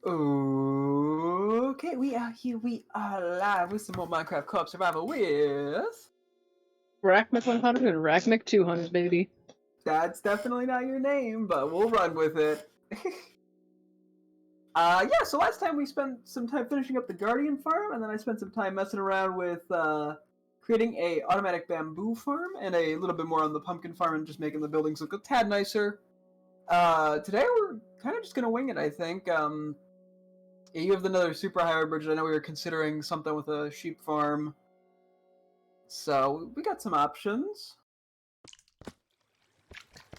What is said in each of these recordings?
Okay, we are here. We are live with some more Minecraft Co-op Survival with... rackmc100 and rackmc200, baby. That's definitely not your name, but we'll run with it. Yeah, so last time we spent some time finishing up the Guardian farm, and then I spent some time messing around with creating a automatic bamboo farm, and a little bit more on the pumpkin farm, and just making the buildings look a tad nicer. Today we're kind of just going to wing it, I think. You have another superhighway bridge. I know we were considering something with a sheep farm. So we got some options.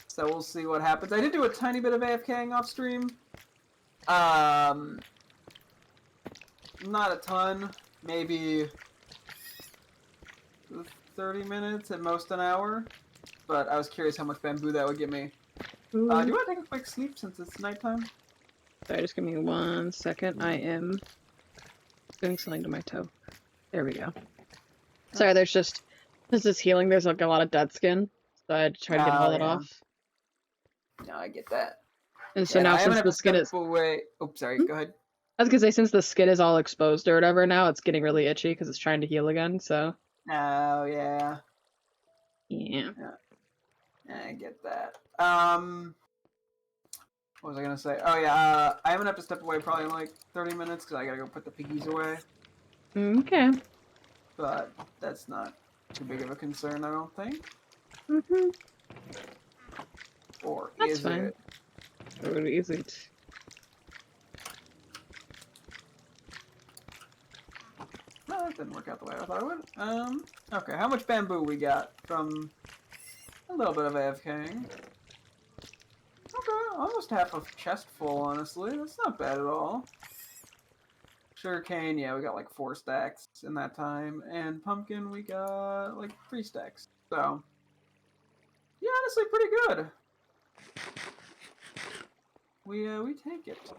So we'll see what happens. I did do a tiny bit of AFKing off stream. Not a ton. Maybe 30 minutes, at most an hour. But I was curious how much bamboo that would give me. Do you want to take a quick sleep since it's nighttime? Sorry, just give me 1 second. I am doing something to my toe. There we go. Sorry, there's just... This is healing, there's like a lot of dead skin. So I had to try to get all that off. No, I get that. And so now since the skin is... Oops, sorry, go ahead. I was gonna say, since the skin is all exposed or whatever now, it's getting really itchy because it's trying to heal again, so... Oh, yeah. Yeah. I get that. What was I gonna say? Oh yeah, I'm gonna have to step away probably in like 30 minutes because I gotta go put the piggies away. Okay. But that's not too big of a concern, I don't think. Mm-hmm. Or that's is fine. it? Or is it? No, that didn't work out the way I thought it would. Okay, how much bamboo we got from a little bit of AFKing? Okay, almost half a chest full, honestly. That's not bad at all. Sugarcane, yeah, we got like 4 stacks in that time. And pumpkin, we got like 3 stacks. So, yeah, honestly, pretty good. We take it.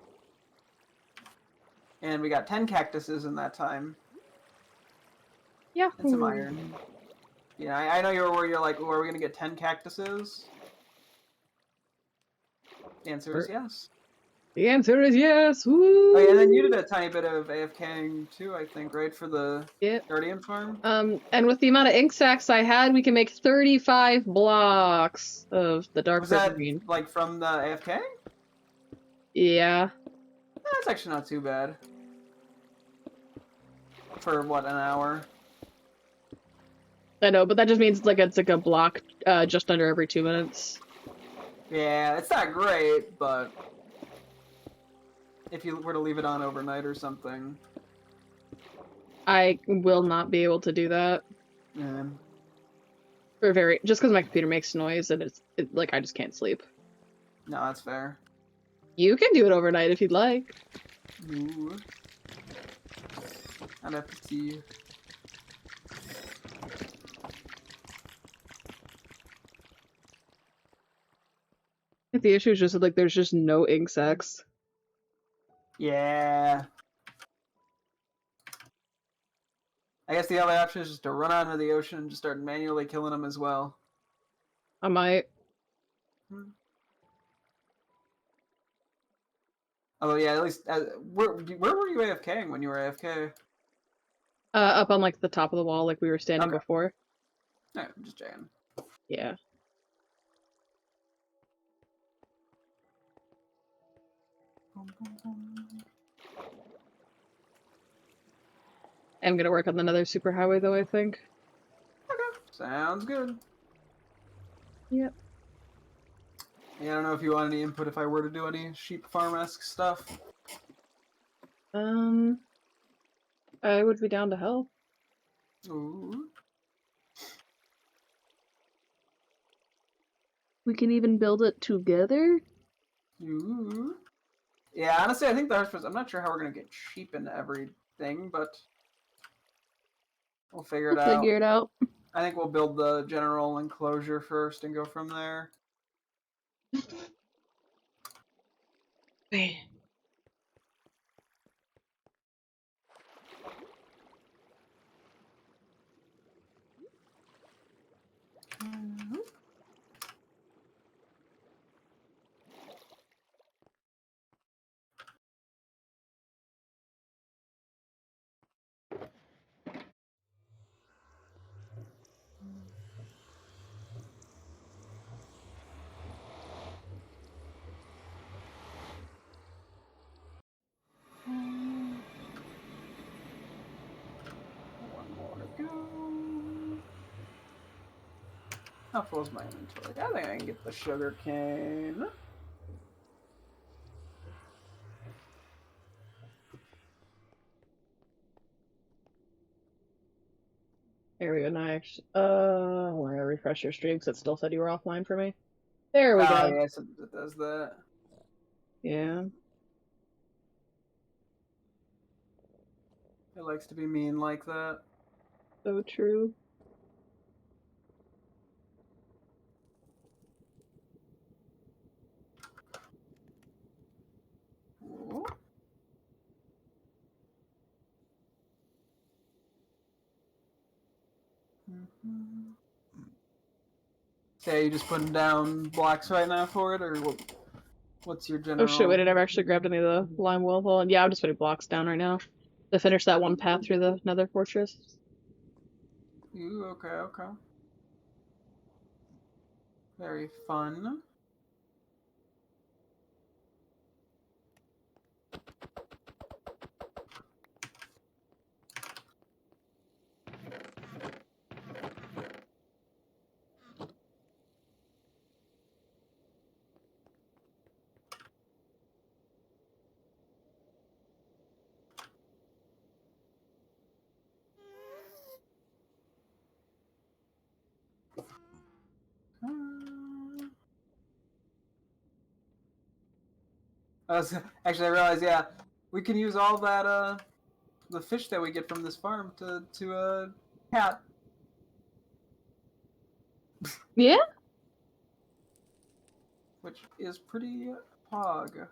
And we got 10 cactuses in that time. Yeah. And some iron. Yeah, I know you were worried. You're like, oh, are we gonna get 10 cactuses? The answer is yes. The answer is yes. Woo! Oh, yeah, and then you did a tiny bit of AFKing too, I think, right, for the Guardian farm? And with the amount of ink sacks I had, we can make 35 blocks of the dark green. Like from the AFK? Yeah. That's actually not too bad. For what, an hour? I know, but that just means it's like a block just under every 2 minutes. Yeah, it's not great, but if you were to leave it on overnight or something. I will not be able to do that. Yeah. Just because my computer makes noise and I just can't sleep. No, that's fair. You can do it overnight if you'd like. Ooh. I'd have to see. The issue is just there's just no ink sacks. Yeah. I guess the other option is just to run out into the ocean and just start manually killing them as well. I might. Although, yeah, at least where were you AFKing when you were AFK? Up on the top of the wall, like we were standing before. Alright, I'm just checking. Yeah. I'm gonna work on another superhighway though, I think. Okay, sounds good. Yep. Yeah, I don't know if you want any input if I were to do any sheep farm-esque stuff. I would be down to help. Ooh. We can even build it together. Ooh. Yeah, honestly, I think the hardest part is I'm not sure how we're gonna get sheep into everything, but we'll figure it out. Figure it out. I think we'll build the general enclosure first and go from there. How full is my inventory? I think I can get the sugar cane. There we go. Nice. I want to refresh your stream because it still said you were offline for me. There we go. Yes, it does that. Yeah. It likes to be mean like that. So true. Ooh. Okay, you just putting down blocks right now for it, or what's your general? Oh shit, wait, I never actually grabbed any of the lime wool. And yeah, I'm just putting blocks down right now to finish that one path through the nether fortress. Ooh, okay. Very fun. Actually, I realized, yeah, we can use all that, the fish that we get from this farm to cat. Yeah? Which is pretty pog.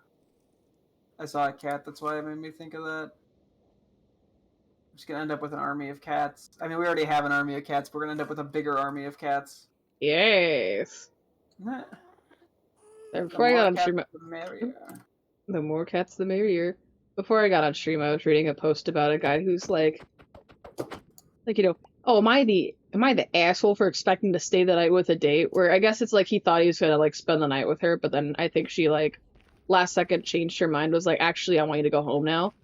I saw a cat, that's why it made me think of that. I'm just gonna end up with an army of cats. I mean, we already have an army of cats, but we're gonna end up with a bigger army of cats. Yes. The Before I got on stream, the merrier. the more cats, the merrier. Before I got on stream, I was reading a post about a guy who's like, oh, am I the asshole for expecting to stay the night with a date? Where I guess it's like he thought he was gonna like spend the night with her, but then I think she like last second changed her mind, was like, actually, I want you to go home now.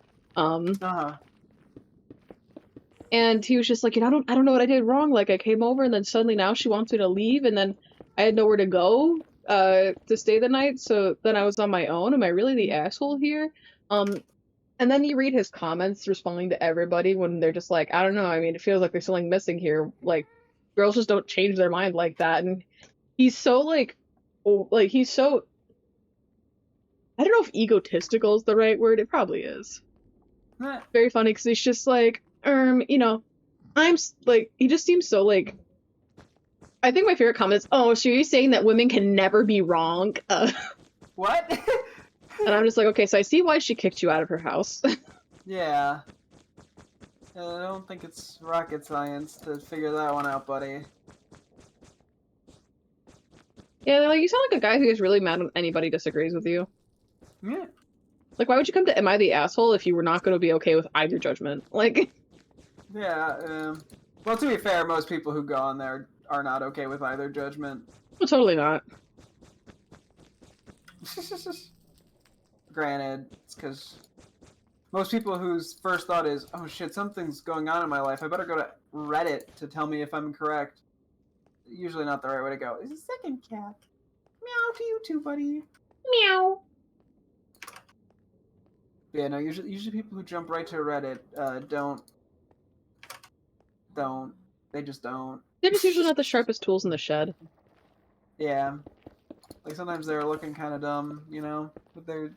And he was just like, I don't know what I did wrong. Like, I came over and then suddenly now she wants me to leave, and then I had nowhere to go to stay the night, so then I was on my own. Am I really the asshole here? And then you read his comments responding to everybody when they're just like, I don't know, I mean, it feels like there's something missing here. Like, girls just don't change their mind like that. And he's so, like, he's so... I don't know if egotistical is the right word. It probably is. Very funny, because he's just like, you know, he just seems so, like... I think my favorite comment is, oh, so you're saying that women can never be wrong? What? And I'm just like, okay, so I see why she kicked you out of her house. Yeah. I don't think it's rocket science to figure that one out, buddy. Yeah, like, you sound like a guy who gets really mad when anybody disagrees with you. Yeah. Like, why would you come to Am I the Asshole if you were not going to be okay with either judgment? Like... Yeah, well, to be fair, most people who go on there are not okay with either judgment. Well, totally not. Granted, it's because most people whose first thought is, oh shit, something's going on in my life, I better go to Reddit to tell me if I'm correct. Usually not the right way to go. Is a second cat. Meow to you too, buddy. Meow. But yeah, no, usually people who jump right to Reddit don't. They just don't. They're just usually not the sharpest tools in the shed. Yeah. Like, sometimes they're looking kind of dumb, you know? But they're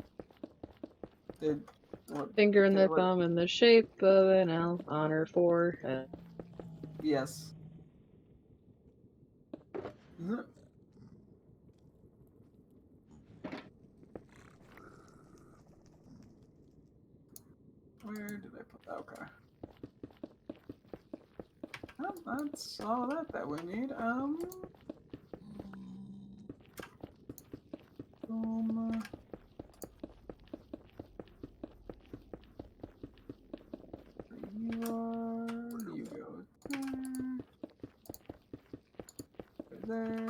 Finger and the thumb in the shape of an L on her forehead. Yes. Where did I put that? Okay. Well, that's all that we need. You go there.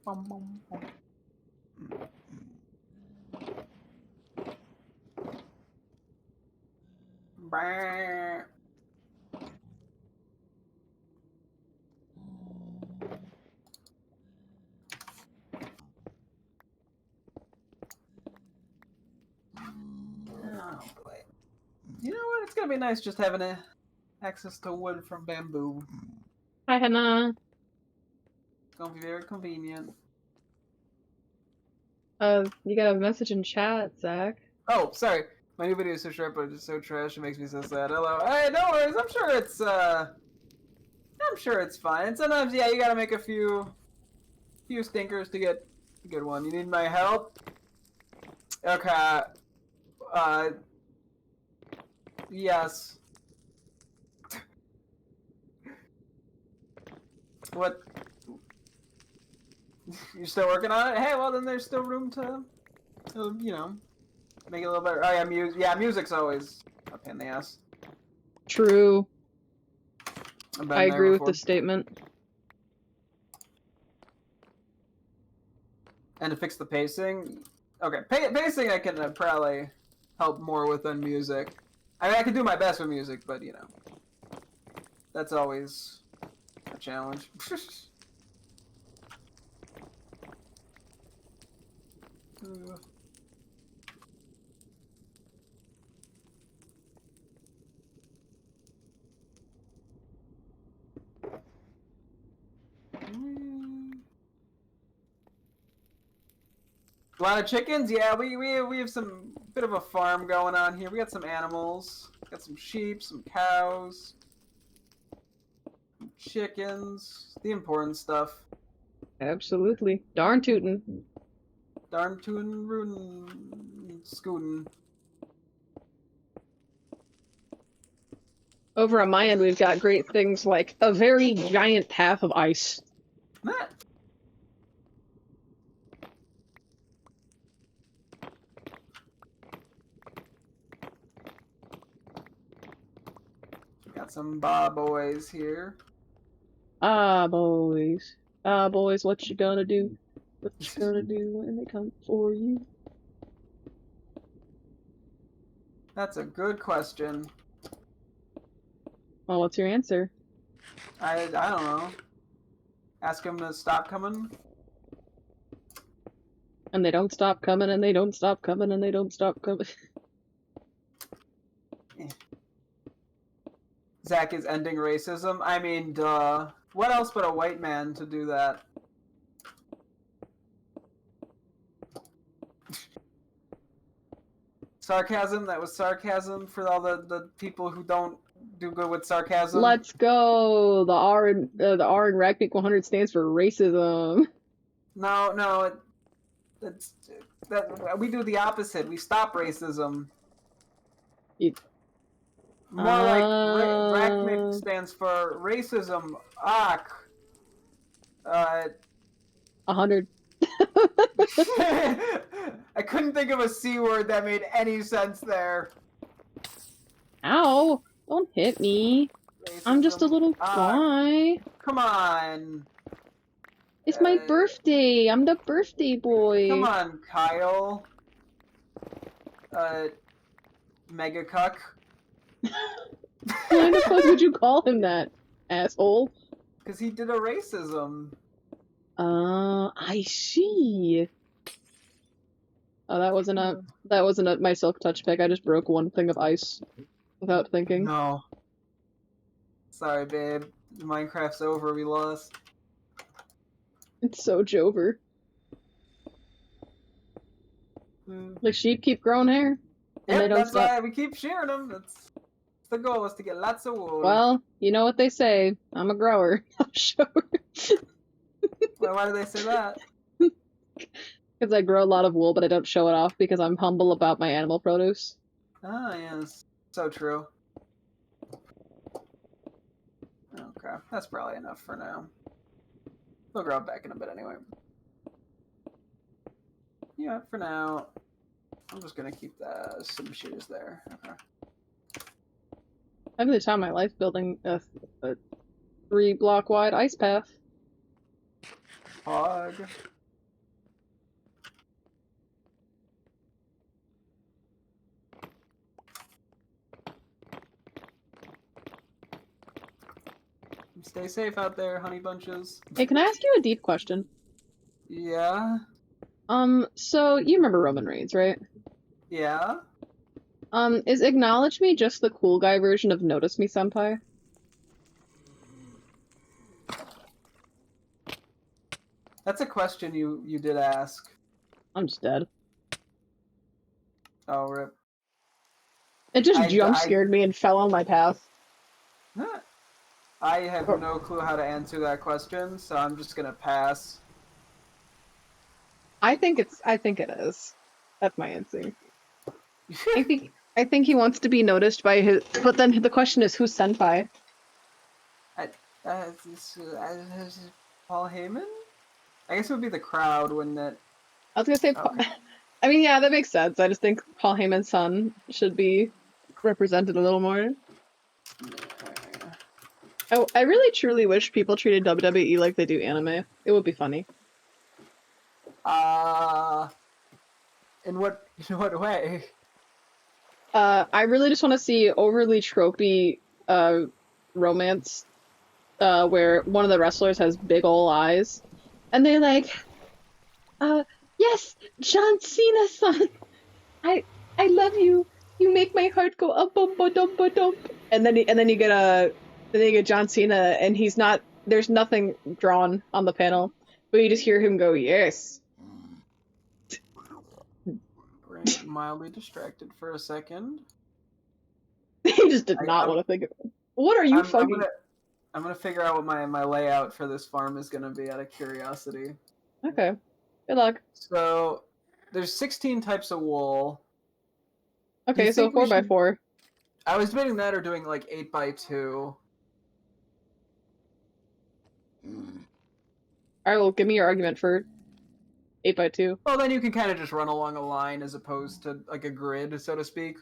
Bum, bum, bum. Bah. Oh boy. You know what? It's gonna be nice just having access to wood from bamboo. Hi, Hannah. It's gonna be very convenient. You got a message in chat, Zach. Oh, sorry. My new video is so short, but it's so trash. It makes me so sad. Hello. Hey, no worries. I'm sure it's fine. And sometimes, yeah, you gotta make a few stinkers to get a good one. You need my help? Okay. Yes. What? You're still working on it? Hey, well then there's still room to you know, make it a little better. Oh yeah, music's always a pain in the ass. True. I've been I there agree with before. the statement. And to fix the pacing, okay, pacing I can probably help more with than music. I mean, I can do my best with music, but you know, that's always a challenge. A lot of chickens? Yeah, we have some bit of a farm going on here. We got some animals. Got some sheep, some cows, some chickens, the important stuff. Absolutely. Darn tootin'. Darn tootin' rootin' scootin'. Over on my end, we've got great things like a very giant path of ice. That. Got some boys here. Boys. Boys, what you gonna do? What you gonna do when they come for you? That's a good question. Well, what's your answer? I don't know. Ask him to stop coming. And they don't stop coming, and they don't stop coming, and they don't stop coming. Zach is ending racism. I mean, duh. What else but a white man to do that? Sarcasm? That was sarcasm for all the people who don't do good with sarcasm? Let's go! The R in rackmc100 stands for racism. No, we do the opposite. We stop racism. More like rackmic stands for racism. 100. I couldn't think of a C word that made any sense there. Ow! Don't hit me. Racism. I'm just a little guy. Come on. It's my birthday. I'm the birthday boy. Come on, Kyle. Mega cuck. Why the fuck would you call him that, asshole? Because he did a racism. I see. Oh, that wasn't my silk touch pick. I just broke one thing of ice without thinking. No. Sorry, babe. Minecraft's over. We lost. It's so Jover. Like sheep keep growing hair, and they don't that's stop. why we keep shearing them. That's the goal, is to get lots of wool. Well, you know what they say. I'm a grower. I'm sure. Well, why do they say that? Because I grow a lot of wool, but I don't show it off because I'm humble about my animal produce. Ah, yes. So true. Okay, that's probably enough for now. They'll grow back in a bit anyway. Yeah, for now, I'm just gonna keep some shears there. Okay. Having the time of my life building a 3-block wide ice path. Hog. Stay safe out there, honey bunches. Hey, can I ask you a deep question? Yeah? So you remember Roman Reigns, right? Yeah? Is Acknowledge Me just the cool guy version of Notice Me Senpai? That's a question you did ask. I'm just dead. Oh, rip. It just jump I, scared me and fell on my path. I have Or- no clue how to answer that question, so I'm just gonna pass. I think it is. That's my instinct. I think he wants to be noticed by his. But then the question is, who's Senpai? I, Paul Heyman? I guess it would be the crowd, wouldn't it? I was gonna say. Okay. I mean, yeah, that makes sense. I just think Paul Heyman's son should be represented a little more. I really truly wish people treated WWE like they do anime. It would be funny. In what way? I really just want to see overly tropey romance where one of the wrestlers has big ol' eyes and they like yes, John Cena-san. I love you. You make my heart go up bum ba dum ba dum. And then you get John Cena and he's not there's nothing drawn on the panel, but you just hear him go, "Yes." Mildly distracted for a second. He just did not want to think of it. What are you fucking? I'm gonna figure out what my layout for this farm is gonna be out of curiosity. Okay. Good luck. So there's 16 types of wool. Okay, so 4x4. I was debating that or doing like 8x2. Alright, well, give me your argument for 8x2. Well, then you can kind of just run along a line as opposed to like a grid, so to speak.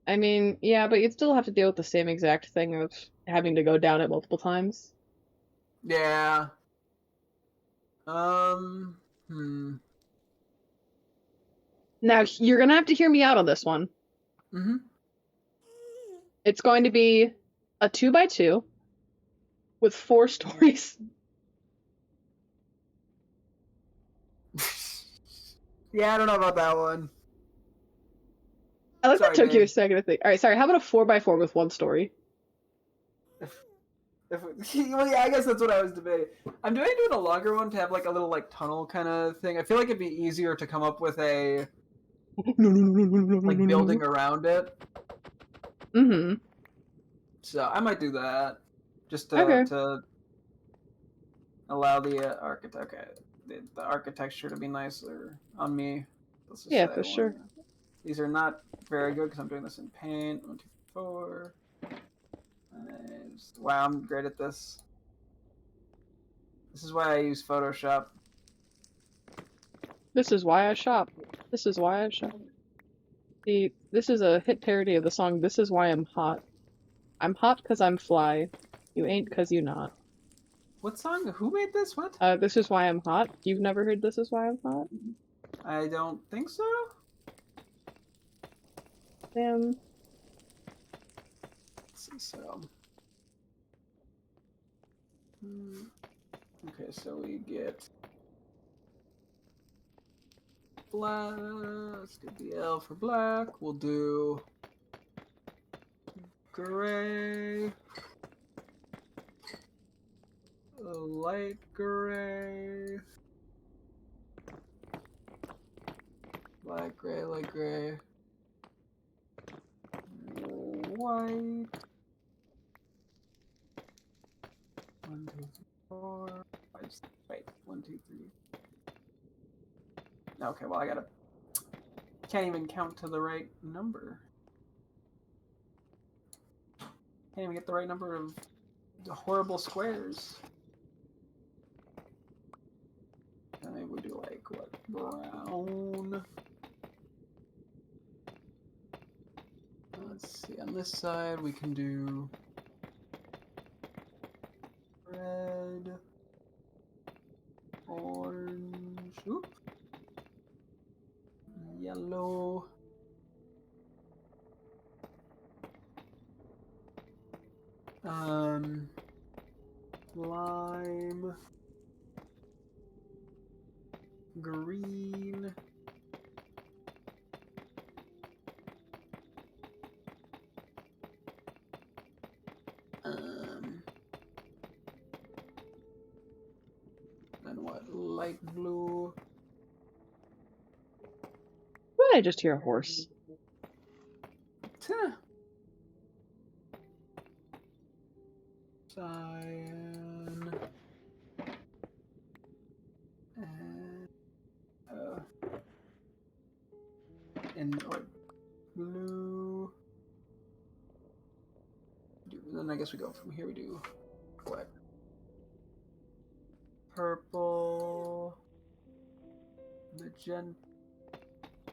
I mean, yeah, but you'd still have to deal with the same exact thing of having to go down it multiple times. Yeah. Now, you're gonna have to hear me out on this one. Mm-hmm. It's going to be a 2x2 with 4 stories. Yeah, I don't know about that one. I like that took you a babe. second to think. Alright, sorry, how about a 4x4 with 1 story? Well, yeah, I guess that's what I was debating. I'm doing a longer one to have like a little like tunnel kind of thing. I feel like it'd be easier to come up with a like building around it. Mm-hmm. So I might do that just Okay. to allow the the architecture to be nicer on me. Let's just Yeah, say for sure. These are not very good because I'm doing this in Paint. 1, 2, 4. Nice. Wow, I'm great at this. This is why I use Photoshop. This is why I shop. This is why I shop. See, this is a hit parody of the song This Is Why I'm Hot. I'm hot 'cause I'm fly. You ain't 'cause you not. What song? Who made this? What? This Is Why I'm Hot. You've never heard This Is Why I'm Hot? I don't think so. Damn. Let's see, so. Okay, so we get black. Let's do BL for black. We'll do gray. Light gray. Light gray. White. 1, 2, 3, 4, 5, 6. Wait, 1, 2, 3. Okay, well I can't even count to the right number. Can't even get the right number of the horrible squares. Maybe we do like what? Brown. Let's see, on this side we can do red, orange, oop, yellow, lime, green, then what? Light blue. Why did I just hear a horse? Cyan. And what? Blue. Then I guess we go from here. We do what? Purple. Magenta.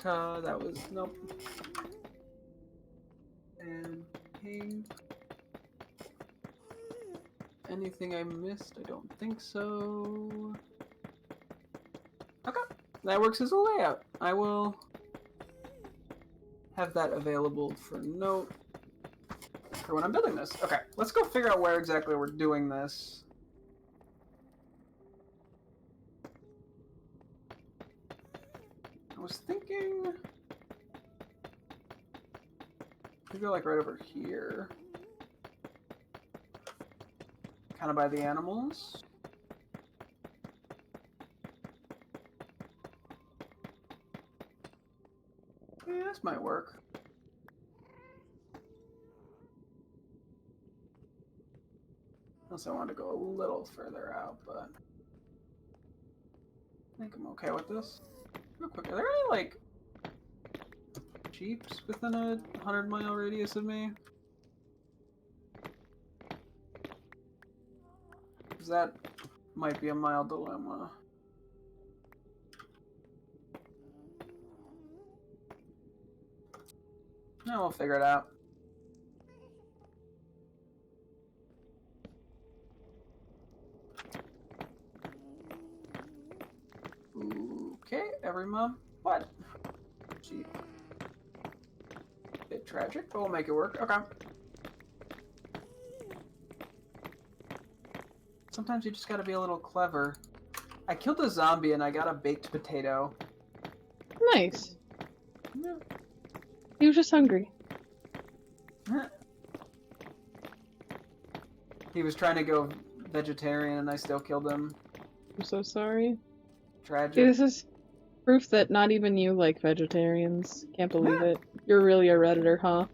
That was nope. And pink. Anything I missed? I don't think so. Okay, that works as a layout. I will have that available for note for when I'm building this. Okay, let's go figure out where exactly we're doing this. I was thinking we go like right over here. Kind of by the animals. Yeah, this might work. Unless I want to go a little further out, but I think I'm okay with this. Real quick, are there any, like, jeeps within a 100-mile radius of me? Because that might be a mild dilemma. No, we'll figure it out. Okay, every mom. What? Gee. Bit tragic, but we'll make it work. Okay. Sometimes you just gotta be a little clever. I killed a zombie and I got a baked potato. Nice. Yeah. He was just hungry. He was trying to go vegetarian and I still killed him. I'm so sorry. Tragic. See, this is proof that not even you like vegetarians. Can't believe it. You're really a Redditor, huh?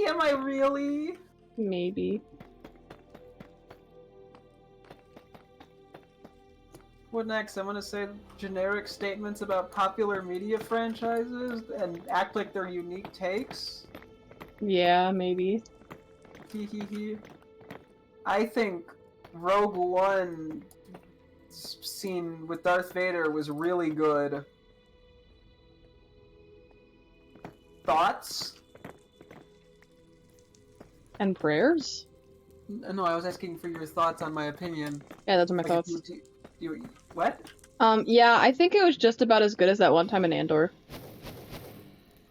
Am I really? Maybe. What next? I'm gonna say generic statements about popular media franchises and act like they're unique takes? Yeah, maybe. I think Rogue One scene with Darth Vader was really good. Thoughts? And prayers? No, I was asking for your thoughts on my opinion. Yeah, those are my Like, thoughts. What? Yeah, I think it was just about as good as that one time in Andor.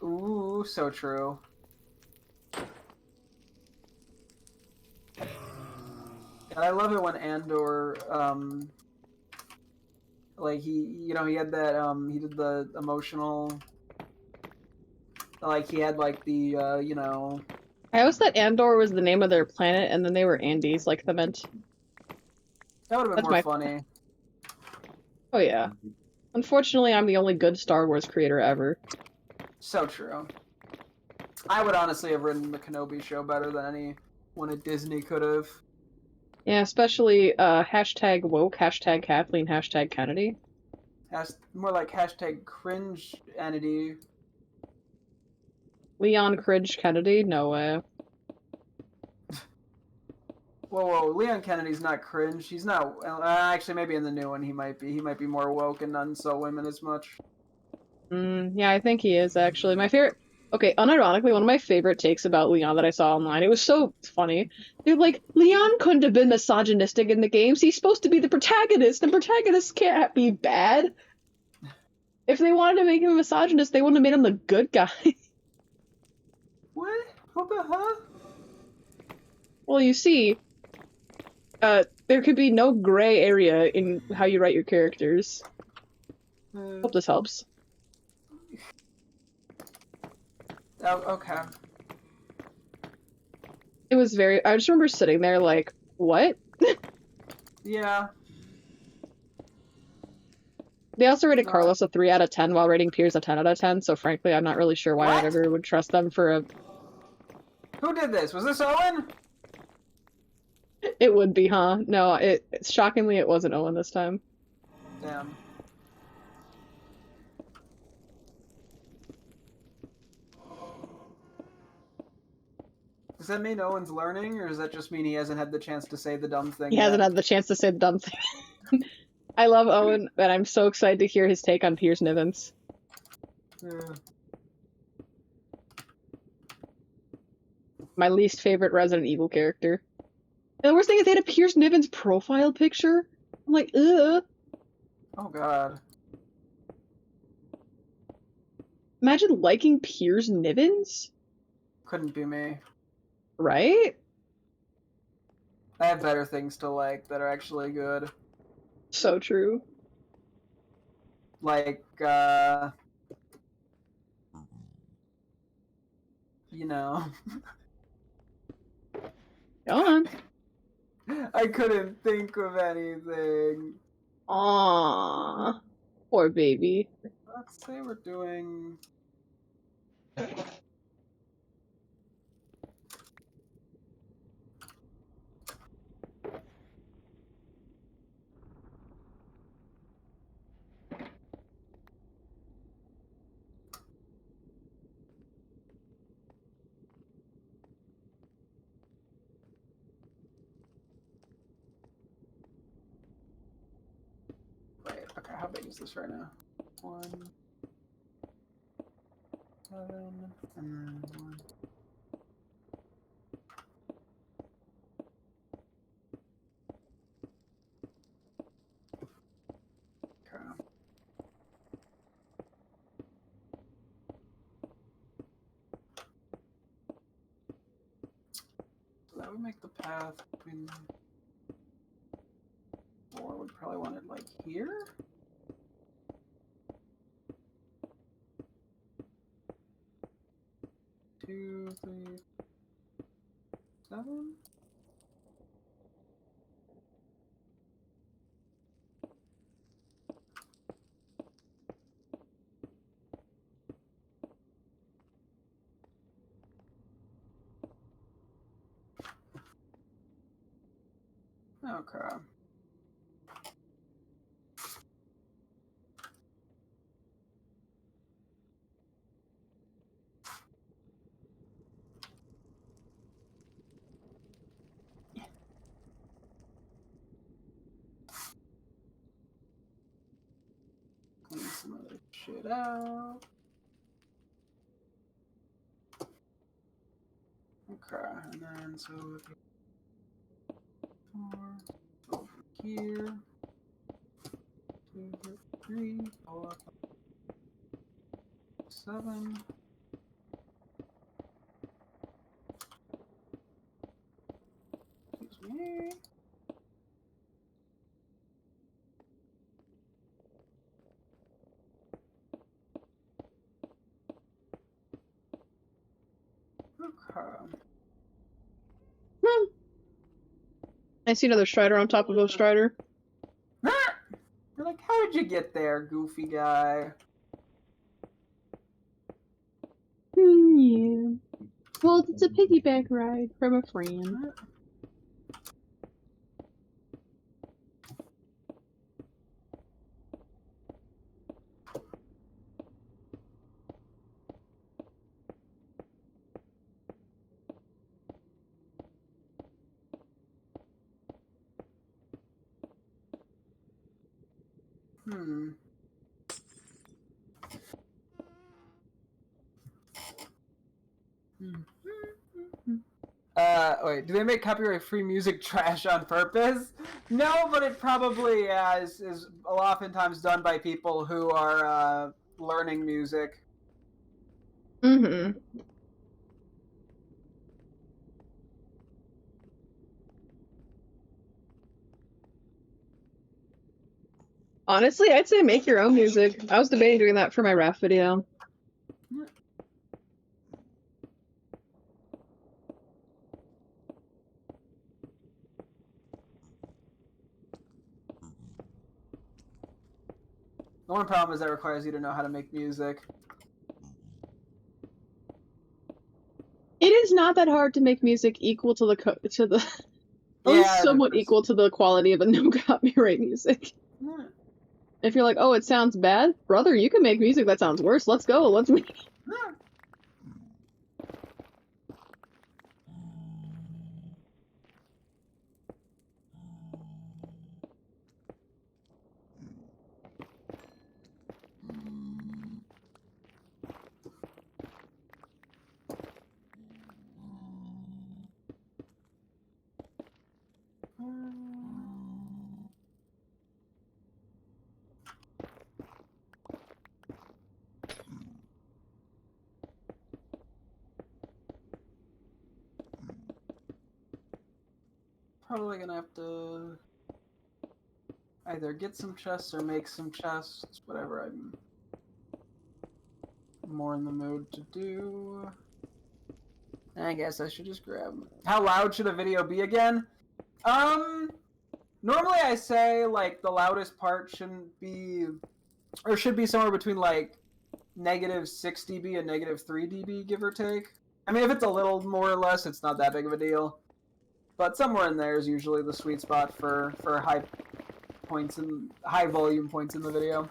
Ooh, so true. And I love it when Andor, like he had that, he did the emotional, like he had like the, I always thought Andor was the name of their planet, and then they were Andes, like the Mint. that would have been That's more my... funny. Oh yeah. Unfortunately, I'm the only good Star Wars creator ever. So true. I would honestly have written the Kenobi show better than anyone at Disney could have. Yeah, especially, hashtag woke, hashtag Kathleen, hashtag Kennedy. More like hashtag cringe entity. Leon Cringe Kennedy? No way. Whoa, Leon Kennedy's not cringe. He's not. Actually, maybe in the new one he might be. He might be more woke and not insult women as much. Yeah, I think he is, actually. My favorite... Okay, unironically, one of my favorite takes about Leon that I saw online, it was so funny. Dude, like, Leon couldn't have been misogynistic in the games. He's supposed to be the protagonist, and protagonists can't be bad. If they wanted to make him a misogynist, they wouldn't have made him the good guy. What? What the hell? Well, you see, there could be no gray area in how you write your characters. Hope this helps. Oh, okay. It was very. I just remember sitting there like, what? Yeah. They also rated Carlos a 3 out of 10 while rating Piers a 10 out of 10, so frankly, I'm not really sure why I ever would trust them for a. Who did this? Was this Owen? It would be, huh? No, shockingly, it wasn't Owen this time. Damn. Does that mean Owen's learning, or does that just mean he hasn't had the chance to say the dumb thing He yet? hasn't had the chance to say the dumb thing. I love Owen, and I'm so excited to hear his take on Piers Nivens. Yeah. My least favorite Resident Evil character. And the worst thing is they had a Piers Nivens profile picture. I'm like, ugh. Oh god. Imagine liking Piers Nivens? Couldn't be me. Right? I have better things to like that are actually good. So true. Like, you know. Go on. I couldn't think of anything. Aww. Poor baby. Let's say we're doing... Wait, okay, how big is this right now? 1, 7, and then 1. Okay. So that would make the path between... Or we'd probably want it like here? Two, 3, 7? Okay. Clean some other shit out. Okay, and then so if you 4 over here, 2, 3, 4, 5, 7. Excuse me. Okay. I see another Strider on top of a Strider. You're like, how did you get there, goofy guy? Yeah. Well, it's a piggyback ride from a friend. Hmm. Wait, do they make copyright-free music trash on purpose? No, but it probably is oftentimes done by people who are learning music. Mm-hmm. Honestly, I'd say make your own music. I was debating doing that for my raft video. The one problem is that requires you to know how to make music. It is not that hard to make music equal to the at least Yeah, somewhat equal to the quality of a no copyright music. Yeah. If you're like, oh, it sounds bad, brother, you can make music that sounds worse. Let's go. Let's make. Yeah. Probably gonna have to either get some chests or make some chests, whatever I'm more in the mood to do. I guess I should just grab. How loud should a video be again? Normally I say like the loudest part shouldn't be, or should be somewhere between like -6 dB and -3 dB, give or take. I mean, if it's a little more or less, it's not that big of a deal. But somewhere in there is usually the sweet spot for high points and high volume points in the video.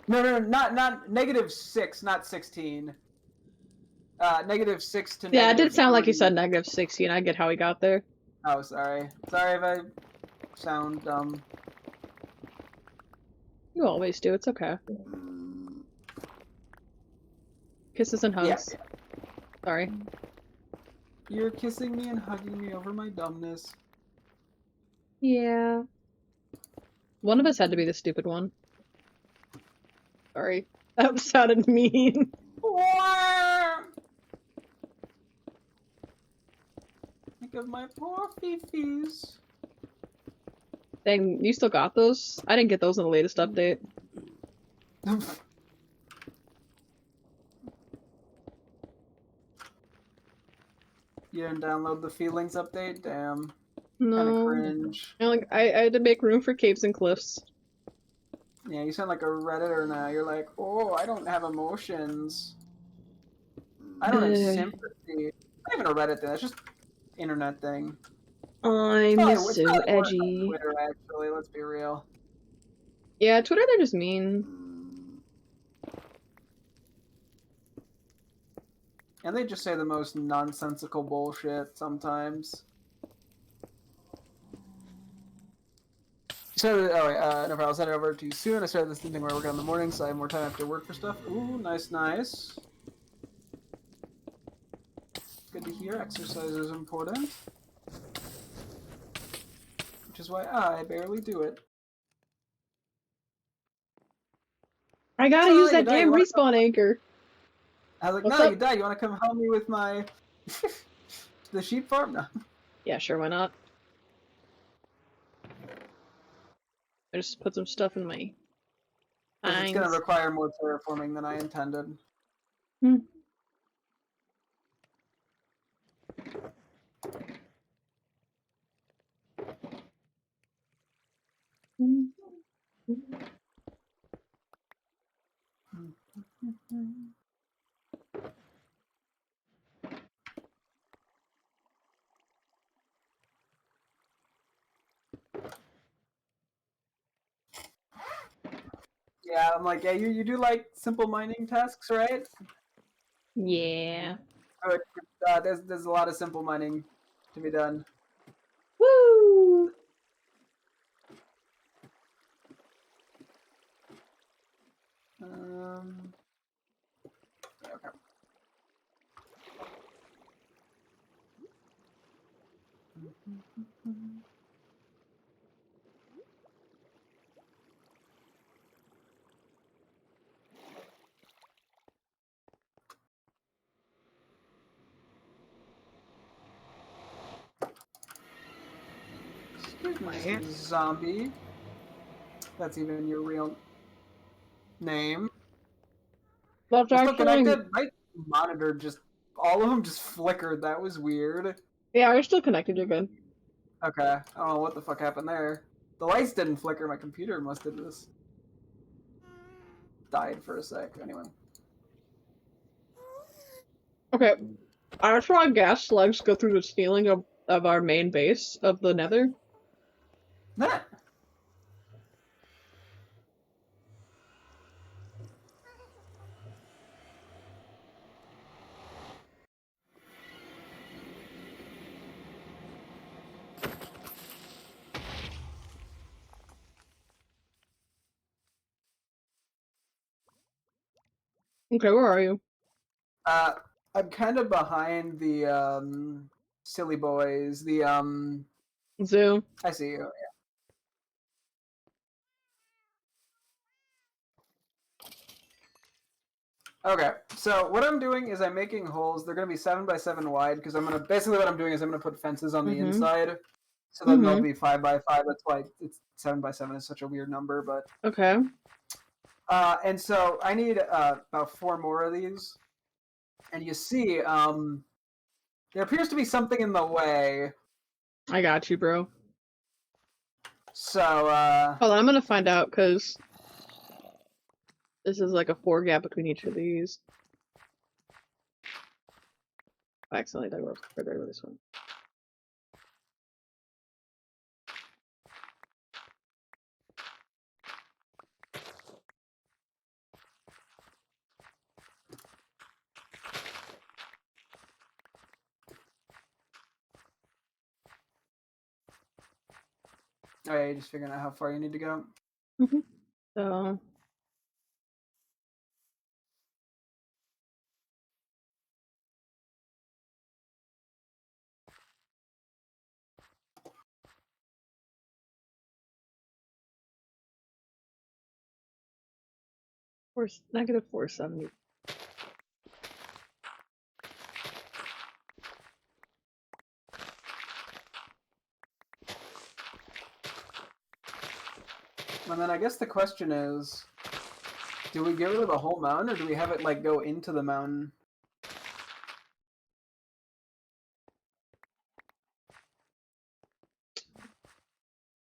No, not -6, not 16. -6 to Yeah, it did sound like you said -3. -16. I get how he got there. Oh, sorry. Sorry if I sound dumb. You always do. It's okay. Kisses and hugs. Yeah. Sorry. You're kissing me and hugging me over my dumbness. Yeah. One of us had to be the stupid one. Sorry. That sounded mean. Think of my poor fifis. Dang, you still got those? I didn't get those in the latest update. You didn't download the feelings update? Damn. No. Kinda cringe. Like, I had to make room for caves and cliffs. Yeah, you sound like a Redditor now. You're like, oh, I don't have emotions. I don't have sympathy. Not even a Reddit thing, that's just internet thing. I'm It's so probably worse on edgy. Twitter, actually, let's be real. Yeah, Twitter, they're just mean. And they just say the most nonsensical bullshit sometimes. So, oh wait, no problem. I'll send it over to you soon. I started this thing where I work on in the morning, so I have more time after work for stuff. Ooh, nice, nice. Good to hear. Exercise is important. Which is why I barely do it. I gotta use that damn respawn anchor. I was like, What's no, up? you die. You want to come help me with my... the sheep farm? No. Yeah, sure, why not? I just put some stuff in my... It's going to require more terraforming than I intended. Hmm. Yeah, I'm like, yeah, you do like simple mining tasks, right? Yeah. There's a lot of simple mining to be done. Woo! Okay. Here's Mr. Zombie. That's even your real name. That's We're still actually... connected? My monitor just... All of them just flickered. That was weird. Yeah, we're still connected. You're good. Okay. I don't know what the fuck happened there. The lights didn't flicker. My computer must have just died for a sec. Anyway. Okay. Our strong gas slugs go through the ceiling of our main base of the nether. Nah. Okay, where are you? I'm kind of behind the silly boys. Zoo. I see you. Okay, so what I'm doing is I'm making holes. They're gonna be 7 by 7 wide because I'm gonna basically what I'm doing is I'm gonna put fences on the inside, so then they'll be 5 by 5. That's why it's 7 by 7 is such a weird number, but Okay. and so I need about 4 more of these, and you see there appears to be something in the way. I got you, bro. So Hold on, I'm gonna find out because this is like a 4 gap between each of these. I accidentally dug further over this one. oh yeah, you're just figuring out how far you need to go. So 470. And then I guess the question is, do we get rid of the whole mountain, or do we have it like go into the mountain?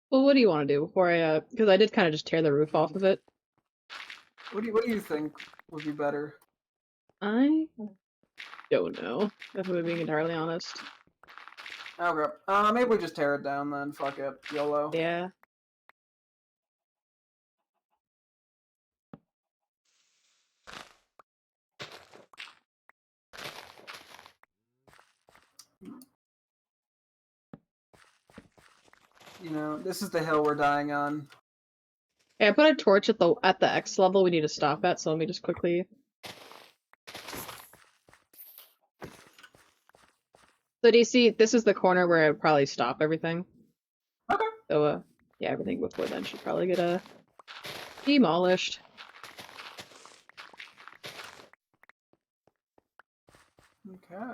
Well, what do you want to do before I because I did kind of just tear the roof off of it. What do you think would be better? I don't know, if I'm being entirely honest. Okay. Maybe we just tear it down then. Fuck it. YOLO. Yeah. You know, this is the hill we're dying on. Hey, I put a torch at the X level we need to stop at, so let me just quickly. So do you see, this is the corner where I'd probably stop everything. Okay. So, yeah, everything before then should probably get, demolished. Okay.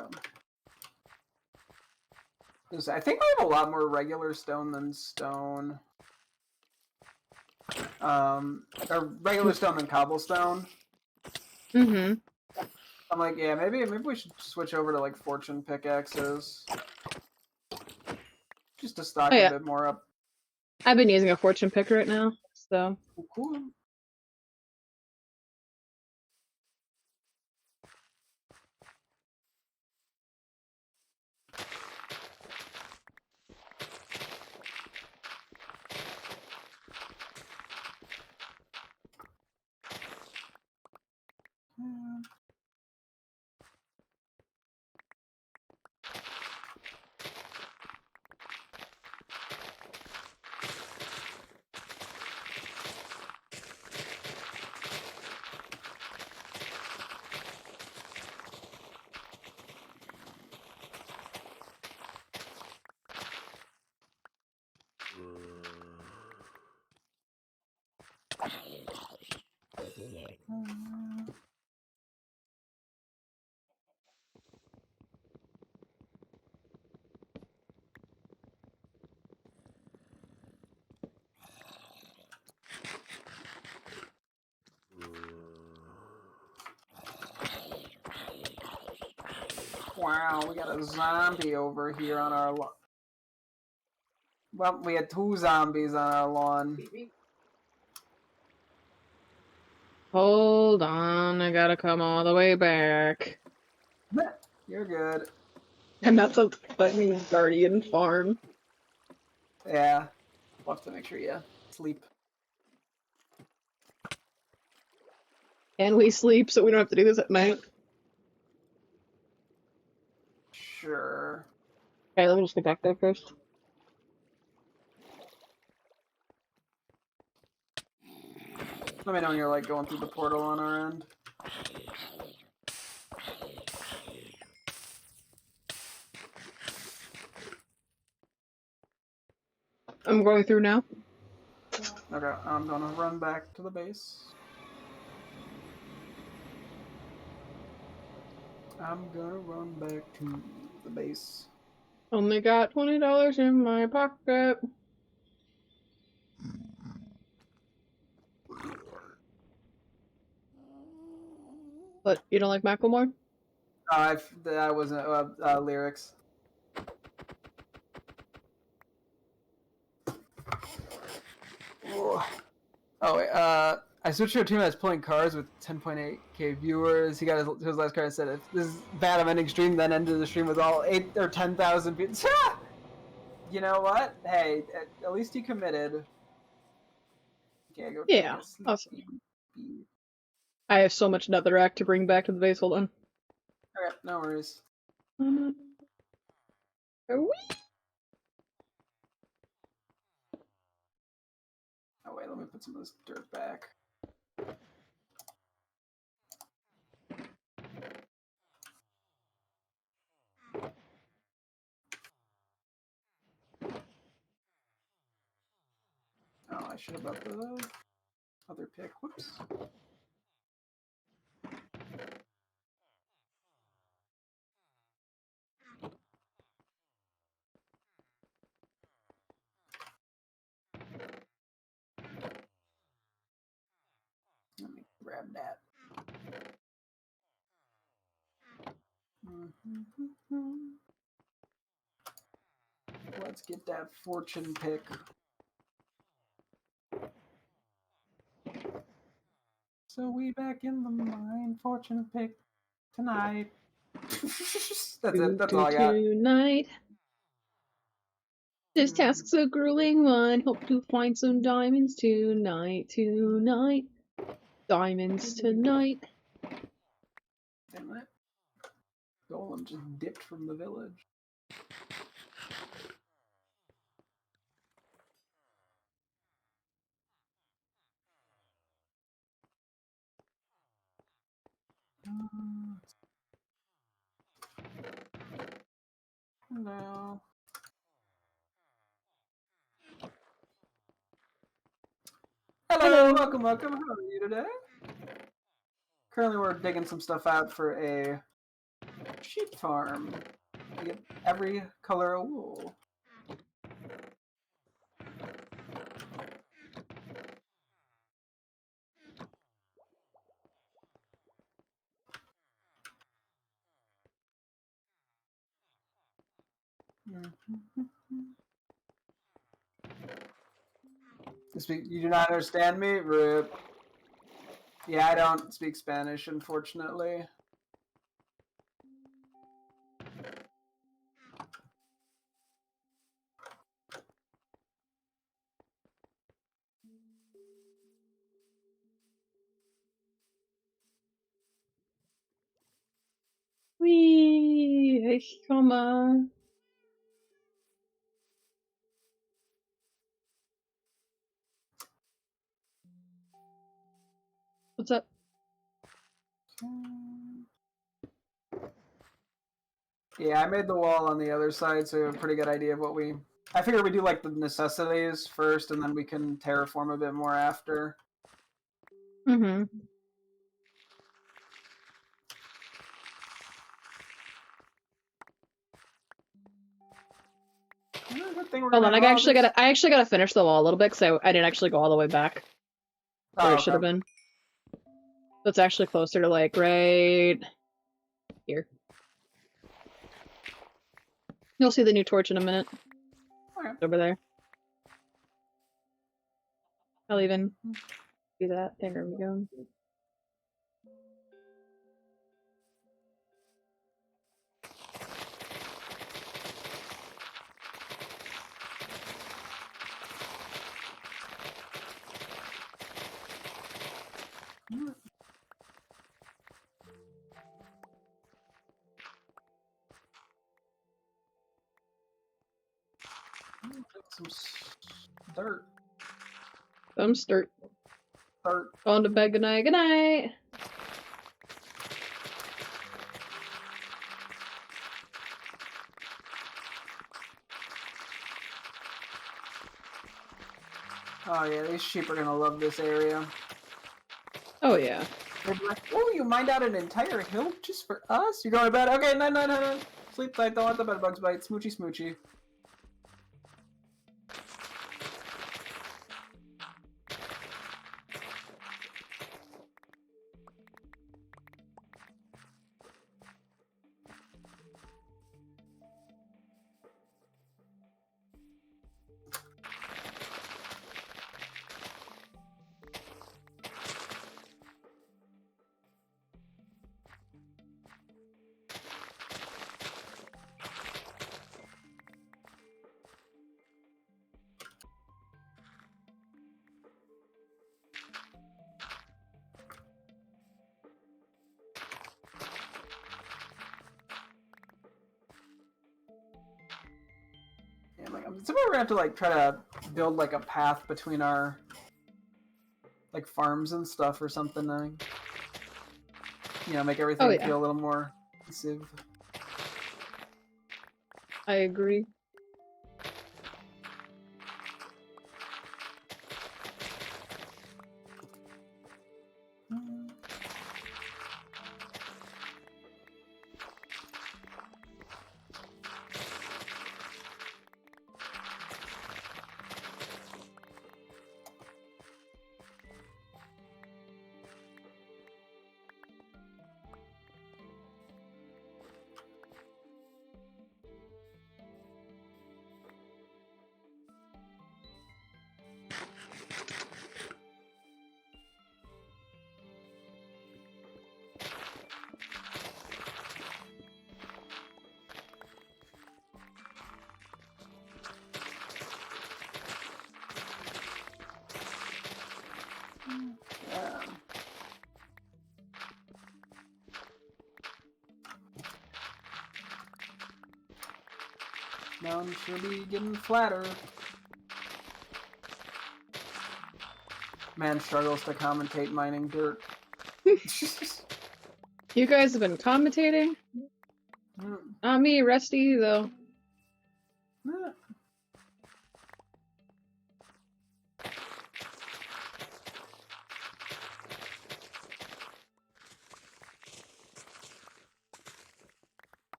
I think we have a lot more regular stone than stone. Or regular stone than cobblestone. Mm-hmm. I'm like, yeah, maybe we should switch over to like fortune pickaxes. Just to stock a bit more up. I've been using a fortune pick right now, so. Cool. Wow, we got a zombie over here on our lawn. Well, we had 2 zombies on our lawn. Hold on, I gotta come all the way back. You're good. And that's a fucking guardian farm. Yeah. We'll have to make sure you sleep. And we sleep so we don't have to do this at night. Sure. Okay, let me just get back there first. Let me know when you're like going through the portal on our end. I'm going through now. Okay, I'm gonna run back to the base. I'm gonna run back to the base. Only got $20 in my pocket. But you don't like Macklemore? That wasn't lyrics. Oh wait, I switched to a team that's playing cards with 10.8k viewers. He got his last card and said, "If this is bad, I'm ending stream." Then ended the stream with all 8 or 10,000 people. You know what? Hey, at least he committed. Okay, go Yeah, take a sleep. awesome. I have so much netherrack to bring back to the base. Hold on. Okay, no worries. Oh, wait, let me put some of this dirt back. Oh, I should have brought the other pick. Whoops. Let me grab that. Let's get that fortune pick. So we back in the mine, fortune pick tonight. That's it. That's all I got. Tonight. This task's a grueling one. Hope to find some diamonds tonight. Tonight. Diamonds tonight. Damn it. Golem just dipped from the village. Hello. Hello, welcome. How are you today? Currently, we're digging some stuff out for a sheep farm. We get every color of wool. You do not understand me? Rip. Yeah, I don't speak Spanish, unfortunately. Wee, come on. What's up? Yeah, I made the wall on the other side, so we have a pretty good idea of what we... I figure we do like the necessities first, and then we can terraform a bit more after. Mm-hmm. Hold on, I actually gotta finish the wall a little bit because I didn't actually go all the way back where it should have been. So it's actually closer to like right here. You'll see the new torch in a minute. Okay. It's over there. I'll even do that. There we go. Some dirt. Some start. Dirt. On to bed. Good night. Good night. Oh yeah, these sheep are gonna love this area. Oh yeah. They're like, oh, you mined out an entire hill just for us? You're going to bed? Okay, no. Sleep tight, don't let the bed bugs bite. Smoochy, smoochy. Yeah, like, so we're gonna have to like try to build like a path between our like farms and stuff or something. You know, make everything feel a little more cohesive. I agree. Mountain should be getting flatter. Man struggles to commentate mining dirt. You guys have been commentating? Not me, Rusty, though.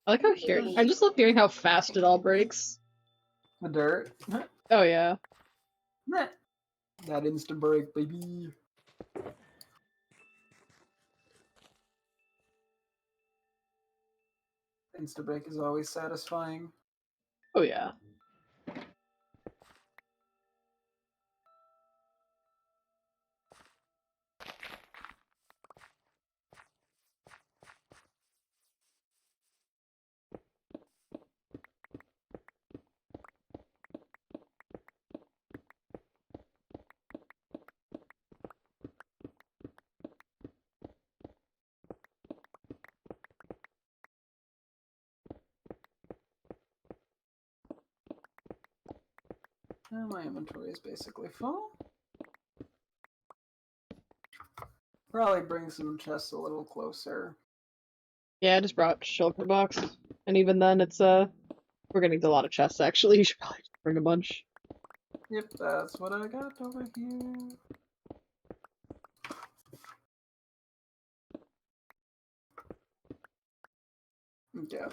I like how I just love hearing how fast it all breaks. The dirt. Oh yeah. That insta break, baby. Insta break is always satisfying. Oh yeah. My inventory is basically full. Probably bring some chests a little closer. Yeah, I just brought shulker box, and even then, it's we're gonna need a lot of chests. Actually, you should probably bring a bunch. Yep, that's what I got over here. Okay.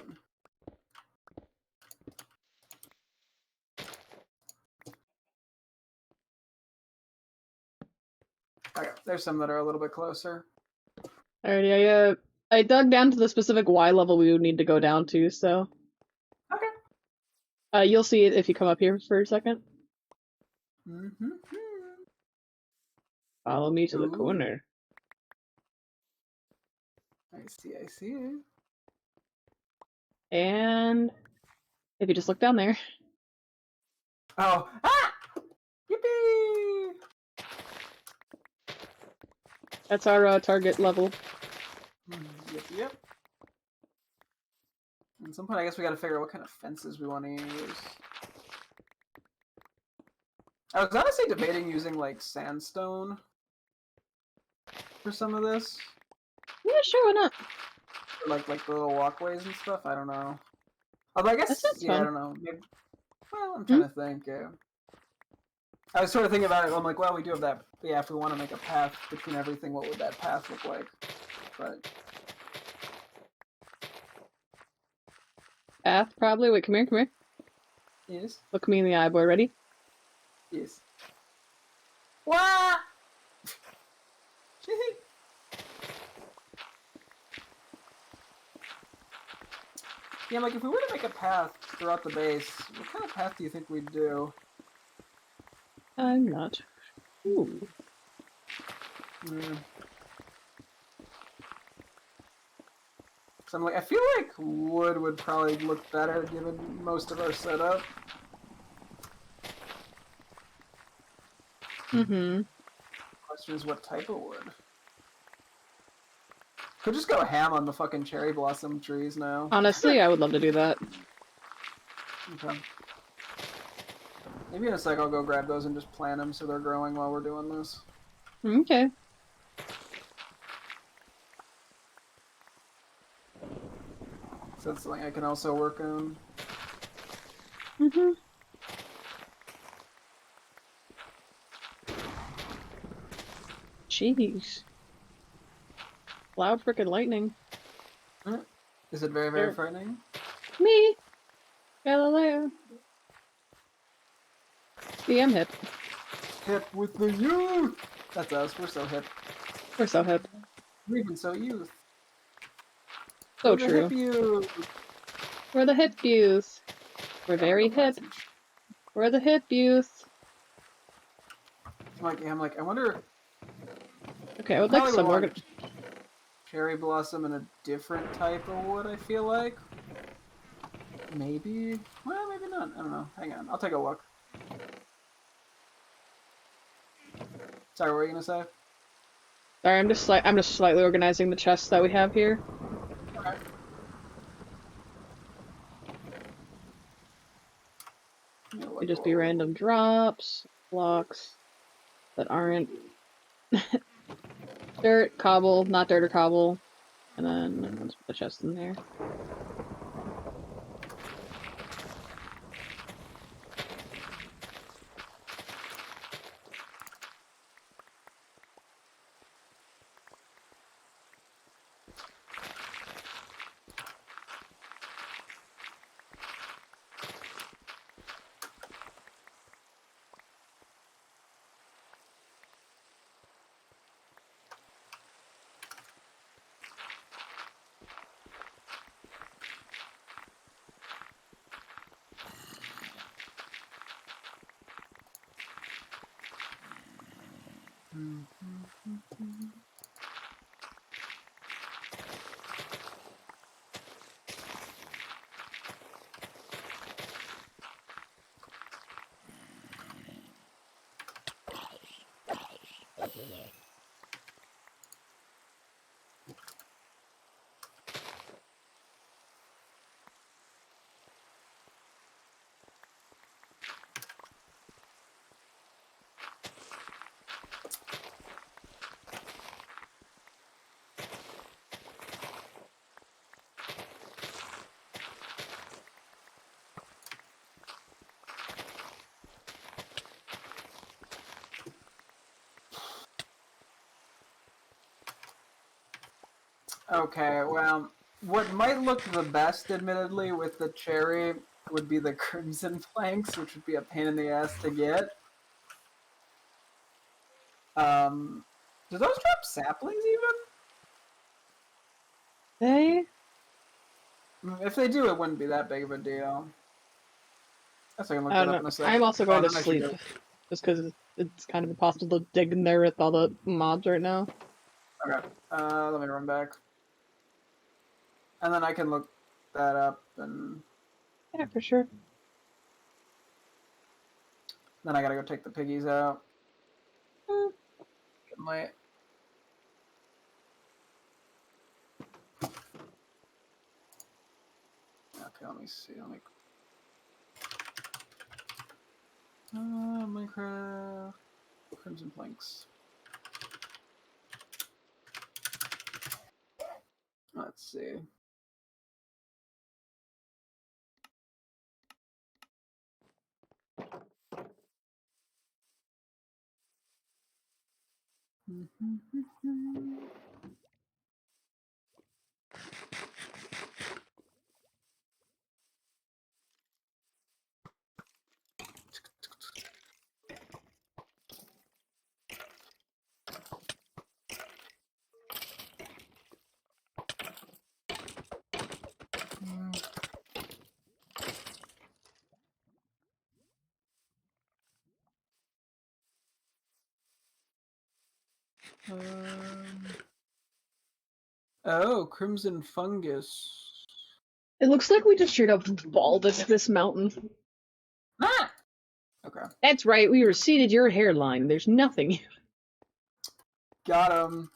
Okay, there's some that are a little bit closer. Alrighty, I dug down to the specific Y level we would need to go down to, so. Okay. You'll see it if you come up here for a second. Mm-hmm. Follow me to the Ooh. corner. I see. And if you just look down there. Oh, ah! Yippee! That's our target level. Yep. At some point, I guess we gotta figure out what kind of fences we want to use. I was honestly debating using, like, sandstone for some of this. Yeah, sure, why not? Or, like the little walkways and stuff, I don't know. Although I That guess, sounds yeah, I fun. don't know. Maybe, well, I'm trying to think, yeah. I was sort of thinking about it, I'm like, well, we do have that, yeah, if we want to make a path between everything, what would that path look like? But... Path, probably. Wait, come here. Yes? Look me in the eye, boy. Ready? Yes. What? Yeah, like, if we were to make a path throughout the base, what kind of path do you think we'd do? I'm not. Ooh. Mm. So I'm like, I feel like wood would probably look better given most of our setup. Mm-hmm. Question is, what type of wood? Could just go ham on the fucking cherry blossom trees now. Honestly, I would love to do that. Okay. Maybe in a sec I'll go grab those and just plant them so they're growing while we're doing this. Okay. So that's something I can also work on. Mm-hmm. Jeez. Loud frickin' lightning. Is it very, very frightening? Me! Galileo. See, I'm hip. Hip with the youth! That's us, we're so hip. We're so hip. We're even so youth. So We're the true. hip youth! We're the hip youth. We're very hip. We're the hip youth. I'm like, I wonder... Okay, I would like some more... Cherry blossom and a different type of wood, I feel like. Maybe? Well, maybe not. I don't know. Hang on. I'll take a look. Sorry, what were you gonna say? Sorry, I'm just slightly organizing the chests that we have here. Okay. Could just be random drops, blocks that aren't dirt, cobble, not dirt or cobble, and then let's put the chest in there. Okay, well, what might look the best, admittedly, with the cherry would be the crimson planks, which would be a pain in the ass to get. Do those drop saplings They? even? If they do, it wouldn't be that big of a deal. guess I can look I that don't up in know. a second. I'm also going to Then I should sleep. go. Just because it's kind of impossible to dig in there with all the mobs right now. Okay. Let me run back. And then I can look that up, and Yeah, for sure. then I gotta go take the piggies out. Mm. Getting late. Okay, let me see. Let me. Minecraft Crimson Planks. Let's see. Oh, Crimson Fungus. It looks like we just straight up balled this mountain. Ah! Okay. That's right, we receded your hairline. There's nothing. Got him.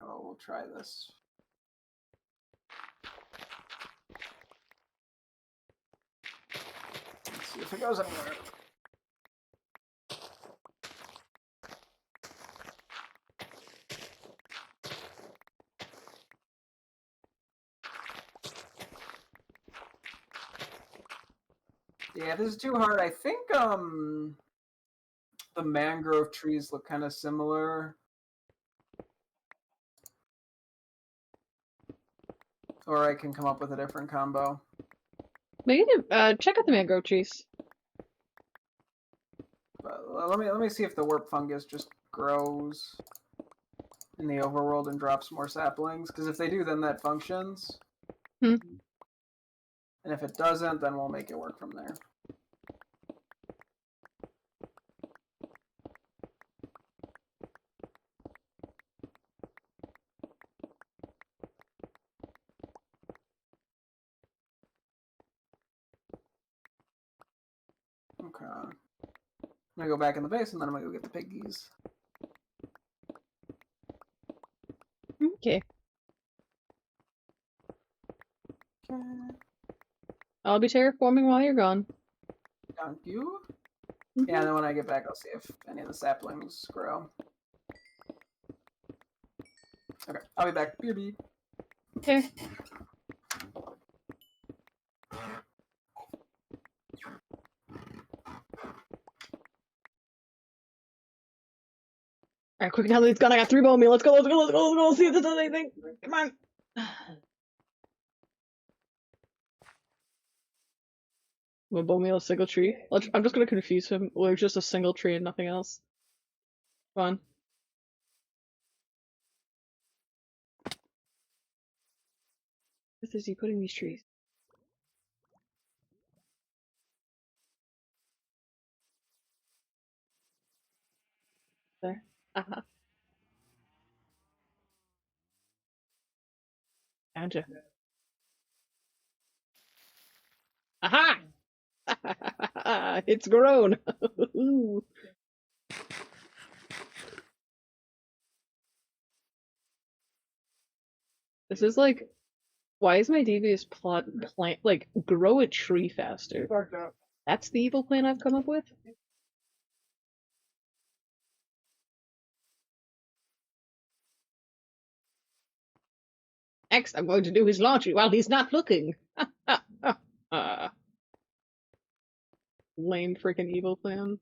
Oh, we'll try this. Let's see if it goes anywhere. Yeah, this is too hard. I think the mangrove trees look kind of similar. Or I can come up with a different combo. Maybe check out the mangrove trees. But let me see if the warp fungus just grows in the overworld and drops more saplings. Because if they do, then that functions. Hmm. And if it doesn't, then we'll make it work from there. Okay. I'm gonna go back in the base and then I'm gonna go get the piggies. Okay. Okay. I'll be terraforming while you're gone. Thank you. Mm-hmm. Yeah, and then when I get back, I'll see if any of the saplings grow. Okay, I'll be back. BRB. Okay. Alright, quick, now that it's gone, I got 3 bone meal. Let's go, let's go, let's go, let's go, let's see if this does anything. Come on. A bone meal, a single tree. I'm just gonna confuse him. Well, it's just a single tree and nothing else. Come on. What is he putting these trees? There. Uh-huh. Found you. Aha! It's grown! This is like, why is my devious plot plant, like, grow a tree faster? That's the evil plan I've come up with? Next, I'm going to do his laundry while he's not looking. Lame freaking evil plan.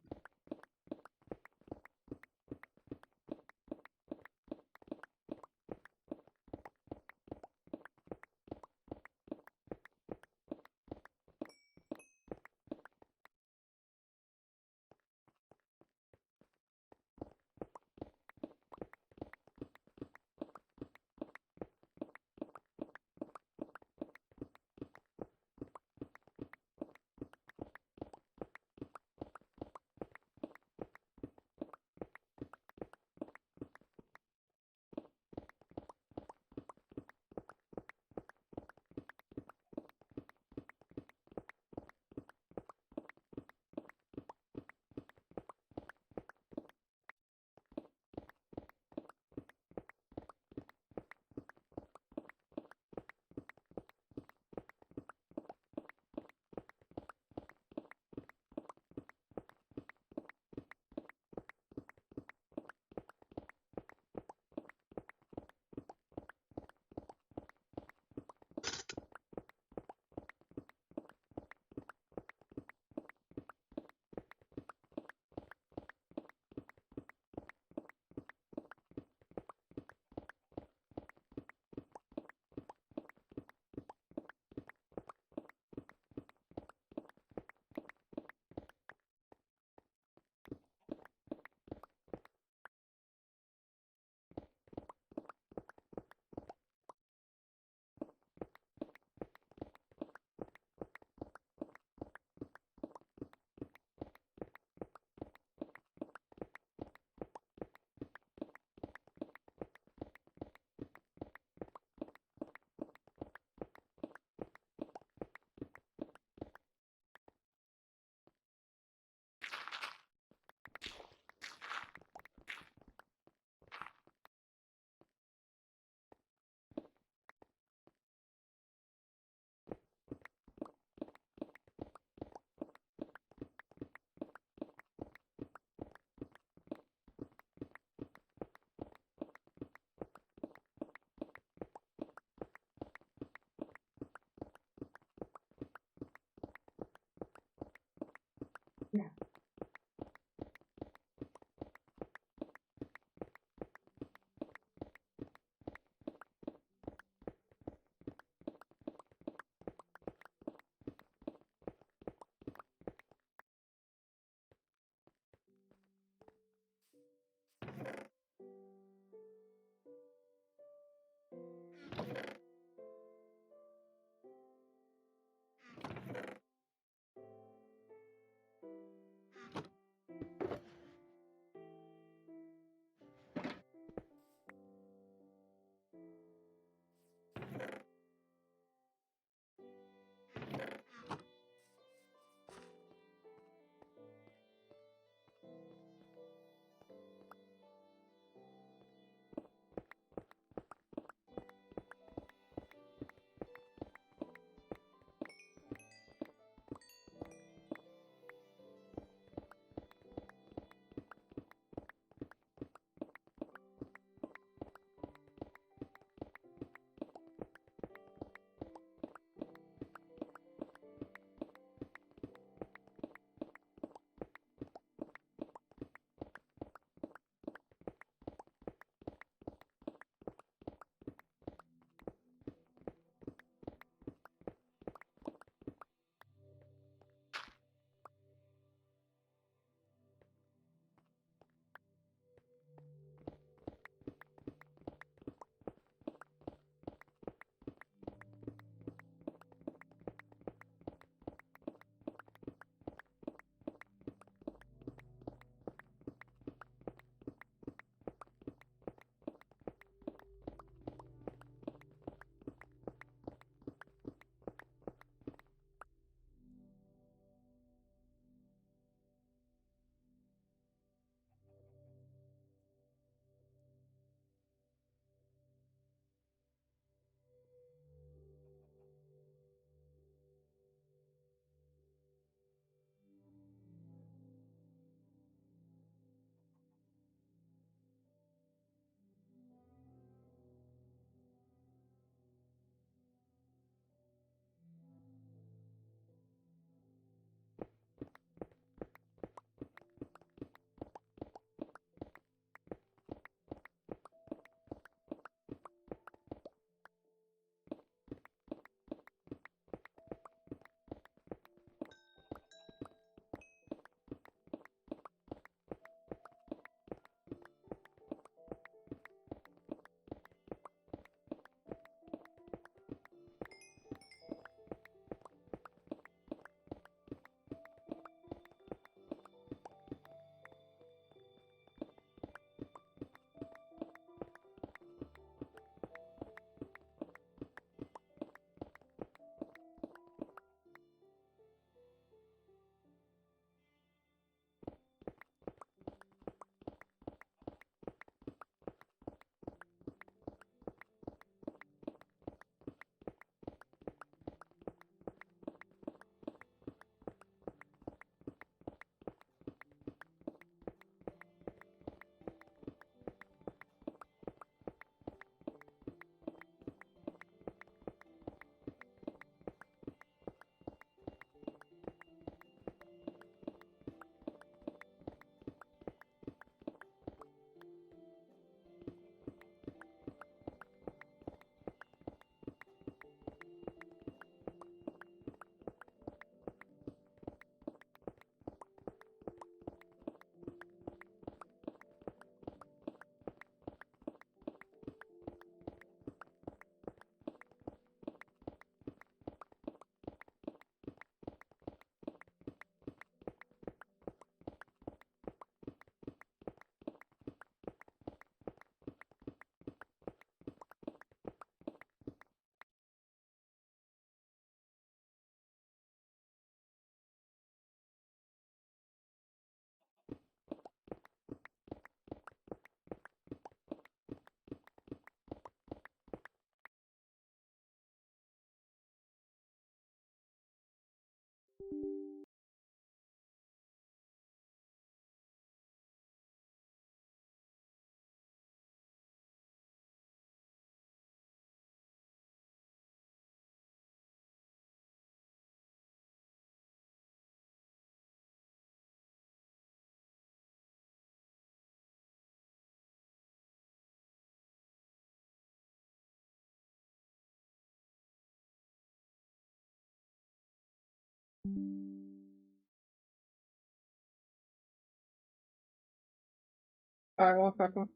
Alright, walk back on.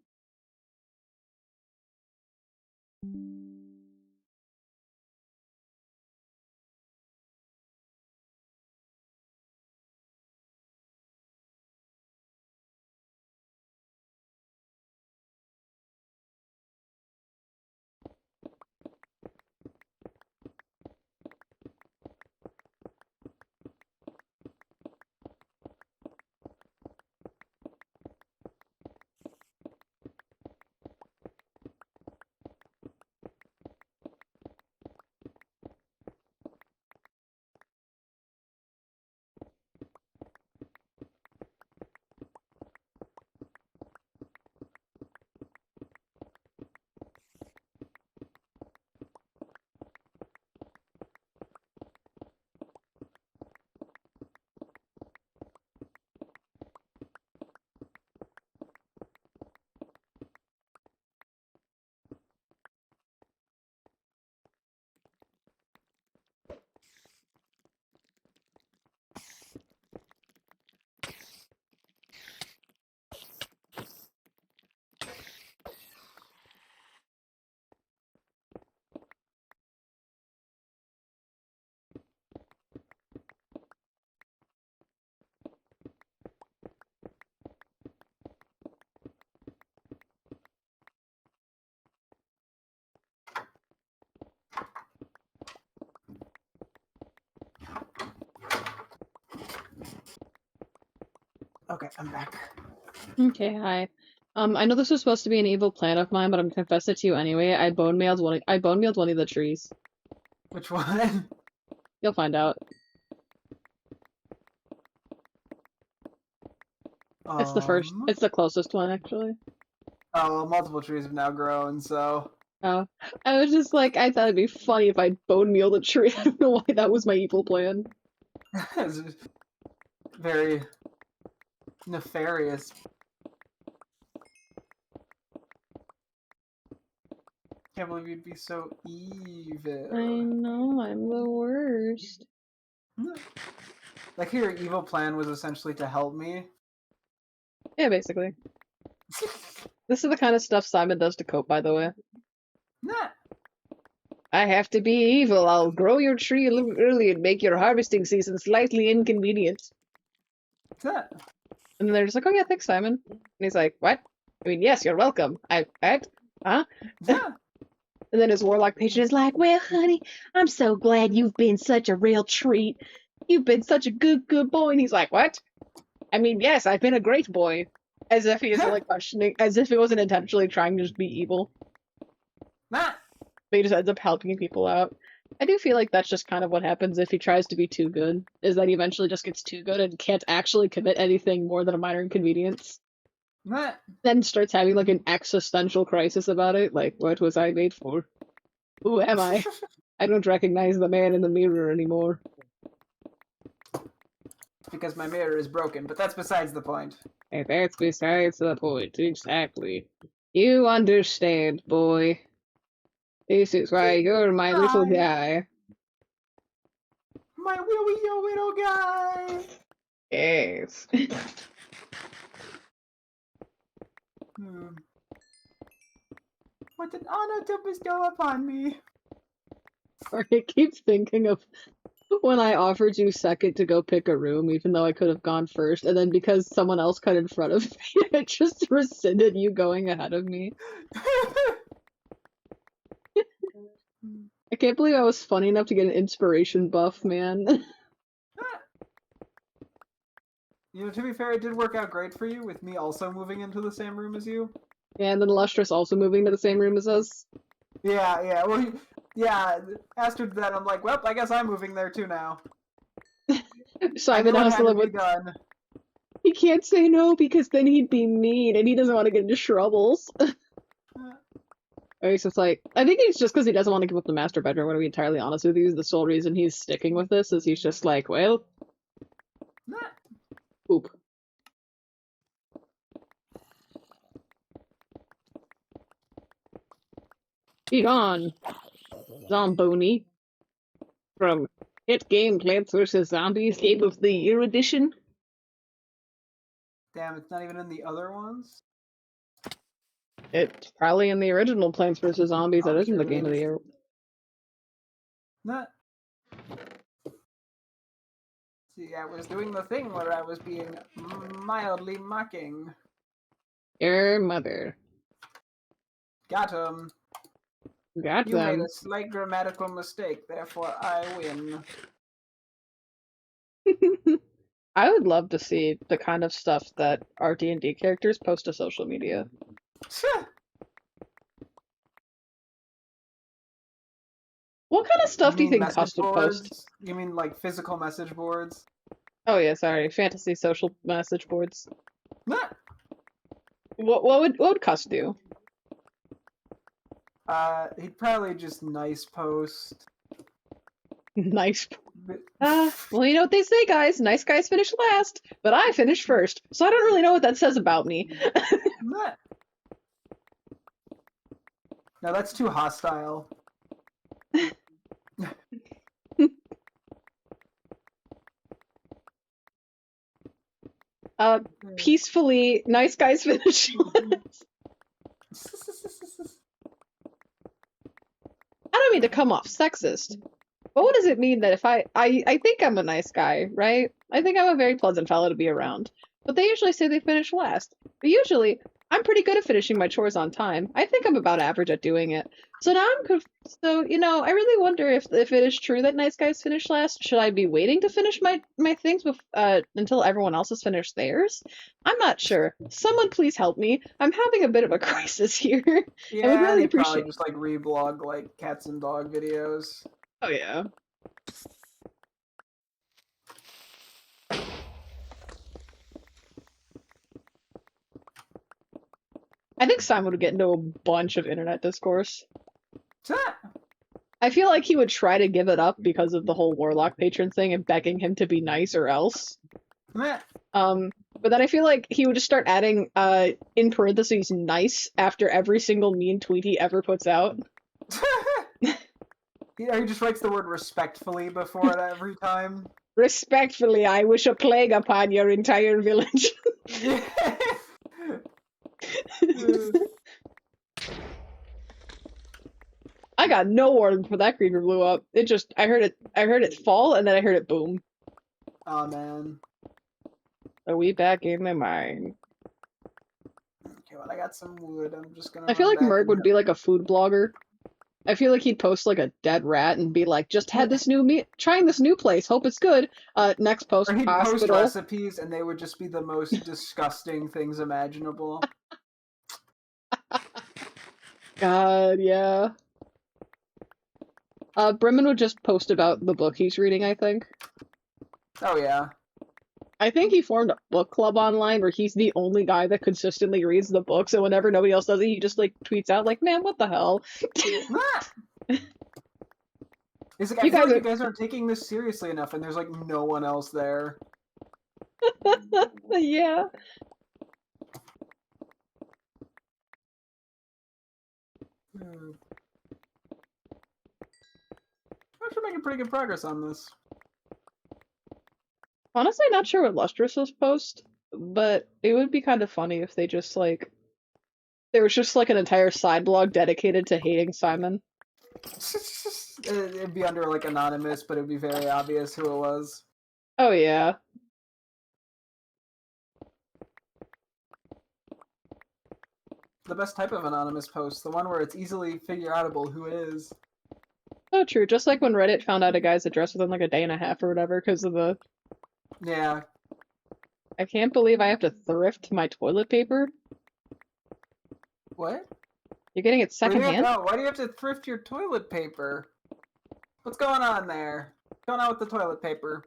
Okay, I'm back. Okay, hi. I know this was supposed to be an evil plan of mine, but I'm gonna confess it to you anyway. I bone mealed one of the trees. Which one? You'll find out. It's the first. It's the closest one, actually. Oh, multiple trees have now grown, so. Oh, I was just like, I thought it'd be funny if I bone mealed a tree. I don't know why that was my evil plan. It's very nefarious. Can't believe you'd be so evil. I know, I'm the worst. Like, your evil plan was essentially to help me. Yeah, basically. This is the kind of stuff Simon does to cope, by the way. Nah. I have to be evil. I'll grow your tree a little early and make your harvesting season slightly inconvenient. What's that? And then they're just like, oh yeah, thanks, Simon. And he's like, what? I mean, yes, you're welcome. What? Huh? Yeah. And then his warlock patient is like, well, honey, I'm so glad you've been such a real treat. You've been such a good boy. And he's like, what? I mean, yes, I've been a great boy. As if he isn't like questioning, as if he wasn't intentionally trying to just be evil. Nah. But he just ends up helping people out. I do feel like that's just kind of what happens if he tries to be too good, is that he eventually just gets too good and can't actually commit anything more than a minor inconvenience. Nah. Then starts having like an existential crisis about it, like, what was I made for? Who am I? I don't recognize the man in the mirror anymore. Because my mirror is broken, but that's besides the point. And that's besides the point, exactly. You understand, boy. This is why you're my little guy. My wee little guy. Yes. What an honor to bestow upon me. Sorry, I keep thinking of when I offered you second to go pick a room, even though I could have gone first, and then because someone else cut in front of me, I just rescinded you going ahead of me. I can't believe I was funny enough to get an inspiration buff, man. You know, to be fair, it did work out great for you, with me also moving into the same room as you. And then Lustrous also moving to the same room as us. Yeah, well, yeah, after that, I'm like, well, I guess I'm moving there too now. Simon has to live with... done. He can't say no because then he'd be mean, and he doesn't want to get into troubles. So it's like, I think it's just because he doesn't want to give up the master bedroom, to be entirely honest with you. The sole reason he's sticking with this is he's just like, well... Oop. Be gone, Zomboni. From Hit game Plants vs. Zombies Game of the Year edition. Damn, it's not even in the other ones? It's probably in the original Plants vs. Zombies. That isn't the Game of the Year. Not. See, I was doing the thing where I was being mildly mocking. Your mother. Got him. Got You made them. a slight grammatical mistake, therefore I win. I would love to see the kind of stuff that our D&D characters post to social media. What kind of stuff do you think message Cust would post? boards? You mean like physical message boards? Oh yeah, sorry, fantasy social message boards. Nah. What would Cust do? He'd probably just nice post. Nice. Well, you know what they say, guys. Nice guys finish last, but I finished first, so I don't really know what that says about me. Nah. No, that's too hostile. Peacefully, nice guys finish last. I don't mean to come off sexist, but what does it mean that if I think I'm a nice guy, right? I think I'm a very pleasant fellow to be around. But they usually say they finish last. But usually, I'm pretty good at finishing my chores on time. I think I'm about average at doing it. So now so, you know, I really wonder if it is true that nice guys finish last. Should I be waiting to finish my things until everyone else has finished theirs? I'm not sure. Someone please help me. I'm having a bit of a crisis here. Yeah, I would really probably appreciate just like reblog like cats and dog videos. Oh yeah. I think Simon would get into a bunch of internet discourse. I feel like he would try to give it up because of the whole warlock patron thing and begging him to be nice or else. But then I feel like he would just start adding in parentheses nice after every single mean tweet he ever puts out. Yeah, he just writes the word respectfully before it every time. Respectfully, I wish a plague upon your entire village. I got no warning before that creeper blew up. It just I heard it fall and then I heard it boom. Oh man. Are we back in the mine? Okay, well I got some wood. I'm just gonna I feel like Merg would be like a food blogger. I feel like he'd post like a dead rat and be like, just had this new trying this new place, hope it's good. Next post, or he'd hospital. post recipes and they would just be the most disgusting things imaginable. God, yeah. Bremen would just post about the book he's reading, I think. Oh yeah. I think he formed a book club online where he's the only guy that consistently reads the books, and whenever nobody else does it, he just like tweets out like, "Man, what the hell?" It's like, I feel like you guys aren't taking this seriously enough, and there's like no one else there. Yeah. Actually making pretty good progress on this. Honestly, not sure what Lustrous was post, but it would be kind of funny if they just like there was just like an entire side blog dedicated to hating Simon. It'd be under like anonymous, but it'd be very obvious who it was. Oh yeah. The best type of anonymous post, the one where it's easily figure outable who it is. So true. Just like when Reddit found out a guy's address within like a day and a half or whatever because of the. Yeah. I can't believe I have to thrift my toilet paper. What? You're getting it secondhand? Why do you have to thrift your toilet paper? What's going on there? What's going on with the toilet paper?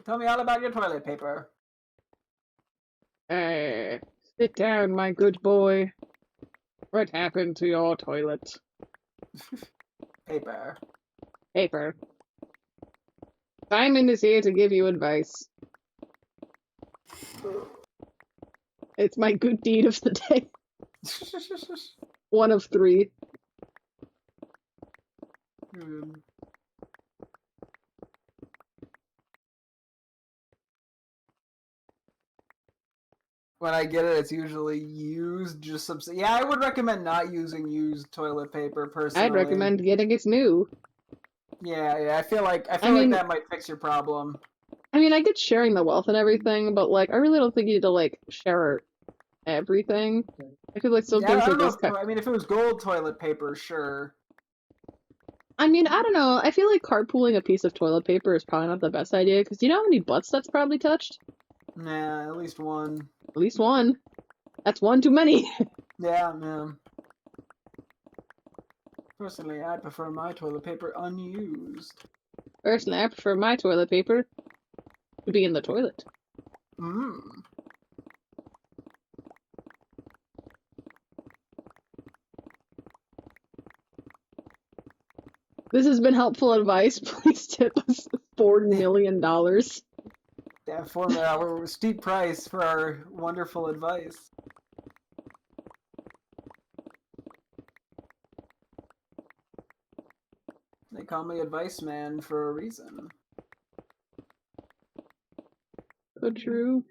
Tell me all about your toilet paper. Sit down, my good boy. What happened to your toilet? Paper. Paper. Simon is here to give you advice. It's my good deed of the day. One of 3. When I get it, it's usually used. Just some. Yeah, I would recommend not using used toilet paper personally. I'd recommend getting it new. Yeah. I feel like mean, that might fix your problem. I mean, I get sharing the wealth and everything, but like, I really don't think you need to like share everything. I feel like some things are just. I mean, if it was gold toilet paper, sure. I mean, I don't know. I feel like carpooling a piece of toilet paper is probably not the best idea, because you know how many butts that's probably touched? Nah, at least one. At least one. That's one too many. Yeah. Personally, I prefer my toilet paper unused. Personally, I prefer my toilet paper to be in the toilet. This has been helpful advice. Please tip us $40 million. Yeah, for steep price for our wonderful advice. They call me Advice Man for a reason. So true.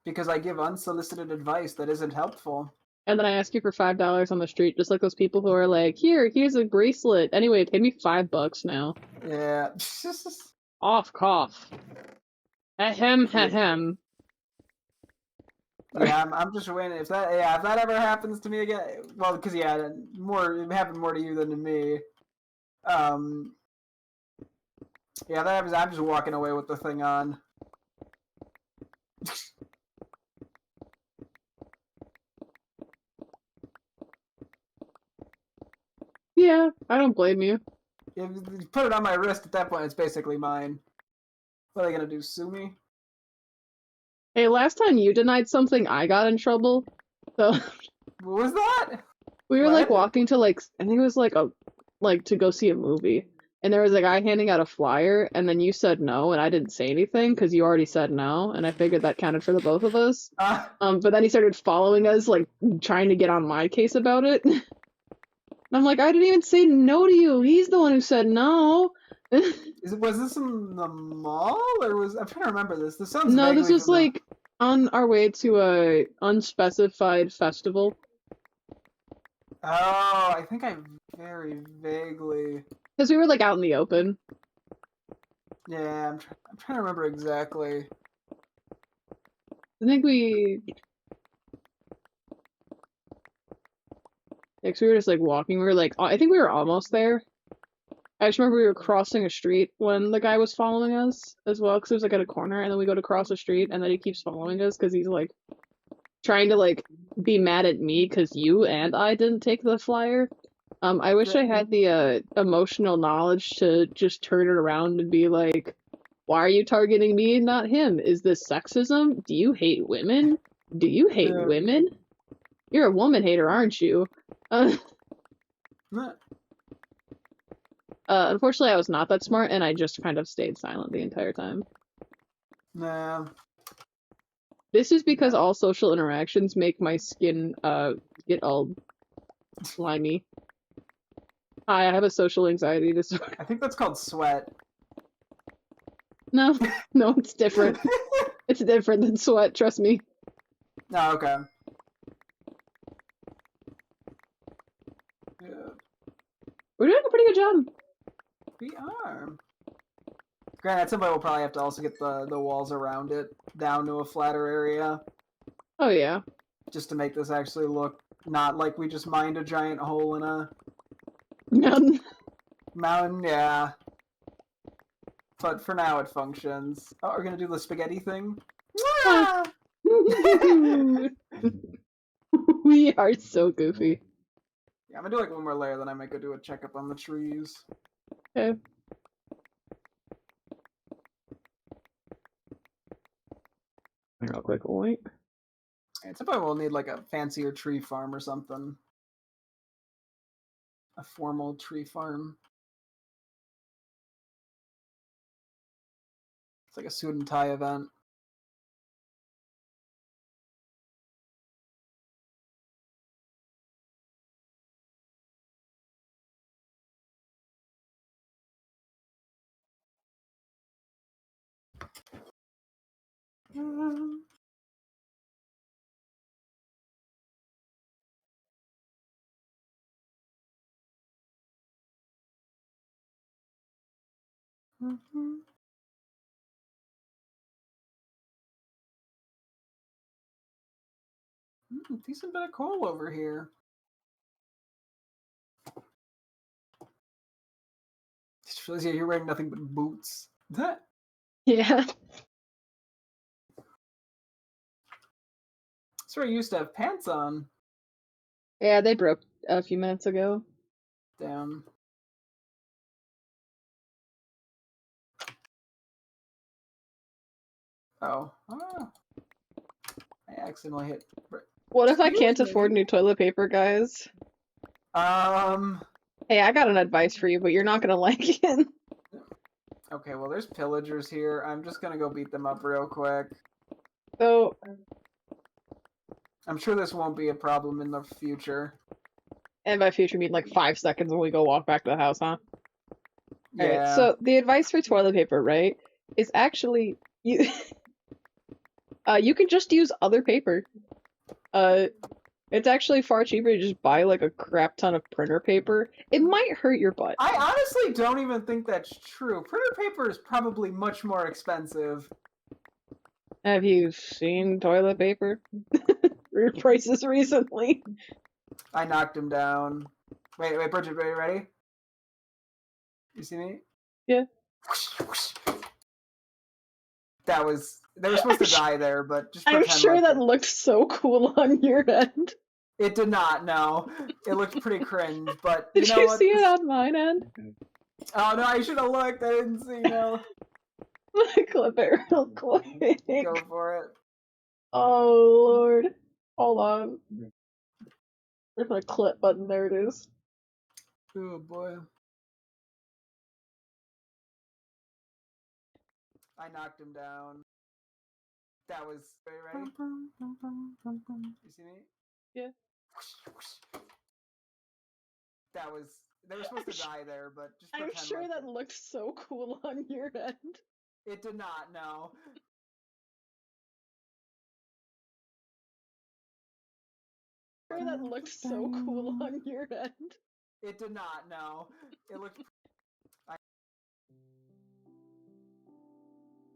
Because I give unsolicited advice that isn't helpful. And then I ask you for $5 on the street, just like those people who are like, here's a bracelet. Anyway, pay me $5 now. Yeah. Off cough. Ahem. Yeah, I'm just waiting. If that ever happens to me again, well, because it happened more to you than to me. Yeah, that happens. I'm just walking away with the thing on. Yeah, I don't blame you. If you put it on my wrist at that point, it's basically mine. What are they gonna do? Sue me? Hey, last time you denied something, I got in trouble. So What was that? we were like walking to like, I think it was like to go see a movie, and there was a guy handing out a flyer, and then you said no, and I didn't say anything because you already said no, and I figured that counted for the both of us. But then he started following us, like trying to get on my case about it. And I'm like, I didn't even say no to you. He's the one who said no. Was this in the mall or I'm trying to remember this. This sounds No, this was familiar. like on our way to a unspecified festival. Oh, I think I very vaguely. Because we were like out in the open. Yeah, I'm trying to remember exactly. I think we. Because we were just like walking. We were like, I think we were almost there. I just remember we were crossing a street when the guy was following us as well. Because it was like at a corner, and then we go to cross a street, and then he keeps following us because he's like trying to like be mad at me because you and I didn't take the flyer. I wish I had the emotional knowledge to just turn it around and be like, why are you targeting me and not him? Is this sexism? Do you hate women? Do you hate women? You're a woman hater, aren't you? Unfortunately, I was not that smart, and I just kind of stayed silent the entire time. Nah. This is because all social interactions make my skin get all slimy. Hi, I have a social anxiety disorder. I think that's called sweat. No, it's different. It's different than sweat, trust me. Oh, okay. Yeah. We're doing a pretty good job. We are. Granted, somebody will probably have to also get the walls around it down to a flatter area. Oh, yeah. Just to make this actually look not like we just mined a giant hole in a mountain. Mountain, yeah. But for now, it functions. Oh, we're gonna do the spaghetti thing? We are so goofy. Yeah, I'm gonna do like one more layer, then I might go do a checkup on the trees. Okay. Real quick, wait. At some point, we'll need like a fancier tree farm or something. A formal tree farm. It's like a suit and tie event. Mhm. Decent bit of coal over here. Just realized you're wearing nothing but boots. That Yeah. that's where I used to have pants on. Yeah, they broke a few minutes ago. Damn. Oh. Ah. I accidentally hit. What if I Excuse can't me. afford new toilet paper, guys? Hey, I got an advice for you, but you're not gonna like it. Okay, well, there's pillagers here. I'm just gonna go beat them up real quick. So, I'm sure this won't be a problem in the future. and by future, I mean like 5 seconds when we go walk back to the house, huh? Alright, Yeah. so the advice for toilet paper, right, is actually you you can just use other paper. It's actually far cheaper to just buy like a crap ton of printer paper. It might hurt your butt. I honestly don't even think that's true. Printer paper is probably much more expensive. Have you seen toilet paper prices recently? I knocked him down. Wait, Bridget, are you ready? You see me? Yeah. They were supposed to die there, but just I'm pretend sure like that looked so cool on your end. it did not. No, it looked pretty cringe. But Did you know you what? see it on mine end? Oh no, I should have looked. I didn't see. No, Let me clip it real quick. go for it. Oh lord. Hold on. There's my clip button. There it is. Oh boy. I knocked him down. Are you ready? You see me? Yeah. They were supposed to die there, but just I'm pretend sure like that looked so cool on your end. it did not. No, I'm sure that looked so cool on your end. it did not. No, it looked. I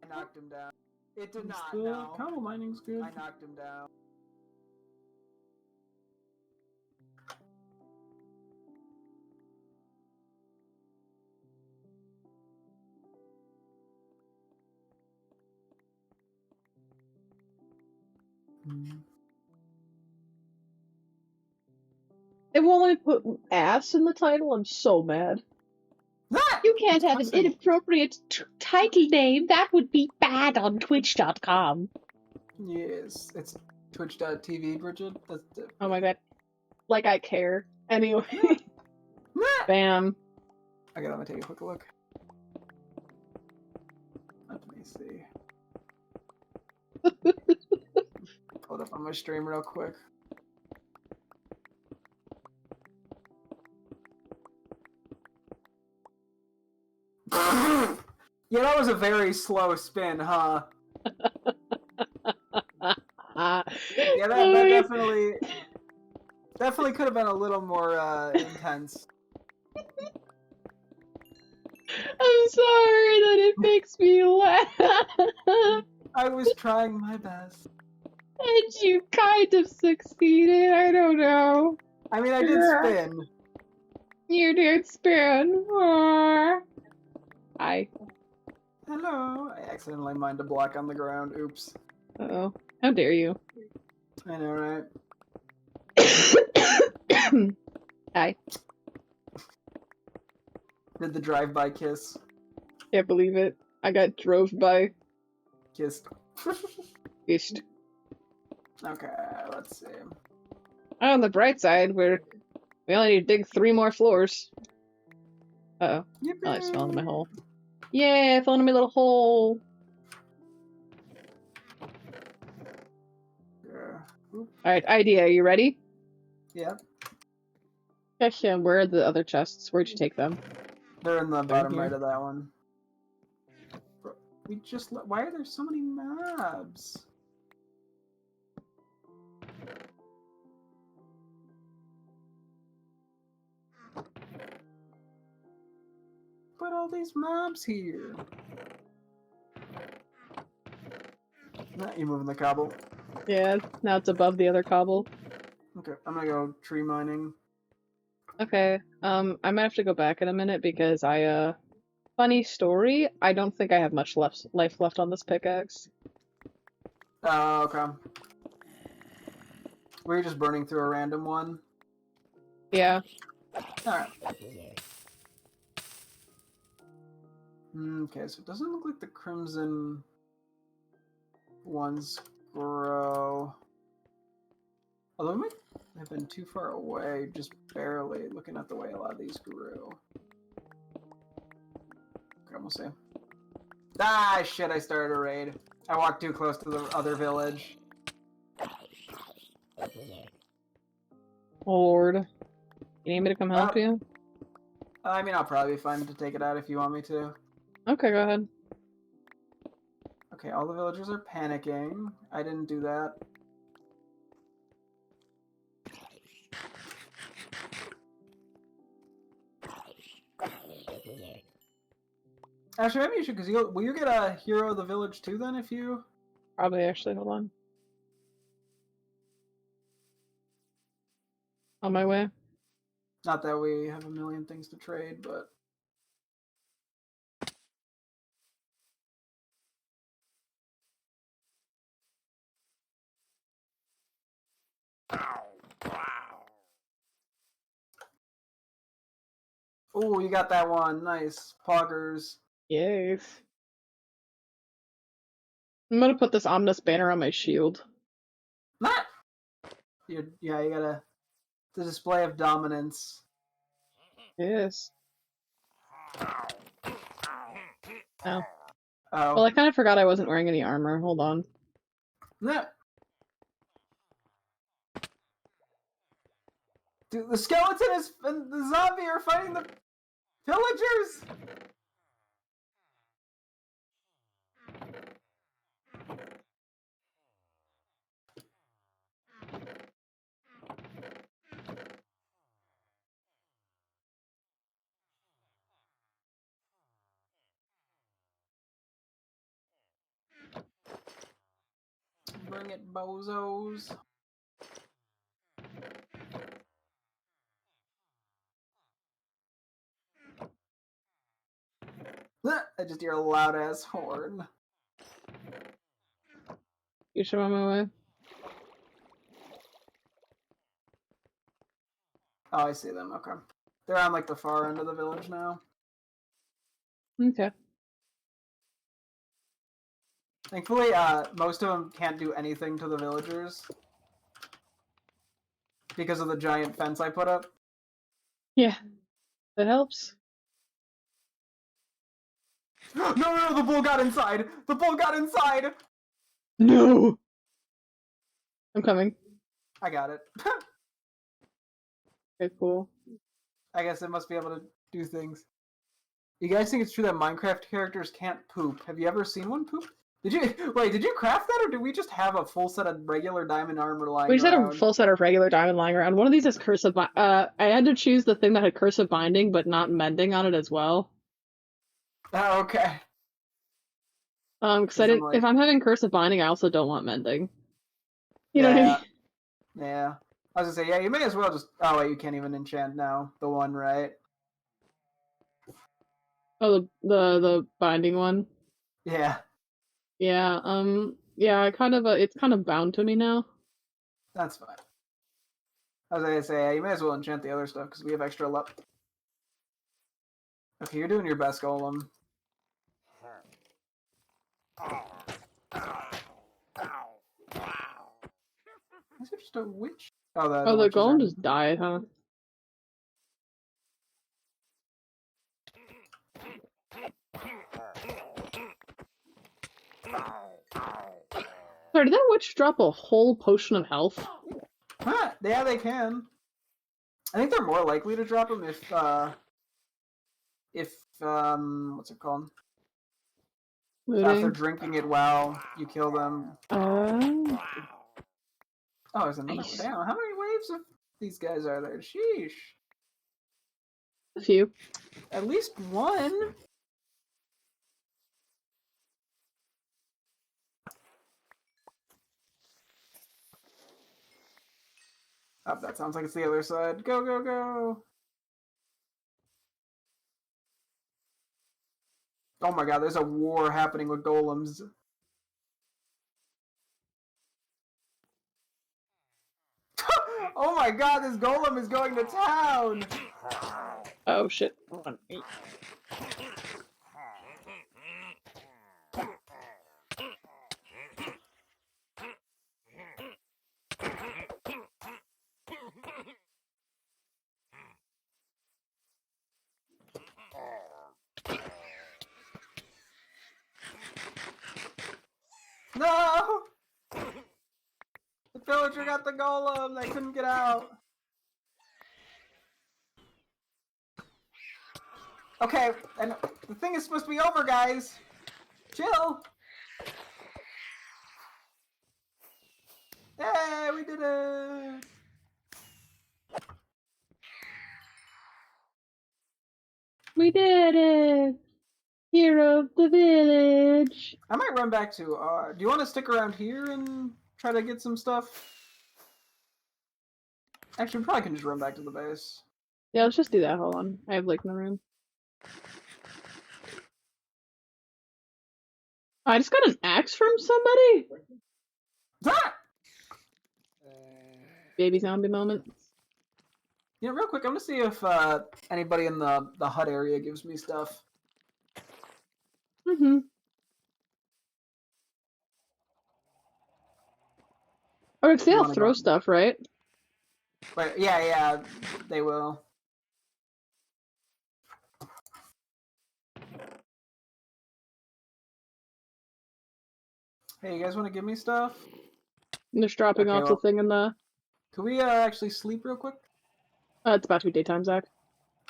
knocked him down. It did not. No, Cobble mining's good. I knocked him down. It won't let me put ass in the title. I'm so mad. You can't have an inappropriate title name. That would be bad on Twitch.com. Yes, it's twitch.tv, Bridget. That's Oh my god. Like I care. Anyway. Bam. Okay, let me take a quick look. Let me see. Pull it up on my stream real quick. Yeah, that was a very slow spin, huh? Yeah, that definitely could have been a little more intense. I'm sorry that it makes me laugh. I was trying my best. And you kind of succeeded. I don't know. I mean, I did spin. You did spin. Aww. Hi. Hello. I accidentally mined a block on the ground. Oops. Uh-oh. How dare you? I know, right? Hi. Did the drive-by kiss. Can't believe it. I got drove by. Kissed. Kissed. Okay, let's see. On the bright side, we only need to dig 3 more floors. Uh-oh. Oh, I just fell into my hole. Yeah, I fell into my little hole. Yeah. Alright, idea. Are you ready? Yeah. Yeah, where are the other chests? Where'd you take them? They're in the bottom here. right of that one. We just why are there so many mobs? put all these mobs here? Nah, you moving the cobble. Yeah, now it's above the other cobble. Okay, I'm gonna go tree mining. Okay, I might have to go back in a minute because funny story, I don't think I have much life left on this pickaxe. Okay. Were you just burning through a random one? Yeah. Alright. Okay, so it doesn't look like the crimson ones grow. Although we might have been too far away, just barely, looking at the way a lot of these grew. Okay, we'll see. Ah, shit, I started a raid. I walked too close to the other village. Oh Lord. You need me to come help you? I mean, I'll probably be fine to take it out if you want me to. Okay, go ahead. Okay, all the villagers are panicking. I didn't do that. Actually, maybe you should, because will you get a hero of the village too then if you... Probably, actually, hold on. On my way. Not that we have a million things to trade, but... Oh, you got that one. Nice. Poggers. Yes. I'm gonna put this ominous banner on my shield. Not. Yeah, you gotta. The display of dominance. Yes. Oh. Oh. Well, I kind of forgot I wasn't wearing any armor. Hold on. Yeah. Dude, the skeleton and the zombie are fighting the villagers. Bring it, bozos. I just hear a loud ass horn. You should on my way. Oh, I see them. Okay. They're on like the far end of the village now. Okay. Thankfully, most of them can't do anything to the villagers because of the giant fence I put up. Yeah. That helps. No, the bull got inside! The bull got inside! No! I'm coming. I got it. Okay, cool. I guess it must be able to do things. You guys think it's true that Minecraft characters can't poop? Have you ever seen one poop? Did you craft that, or did we just have a full set of regular diamond armor lying We just had around? a full set of regular diamond lying around. One of these is cursive. I had to choose the thing that had cursive binding, but not mending on it as well. Oh, okay. Because I didn't. If I'm having cursive binding, I also don't want mending. You know what I mean? Yeah. I was gonna say, yeah, you may as well just. Oh wait, you can't even enchant now. The one, right? Oh, the binding one. Yeah. Yeah. Yeah. I kind of. It's kind of bound to me now. That's fine. I was gonna say, yeah, you may as well enchant the other stuff because we have extra luck. Okay, you're doing your best, Golem. Is it just a witch? Oh, Oh, the witches golem are... just died, huh? Sorry, did that witch drop a whole potion of health? Huh, yeah, they can. I think they're more likely to drop them if what's it called? If they're drinking it while you kill them. Oh, there's another nice. one. Damn, how many waves of these guys are there? Sheesh. A few. At least one. Oh, that sounds like it's the other side. Go, go, go. Oh my god, there's a war happening with golems. Oh my god, this golem is going to town! Oh shit. Hold on. No! The villager got the golem! They couldn't get out. Okay, and the thing is supposed to be over, guys. Chill. Hey, we did it! We did it! Hero of the village! I might run back to, do you want to stick around here and try to get some stuff? Actually, we probably can just run back to the base. Yeah, let's just do that. Hold on. I have Lake in the room. I just got an axe from somebody! Ah! Baby zombie moment. You know, real quick, I'm gonna see if anybody in the hut area gives me stuff. Mm-hmm. Or if they'll wanna throw go? stuff, right? But yeah, they will. Hey, you guys want to give me stuff? I'm just dropping Okay, off the well, thing in the... can we actually sleep real quick? it's about to be daytime, Zach.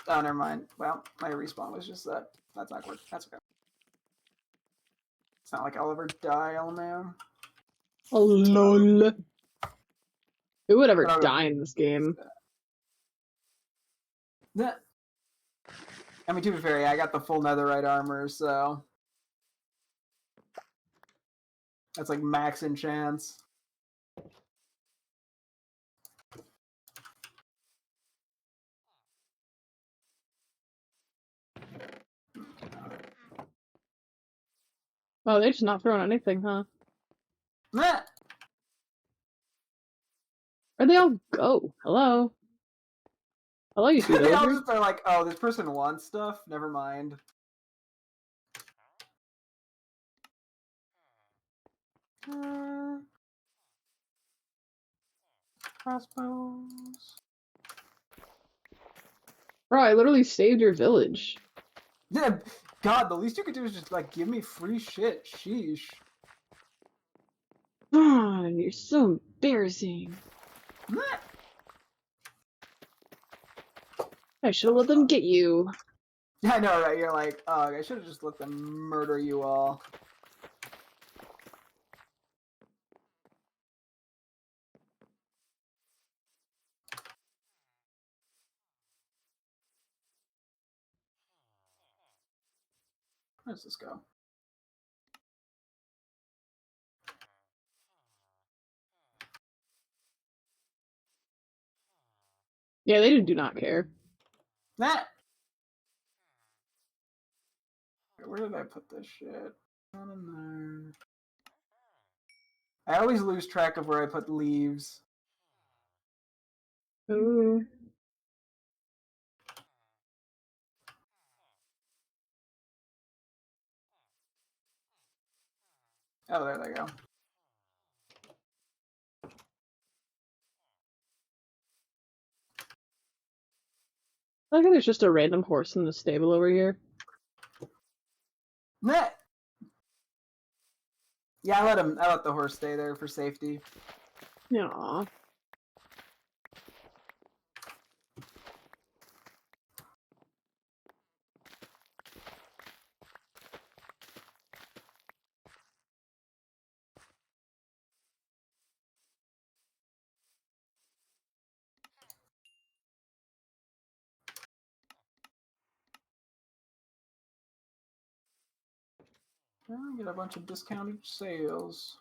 Oh, never mind. Well, my respawn was just that. That's awkward. That's okay. It's not like I'll ever die, LMAO. Oh, lol. Who would ever But I'll go. die in this game? Yeah. I mean, to be fair, yeah, I got the full netherite armor, so that's like max enchants. Oh, they're just not throwing anything, huh? Nah. Where'd they all go? Hello? Hello, you two They all villagers? just are like, oh, this person wants stuff. Never mind. Crossbows. Bro, I literally saved your village. Yeah, God, the least you could do is just like give me free shit. Sheesh. Ah, you're so embarrassing. Nah. I should have let them get you. I know, right? You're like, I should have just let them murder you all. Where does this go? Yeah, they do not care. Nah. Where did I put this shit? Not in there. I always lose track of where I put leaves. Ooh. Oh, there they go. I think there's just a random horse in the stable over here. Nah. Yeah, I let the horse stay there for safety. Aww. Get a bunch of discounted sales.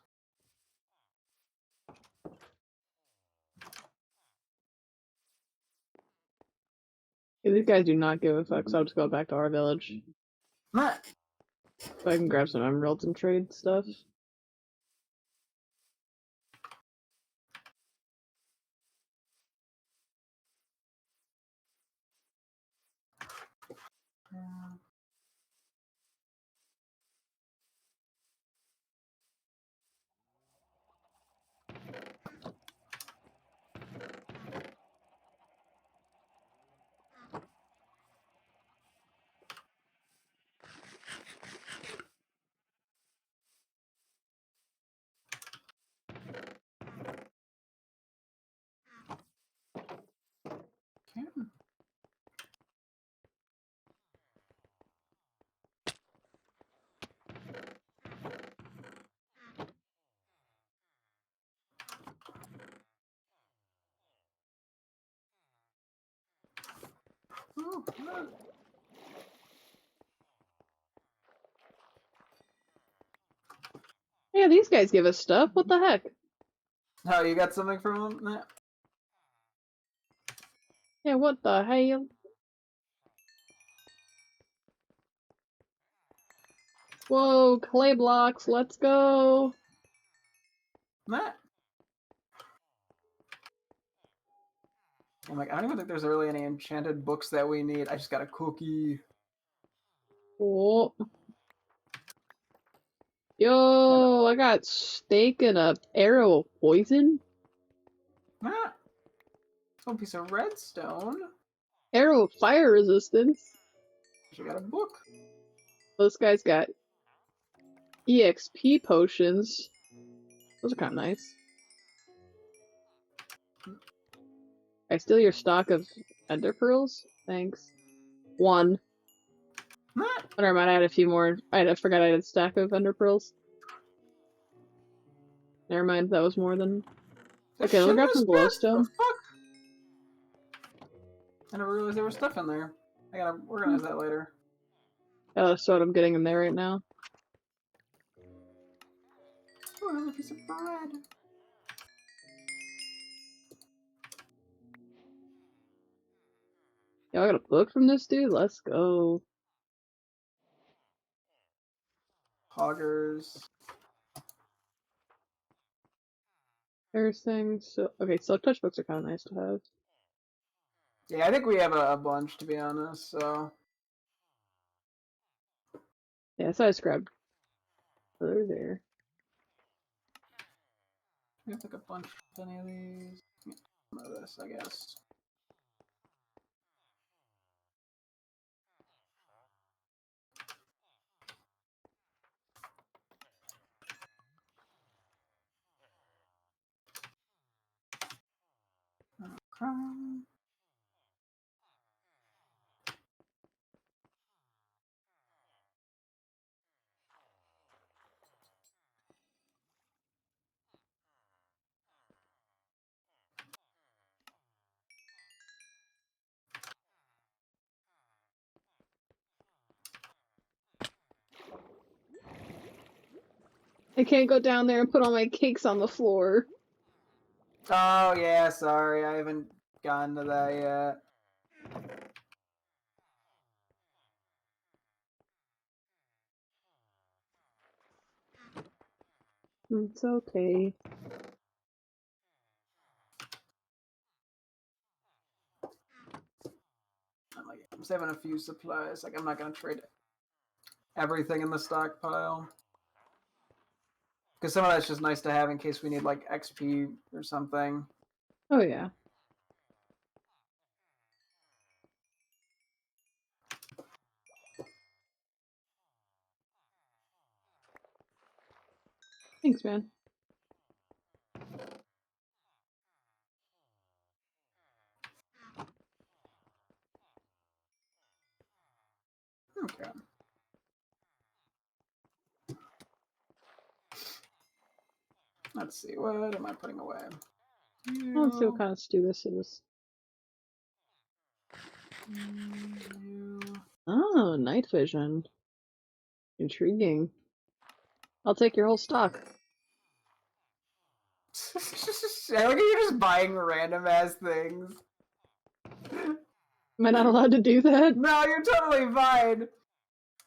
Yeah, these guys do not give a fuck, so I'll just go back to our village. Matt. So I can grab some emeralds and trade stuff. Okay. Oh, no. Yeah, these guys give us stuff. What the heck? Oh, you got something from him, Matt? Yeah, what the hell? Whoa, clay blocks, let's go! Matt? I'm like, I don't even think there's really any enchanted books that we need. I just got a cookie. Oh. Yo, I got steak and a arrow of poison. Matt? Oh, piece of redstone. Arrow of fire resistance. You got a book. This guy's got EXP potions. Those are kind of nice. I steal your stock of ender pearls? Thanks. One. Matt? Oh, never mind, I had a few more. I forgot I had a stack of ender pearls. Never mind, that was more than... Okay, let me grab some glowstone. Fuck? I never realized there was stuff in there. I gotta organize that later. Oh, that's what I'm getting in there right now. Oh, another piece of bread. Yo, I got a book from this dude? Let's go. Hoggers. There's things. So, okay, silk touch books are kind of nice to have. Yeah, I think we have a bunch, to be honest, so... Yeah, so I just grabbed further there. I have like a bunch of any of these. Some of this, I guess. Okay. I can't go down there and put all my cakes on the floor. Oh, yeah, sorry. I haven't gotten to that yet. It's okay. I'm saving a few supplies. Like, I'm not gonna trade everything in the stockpile. Because some of that's just nice to have in case we need, like, XP or something. Oh, yeah. Thanks, man. Okay. Let's see. What am I putting away? Let's see what kind of stew this is. You. Oh, night vision. Intriguing. I'll take your whole stock. I like you're just buying random ass things. Am I not allowed to do that? No, you're totally fine.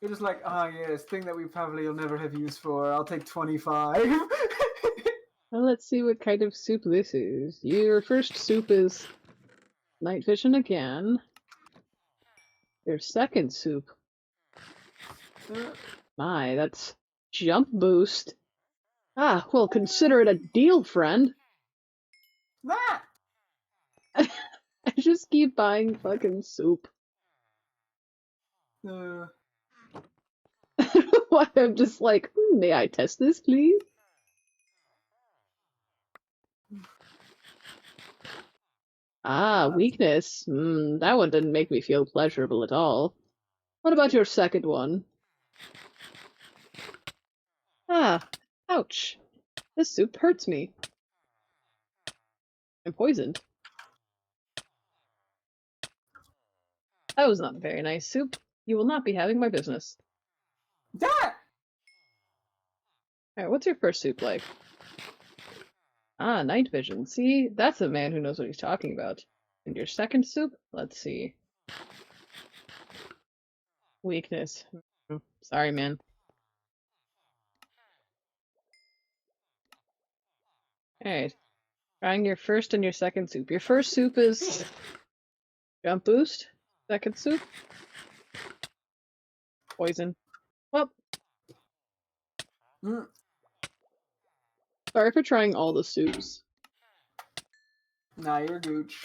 You're just like, oh yes, thing that we probably will never have use for. I'll take 25. Well, let's see what kind of soup this is. Your first soup is night vision again. Your second soup. My, that's jump boost. Ah, well, consider it a deal, friend. That. I just keep buying fucking soup. Why I'm just like, may I test this, please? Ah, weakness. That one didn't make me feel pleasurable at all. What about your second one? Ah, ouch. This soup hurts me. I'm poisoned. That was not very nice soup. You will not be having my business. That. Alright, what's your first soup like? Ah, night vision. See, that's a man who knows what he's talking about. And your second soup? Let's see. Weakness. Sorry, man. Alright. Trying your first and your second soup. Your first soup is jump boost. Second soup, poison. Well, sorry for trying all the soups. Nah, you're gooch.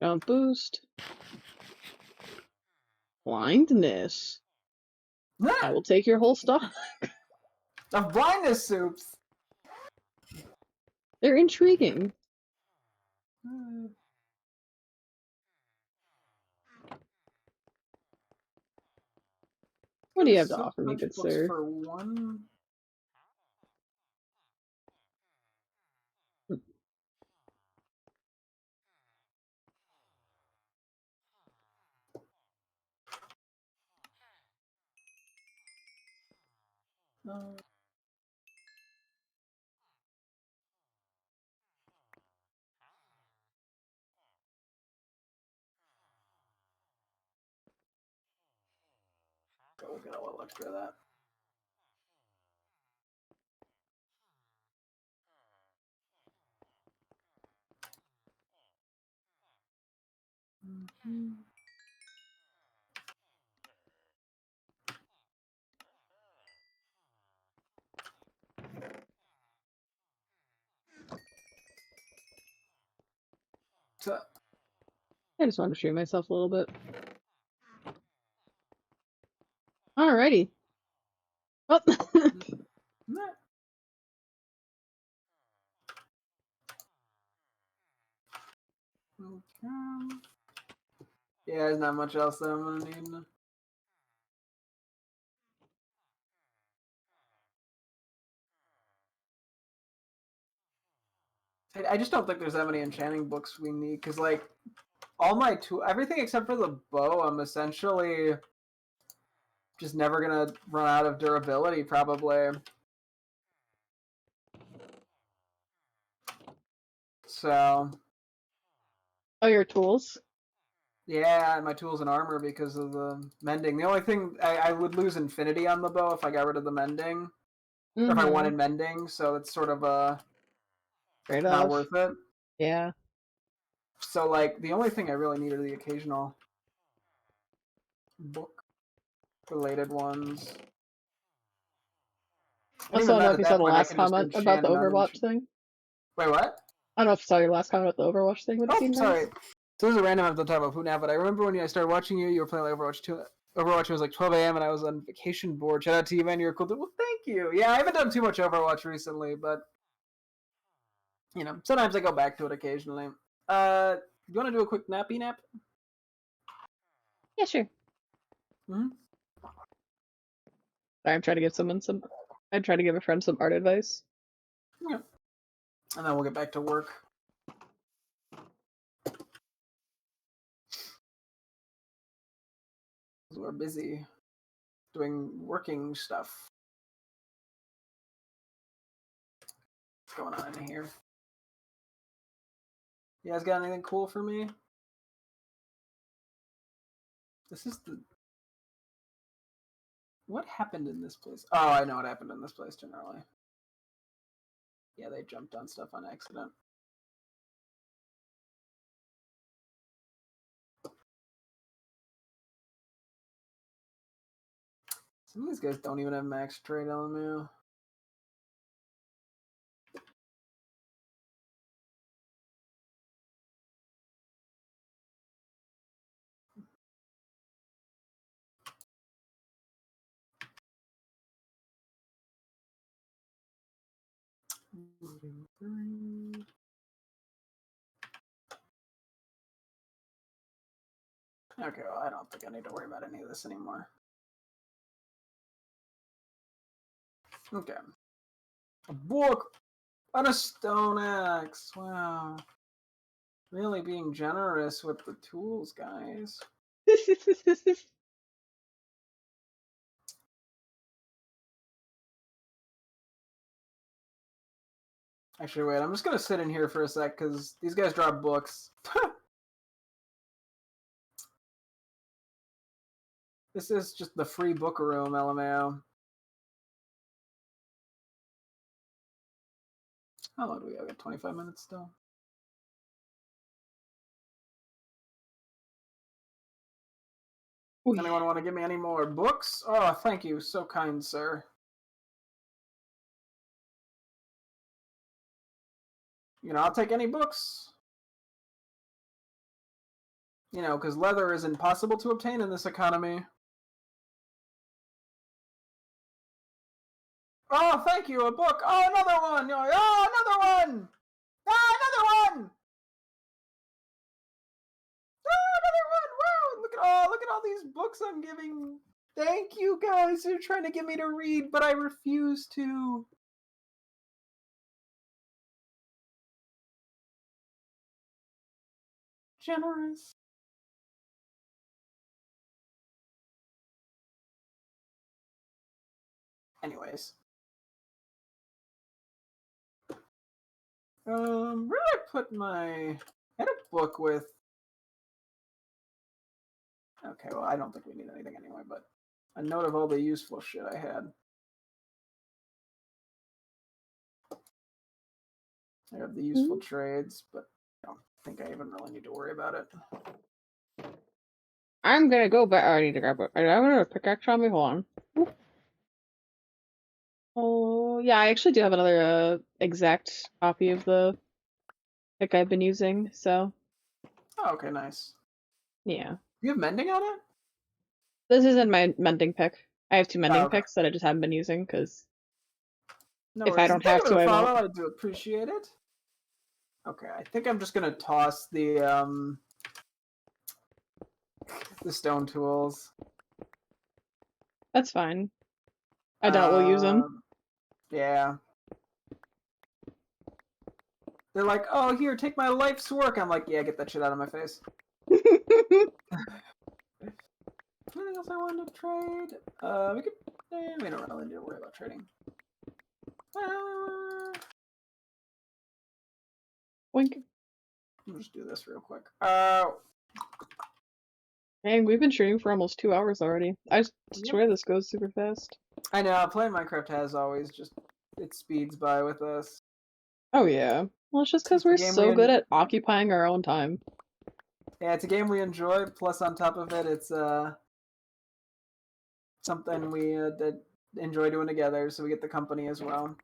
Jump boost. Blindness. I will take your whole stock. Of blindness soups. They're intriguing. What do you have to offer me, good sir? For one. We'll get a little extra of that. So, I just wanted to treat myself a little bit. Alrighty. Oh. yeah, there's not much else that I'm gonna need. I just don't think there's that many enchanting books we need, because, like, all my everything except for the bow, I'm essentially just never gonna run out of durability, probably. So. Oh, your tools? Yeah, my tools and armor because of the mending. The only thing I would lose infinity on the bow if I got rid of the mending. Or if I wanted mending, so it's sort of not worth it. Yeah. So, like, the only thing I really need are the occasional book-related ones. Also, I don't know if you saw the last comment about the Overwatch thing. Wait, what? I don't know if you saw your last comment about the Overwatch thing. Oh, sorry. So there's a random I'm talking about who now, but I remember when I started watching you, you were playing like Overwatch 2. Overwatch was like 12 a.m. and I was on vacation board. Shout out to you, man. You're cool. Well, thank you. Yeah, I haven't done too much Overwatch recently, but you know, sometimes I go back to it occasionally. You want to do a quick nappy nap? Yeah, sure. Mm-hmm. Sorry, I'm trying to give someone some. I try to give a friend some art advice. Yeah. And then we'll get back to work. We're busy. doing working stuff. What's going on in here? You guys got anything cool for me? This is the... What happened in this place? Oh, I know what happened in this place generally. Yeah, they jumped on stuff on accident. Some of these guys don't even have max trade LMAO. Okay, well, I don't think I need to worry about any of this anymore. Okay. A book and a stone axe. Wow. Really being generous with the tools, guys. Actually, wait, I'm just gonna sit in here for a sec, because these guys drop books. This is just the free book room, LMAO. How long do we have? We got 25 minutes still. Anyone want to give me any more books? Oh, thank you. So kind, sir. You know, I'll take any books. You know, because leather is impossible to obtain in this economy. Oh, thank you, a book. Oh, another one. Oh, another one. Oh, another one. Oh, another one. Wow, look at all these books I'm giving. Thank you, guys. You're trying to get me to read, but I refuse to. Generous. Anyways. Where did I put my... I had a book with... Okay, well, I don't think we need anything anyway, but a note of all the useful shit I had. I have the useful trades, but I don't think I even really need to worry about it. I'm gonna go back. I need to grab it. I have a pickaxe on me. Hold on. Oh, yeah, I actually do have another exact copy of the pick I've been using, so. Oh, okay, nice. Yeah. You have mending on it? This isn't my mending pick. I have 2 mending okay. picks that I just haven't been using, because No if worries. I don't Thank have you to, for the I follow. won't. I do appreciate it. Okay, I think I'm just gonna toss the stone tools. That's fine. I doubt we'll use them. Yeah. They're like, oh, here, take my life's work. I'm like, yeah, get that shit out of my face. Anything else I wanted to trade? We could... we don't really need to worry about trading. Wink. We'll just do this real quick. Dang, we've been shooting for almost 2 hours already. I swear this goes super fast. I know, playing Minecraft has always just... It speeds by with us. Oh yeah. Well, it's just because we're so good at occupying our own time. Yeah, it's a game we enjoy, plus on top of it, it's something we that enjoy doing together, so we get the company as well.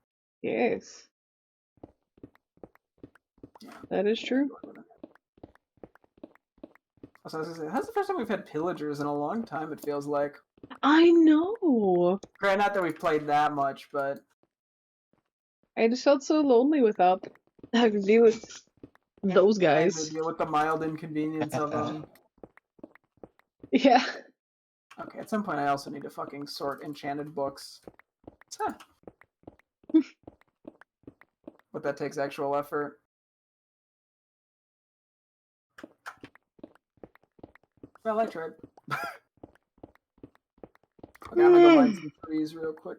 Yes. Yeah. That is true. So I was gonna say, that's the first time we've had pillagers in a long time, it feels like. I know! Granted, not that we've played that much, but... I just felt so lonely without having to deal with those guys. Having to deal with the mild inconvenience of them. Yeah. Okay, at some point I also need to fucking sort enchanted books. Huh. But that takes actual effort. Well, I tried. Okay, I'm gonna go mine some trees real quick.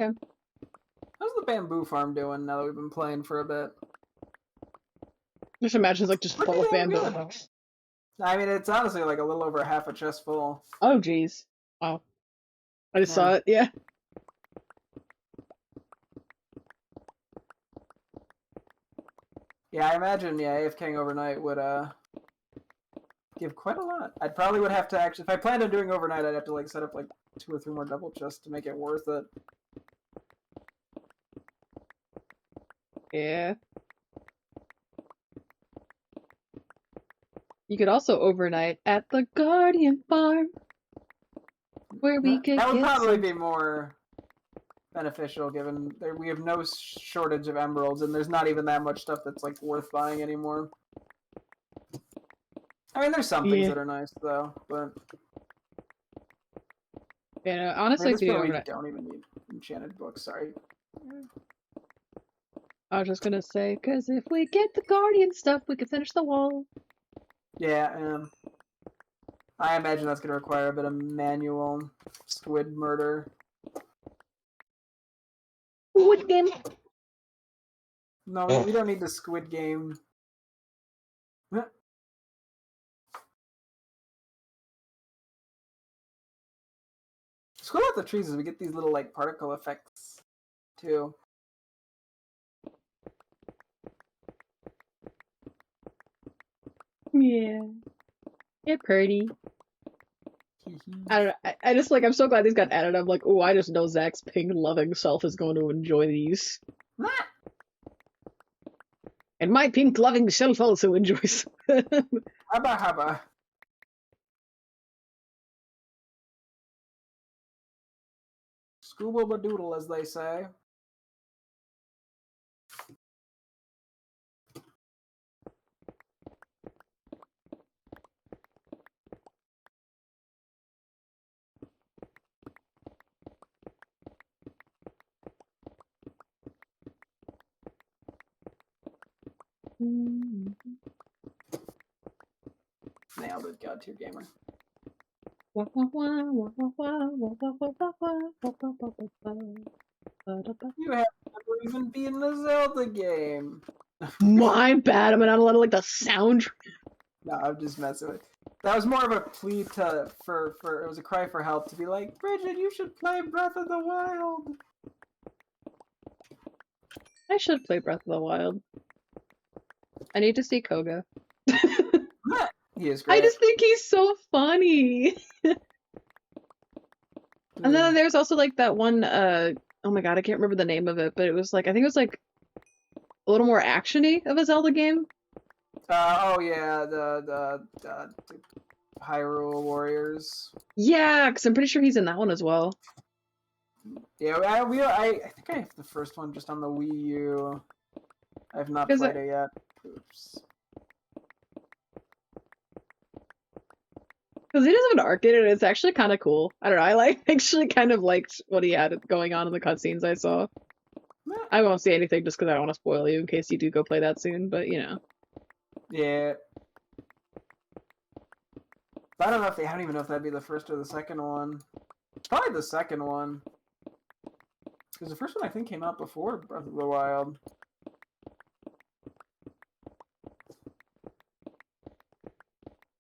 Okay. How's the bamboo farm doing now that we've been playing for a bit? Just imagine it's like just Pretty full of damn bamboo. good. I mean, it's honestly like a little over half a chest full. Oh, jeez. Wow. I just Yeah. saw it, yeah. Yeah, I imagine, yeah, AFKing overnight would, give quite a lot. I'd probably would have to actually, if I planned on doing overnight, I'd have to, like, set up, like, 2 or 3 more double chests to make it worth it. Yeah. You could also overnight at the Guardian Farm, where we could That would get probably some... be more beneficial, given we have no shortage of emeralds, and there's not even that much stuff that's, like, worth buying anymore. I mean, there's some things that are nice, though, but... You know, I mean, honestly, this if you do point we overnight... don't even need enchanted books, sorry. I was just gonna say, because if we get the Guardian stuff, we can finish the wall. Yeah, I imagine that's gonna require a bit of manual squid murder. Squid Game. No, we don't need the squid game. What's cool about the trees is we get these little like particle effects too. Yeah. Yeah, pretty. I don't know. I just like, I'm so glad these got added. I'm like, oh, I just know Zach's pink loving self is going to enjoy these. And my pink loving self also enjoys. Haba haba. Scooba doodle, as they say. Nailed it, God tier gamer. You have never even been in a Zelda game. My bad, I'm not allowed to like the sound. No, I'm just messing with. That was more of a plea for it was a cry for help to be like, Bridget, you should play Breath of the Wild. I should play Breath of the Wild. I need to see Koga. He is great. I just think he's so funny. And then there's also like that one, oh my god, I can't remember the name of it, but it was like, I think it was like a little more action-y of a Zelda game. Oh yeah, the Hyrule Warriors. Yeah, because I'm pretty sure he's in that one as well. Yeah, I think I have the first one just on the Wii U. I have not played it yet. Oops. Because he does have an arcade and it's actually kind of cool. I don't know, I actually kind of liked what he had going on in the cutscenes I saw. I won't say anything just because I don't want to spoil you in case you do go play that soon, but you know. Yeah. I don't know if I don't even know if that'd be the first or the second one. Probably the second one. Because the first one I think came out before Breath of the Wild.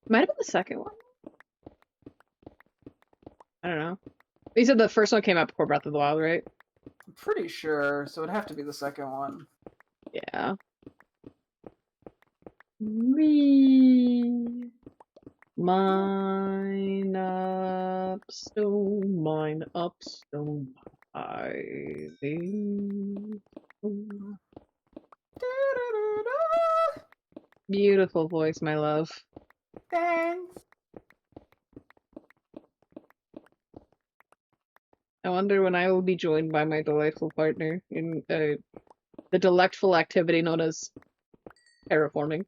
Might have been the second one. I don't know. You said the first one came out before Breath of the Wild, right? I'm pretty sure, so it'd have to be the second one. Yeah. Me. Mine up, stone, ivy. Beautiful voice, my love. Thanks. I wonder when I will be joined by my delightful partner in the delectful activity known as terraforming.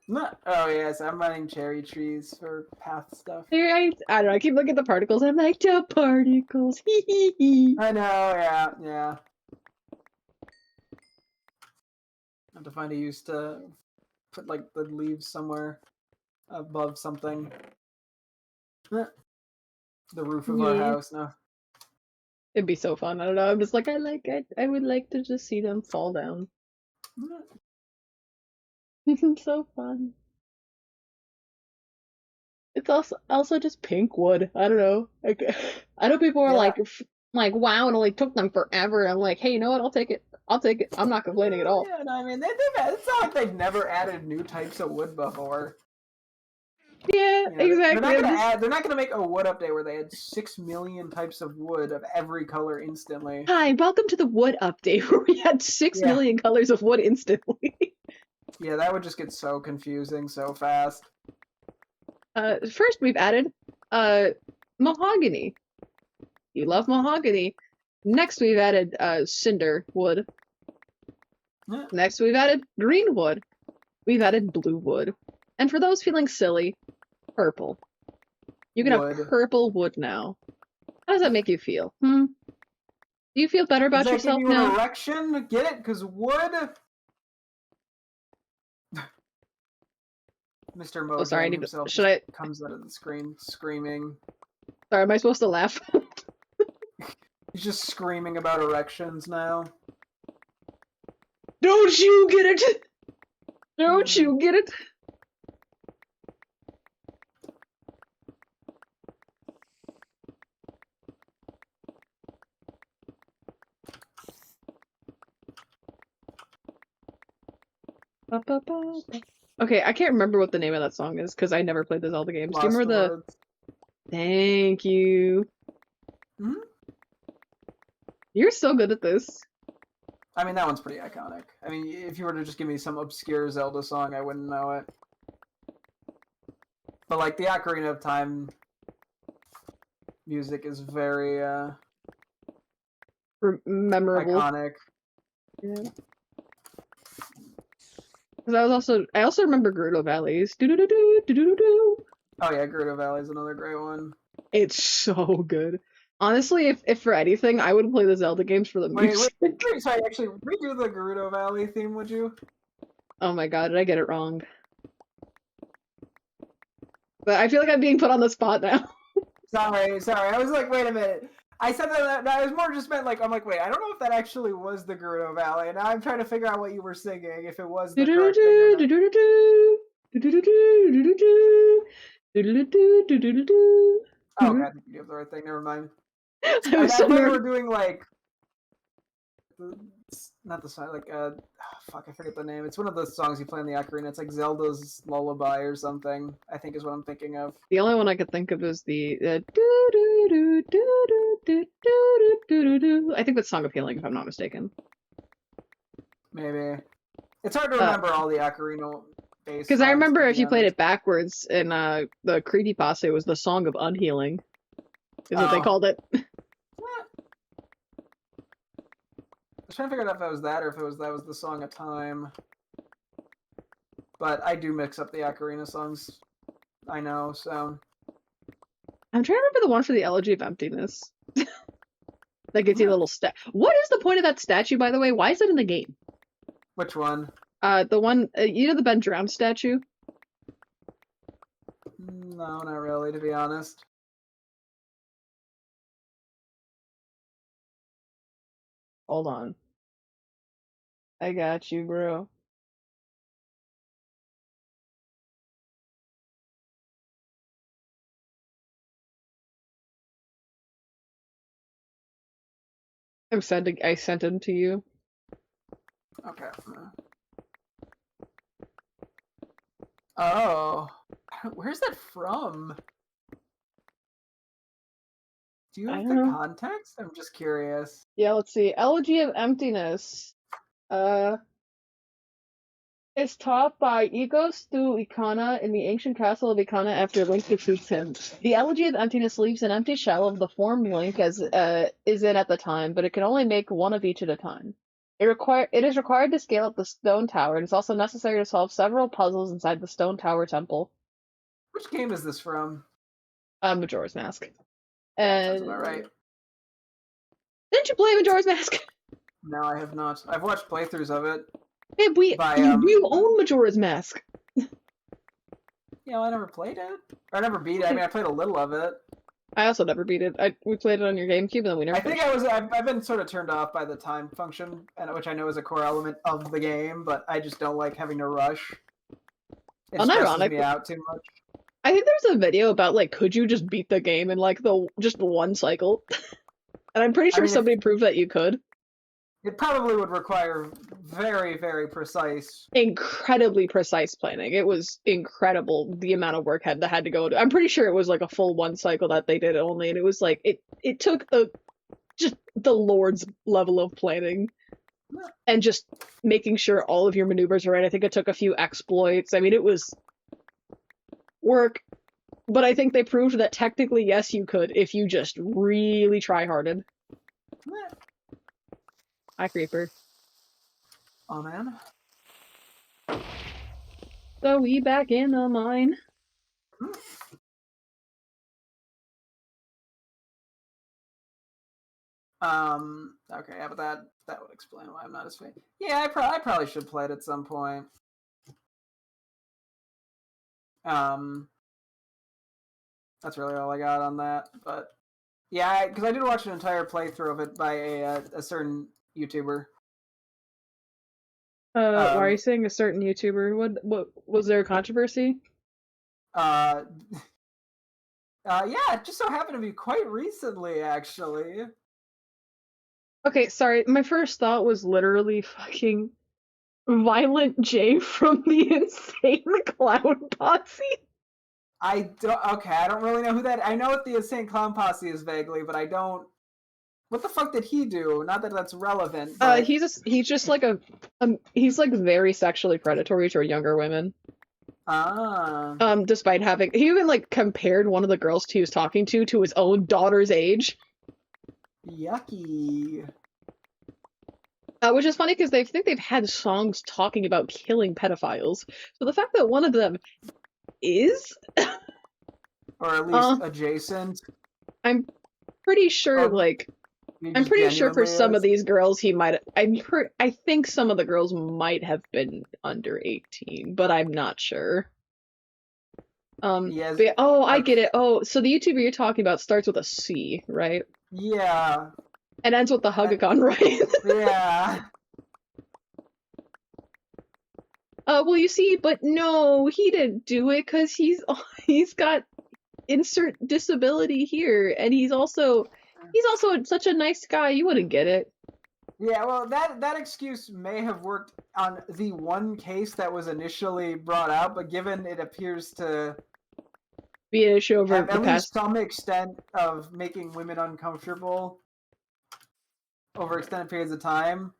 Oh yes, I'm running cherry trees for path stuff. I don't know, I keep looking at the particles and I'm like, the particles, hee hee hee. I know, yeah. I have to find a use to put like the leaves somewhere above something. the roof of our Yeah. house now. It'd be so fun. I don't know. I'm just like I would like to just see them fall down. So fun. It's also just pink wood. I don't know. Like, I know people are Yeah. like wow, it only took them forever. I'm like, hey, you know what? I'll take it. I'll take it. I'm not complaining at all. Yeah, no, I mean, it's not like they've never added new types of wood before. Yeah, You know, exactly. They're not gonna make a wood update where they add 6 million types of wood of every color instantly. Hi, welcome to the wood update where we had 6 million colors of wood instantly. Yeah, that would just get so confusing so fast. First we've added mahogany. You love mahogany. Next we've added cinder wood. Yeah. Next we've added green wood. We've added blue wood. And for those feeling silly, purple. You can have purple wood now. How does that make you feel? Do you feel better about Does that yourself give you now? an erection? Get it? Because wood. Mr. Mojo sorry, himself comes out of the screen screaming. Sorry, am I supposed to laugh? He's just screaming about erections now. Don't you get it? Don't you get it? Okay, I can't remember what the name of that song is because I never played the Zelda games. Do you remember the? Thank you. You're so good at this. I mean, that one's pretty iconic. I mean, if you were to just give me some obscure Zelda song, I wouldn't know it. But like the Ocarina of Time music is very memorable, iconic. Yeah. Because I also remember Gerudo Valleys. Do do do do do do do. Oh yeah, Gerudo Valley is another great one. It's so good. Honestly, if for anything, I would play the Zelda games for the music. Wait, sorry, actually, redo the Gerudo Valley theme, would you? Oh my god, did I get it wrong? But I feel like I'm being put on the spot now. Sorry. I was like, wait a minute. I said that I was more just meant like, I'm like, wait, I don't know if that actually was the Gerudo Valley, and now I'm trying to figure out what you were singing, if it was the correct thing or not. Oh, okay, I think you have the right thing, never mind. I thought you were doing like not the song, like fuck, I forget the name. It's one of the songs you play in the ocarina. It's like Zelda's Lullaby or something, I think is what I'm thinking of. The only one I could think of is the I think that's Song of Healing, if I'm not mistaken. Maybe. It's hard to remember all the ocarina based. Because I remember if you played it backwards in the creepypasta, it was the Song of Unhealing. Is what they called it. I was trying to figure out if it was that or if that was the Song of Time. But I do mix up the ocarina songs. I know, so. I'm trying to remember the one for the Elegy of Emptiness. That gets you a little What is the point of that statue, by the way? Why is it in the game? Which one? The one, you know the Ben Drowned statue? No, not really, to be honest. Hold on. I got you, bro. I sent him to you. Okay. Oh. Where's that from? Do you have the context? I'm just curious. Yeah, let's see. Elegy of Emptiness. Is taught by Egos through Ikana in the ancient castle of Ikana after Link defeats him. The Elegy of Emptiness leaves an empty shell of the form Link is in at the time, but it can only make one of each at a time. It is required to scale up the stone tower, and it's also necessary to solve several puzzles inside the stone tower temple. Which game is this from? Majora's Mask. And sounds about right. Didn't you play Majora's Mask? No, I have not. I've watched playthroughs of it. Hey, you own Majora's Mask. Yeah, well, I never played it. Or I never beat it. I mean, I played a little of it. I also never beat it. We played it on your GameCube, and then we never. I think I've been sort of turned off by the time function, which I know is a core element of the game, but I just don't like having to rush. It stresses me out too much. I think there's a video about like, could you just beat the game in like just one cycle? And I'm pretty sure somebody proved that you could. It probably would require very, very precise, incredibly precise planning. It was incredible the amount of work that had to go into. I'm pretty sure it was like a full one cycle that they did only, and it was like it took just the Lord's level of planning and just making sure all of your maneuvers are right. I think it took a few exploits. I mean, it was work, but I think they proved that technically yes, you could if you just really try-harded. Hi, Creeper. Oh man. So we back in the mine. Okay, yeah, but that would explain why I'm not as fan. Yeah, I probably should play it at some point. That's really all I got on that. But yeah, because I did watch an entire playthrough of it by a certain YouTuber. Why are you saying a certain YouTuber? What was there a controversy? Yeah, it just so happened to be quite recently, actually. Okay, sorry. My first thought was literally fucking Violent J from the Insane Clown Posse. I don't really know who that. I know what the Insane Clown Posse is vaguely, but I don't. What the fuck did he do? Not that that's relevant. But... he's just like he's like very sexually predatory toward younger women. Despite having, he even like compared one of the girls he was talking to his own daughter's age. Yucky. Which is funny because they think they've had songs talking about killing pedophiles. So the fact that one of them is, or at least adjacent. I'm pretty sure, I'm pretty sure for some of these girls he might. I think some of the girls might have been under 18, but I'm not sure. Yes. But, I get it. Oh, so the YouTuber you're talking about starts with a C, right? Yeah. And ends with the Hugacon, right? Yeah. Well, you see, but no, he didn't do it because he's got insert disability here, and he's also such a nice guy. You wouldn't get it. Yeah, well, that excuse may have worked on the one case that was initially brought out, but given it appears to be an issue over at least some extent of making women uncomfortable over extended periods of time,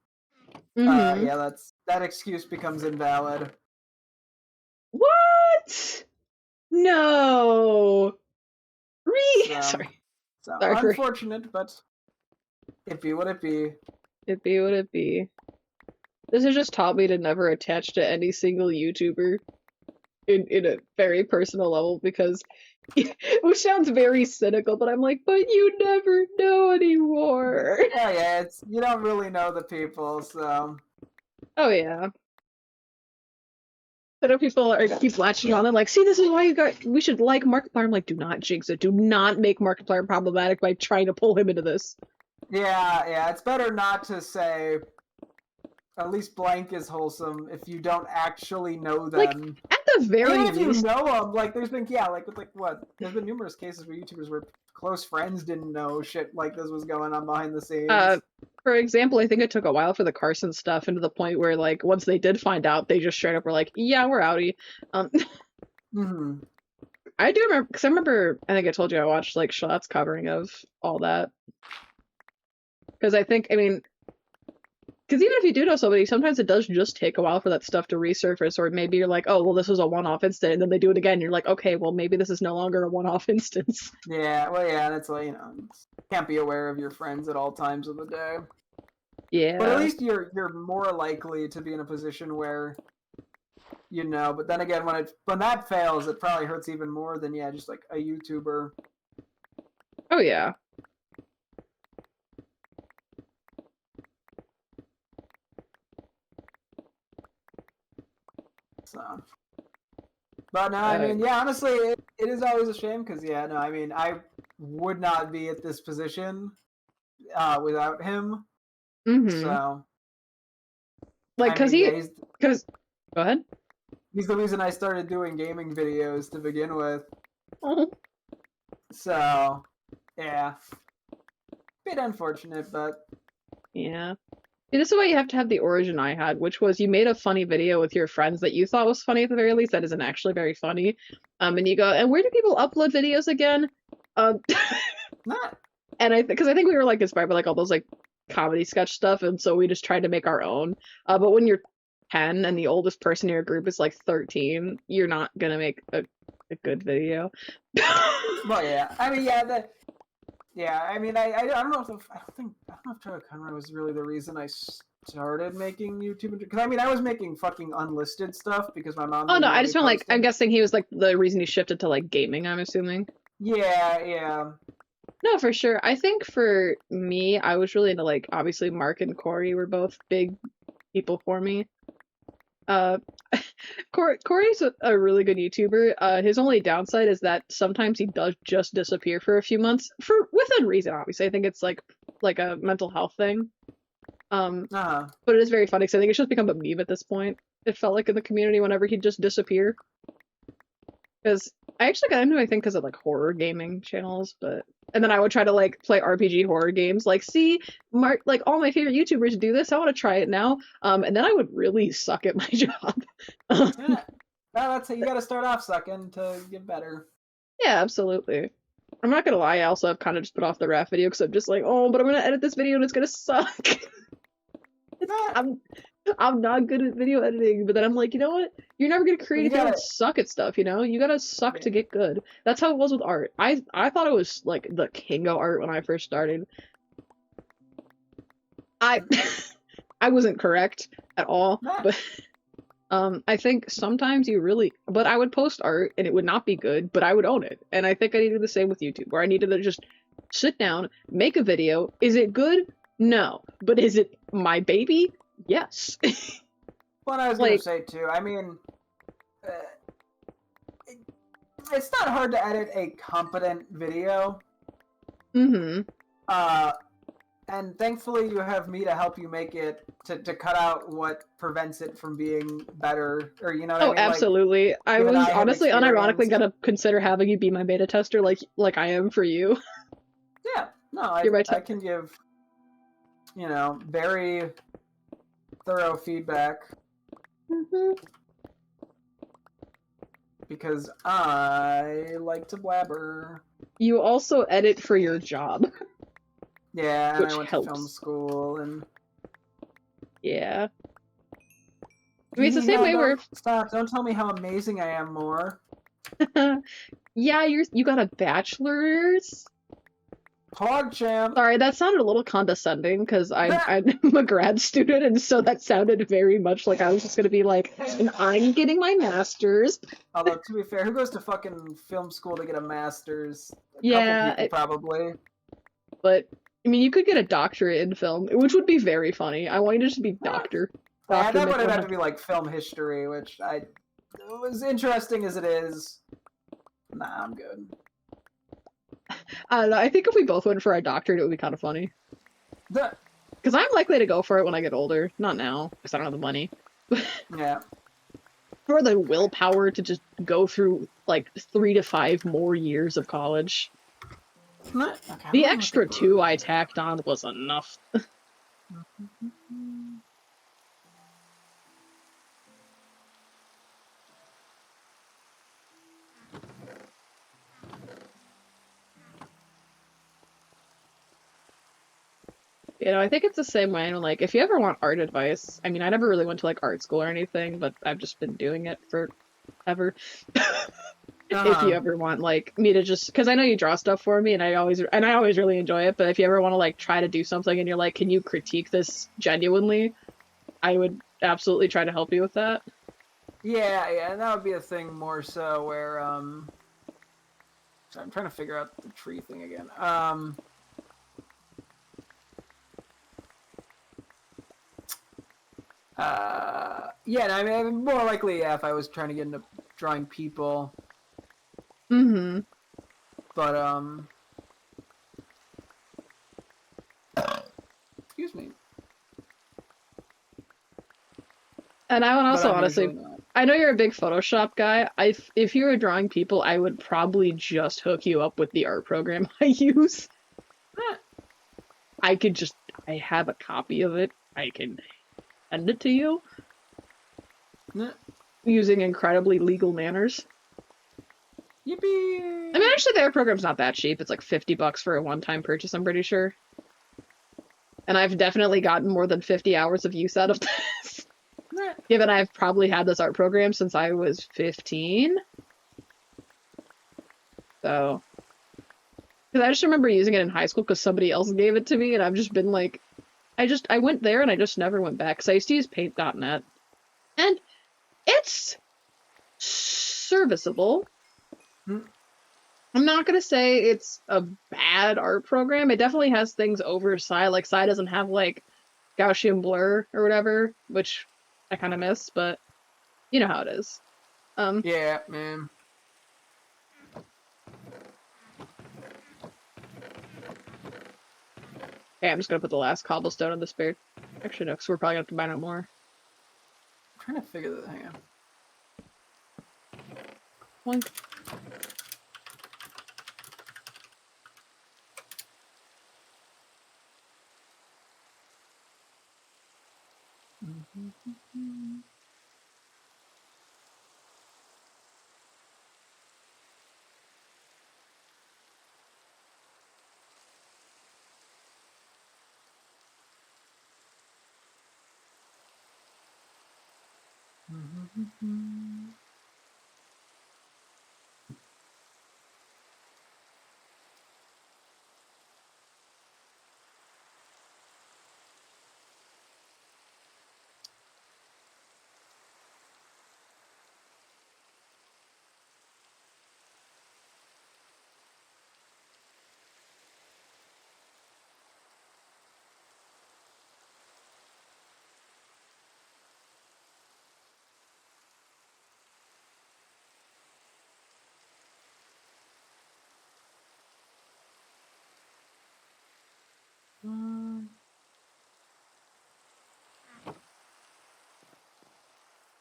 yeah, that excuse becomes invalid. What? No. Sorry. So unfortunate, but it be what it be. It be what it be. This has just taught me to never attach to any single YouTuber in a very personal level, because which sounds very cynical, but I'm like, but you never know anymore. Yeah, you don't really know the people, so. Oh yeah. I know people keep latching on and like, see, this is why we should like Markiplier. I'm like, do not jinx it. Do not make Markiplier problematic by trying to pull him into this. Yeah, it's better not to say at least blank is wholesome if you don't actually know them. Like, at the very least, if you know them, like there's been there's been numerous cases where YouTubers were close friends didn't know shit like this was going on behind the scenes. For example, I think it took a while for the Carson stuff, and to the point where, like, once they did find out, they just straight up were like, yeah, we're outie. I do remember, because I think I told you I watched, like, Schlatt's covering of all that. Because because even if you do know somebody, sometimes it does just take a while for that stuff to resurface, or maybe you're like, oh, well, this was a one-off incident, and then they do it again, and you're like, okay, well, maybe this is no longer a one-off instance. Yeah, that's like, can't be aware of your friends at all times of the day. Yeah. But at least you're more likely to be in a position where but then again, when that fails, it probably hurts even more than just like a YouTuber. Oh yeah. So, but no, honestly, it is always a shame because I would not be at this position without him. Mm-hmm. So, Like, I mean, yeah, go ahead. he's the reason I started doing gaming videos to begin with. Oh. So, yeah, bit unfortunate, but Yeah. See, this is why you have to have the origin I had, which was you made a funny video with your friends that you thought was funny at the very least. That isn't actually very funny. And you go, and where do people upload videos again? not. And because I think we were like inspired by like all those like comedy sketch stuff, and so we just tried to make our own. But when you're 10 and the oldest person in your group is like 13, you're not gonna make a good video. Well, yeah. I mean, yeah. Yeah, I mean, I don't know if Tyler Conroy was really the reason I started making YouTube, because I mean I was making fucking unlisted stuff because my mom. Oh no, I just meant like posted. I'm guessing he was like the reason he shifted to like gaming. I'm assuming. Yeah. No, for sure. I think for me, I was really into like obviously Mark and Corey were both big people for me. Corey's a really good YouTuber. His only downside is that sometimes he does just disappear for a few months for within reason. Obviously, I think it's like a mental health thing. But it is very funny because I think it's just become a meme at this point. It felt like in the community whenever he'd just disappear. Because I actually got into it, I think, because of like horror gaming channels, and then I would try to like play RPG horror games. Like, see, Mark, like all my favorite YouTubers do this. I want to try it now. And then I would really suck at my job. Yeah. Well, that's it. You got to start off sucking to get better. Yeah, absolutely. I'm not gonna lie. I also have kind of just put off the raft video because I'm just like, oh, but I'm gonna edit this video and it's gonna suck. I'm not good at video editing, but then I'm like, you know what? You're never gonna create if you don't suck at stuff, you know? You gotta suck to get good. That's how it was with art. I thought it was like the king of art when I first started. I wasn't correct at all, but I think sometimes but I would post art and it would not be good, but I would own it. And I think I needed the same with YouTube, where I needed to just sit down, make a video. Is it good? No. But is it my baby? Yes. What I was going to say, too, I mean, it's not hard to edit a competent video. Mm-hmm. And thankfully you have me to help you make it, to cut out what prevents it from being better, or you know what I mean? Absolutely. Like, I was honestly unironically gonna consider having you be my beta tester like I am for you. Yeah. No, I can give, very thorough feedback. Mm-hmm. Because I like to blabber. You also edit for your job. Yeah, and which I went helps. to film school, and... Yeah. I mean, it's the same way where... Stop, don't tell me how amazing I am more. Yeah, you got a bachelor's? PogChamp! Sorry, that sounded a little condescending, because I'm a grad student, and so that sounded very much like I was just gonna be like, and I'm getting my master's. Although, to be fair, who goes to fucking film school to get a master's? Yeah, couple people, probably. But, I mean, you could get a doctorate in film, which would be very funny. I want you to just be doctor. Yeah, that would have to be like film history, which as interesting as it is, nah, I'm good. I don't know, I think if we both went for our doctorate, it would be kind of funny. Because I'm likely to go for it when I get older. Not now, because I don't have the money. Yeah. Or the willpower to just go through, like, 3 to 5 more years of college. Okay, the extra 2 I tacked on was enough. I think it's the same way. Like, if you ever want art advice, I mean, I never really went to, like, art school or anything, but I've just been doing it forever. If you ever want, like, me to just... Because I know you draw stuff for me, and I always really enjoy it, but if you ever want to, like, try to do something and you're like, can you critique this genuinely? I would absolutely try to help you with that. Yeah, and that would be a thing more so where, Sorry, I'm trying to figure out the tree thing again. Yeah, I mean, more likely, if I was trying to get into drawing people. Mm-hmm. But, Excuse me. And I would But also I'm honestly, usually not. I know you're a big Photoshop guy. If you were drawing people, I would probably just hook you up with the art program I use. Eh, I have a copy of it. I can send it to you eh. using incredibly legal manners. Yippee! I mean, actually, the art program's not that cheap. It's like $50 for a one-time purchase, I'm pretty sure. And I've definitely gotten more than 50 hours of use out of this. Eh. Given I've probably had this art program since I was 15. So, because I just remember using it in high school because somebody else gave it to me, and I've just been like, I went there and I just never went back. Because I used to use paint.net. And it's serviceable. Hmm. I'm not gonna say it's a bad art program. It definitely has things over Psy. Like, Psy doesn't have, like, Gaussian blur or whatever, which I kind of miss, but you know how it is. Yeah, man. Okay, I'm just gonna put the last cobblestone on the spare. Actually, no, because we're probably gonna have to mine out more. I'm trying to figure that. Hang on. One.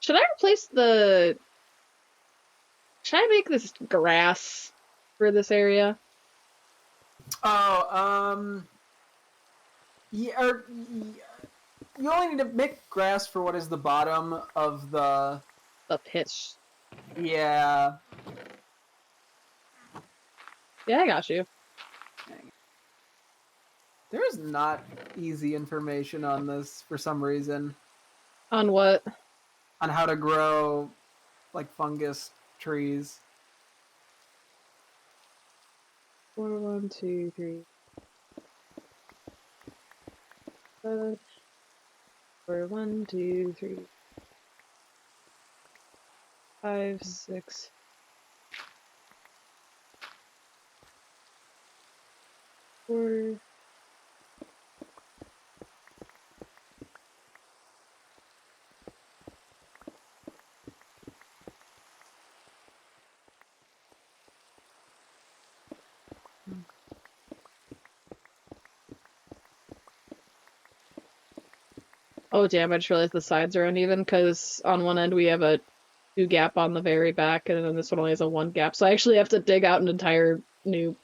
Should I replace the... Should I make this grass for this area? Oh, yeah, you only need to make grass for what is the bottom of the... The pitch. Yeah. Yeah, I got you. There is not easy information on this for some reason. On what? On how to grow, like, fungus trees. 4, 1, 2, 3. 4, 1, 2, 3. 5, 6. 4. Oh damn, I just realized the sides are uneven because on one end we have a 2 gap on the very back and then this one only has a 1 gap. So I actually have to dig out an entire new...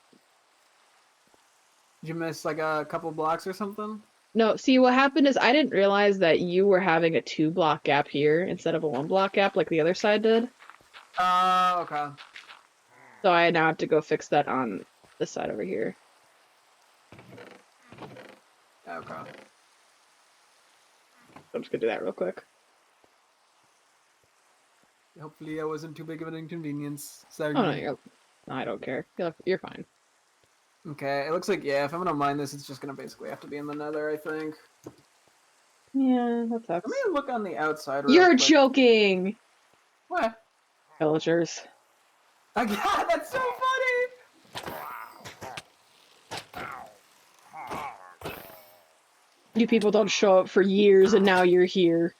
Did you miss, like, a couple blocks or something? No, see what happened is I didn't realize that you were having a 2 block gap here instead of a 1 block gap like the other side did. Okay. So I now have to go fix that on this side over here. Okay. I'm just gonna do that real quick. Hopefully that wasn't too big of an inconvenience. Sorry. Oh no, I don't care. You're fine. Okay, it looks like, yeah, if I'm gonna mine this, it's just gonna basically have to be in the nether, I think. Yeah, that sucks. Let me look on the outside real You're quick. joking! What? Villagers. Oh, God, that's so funny! You people don't show up for years and now you're here.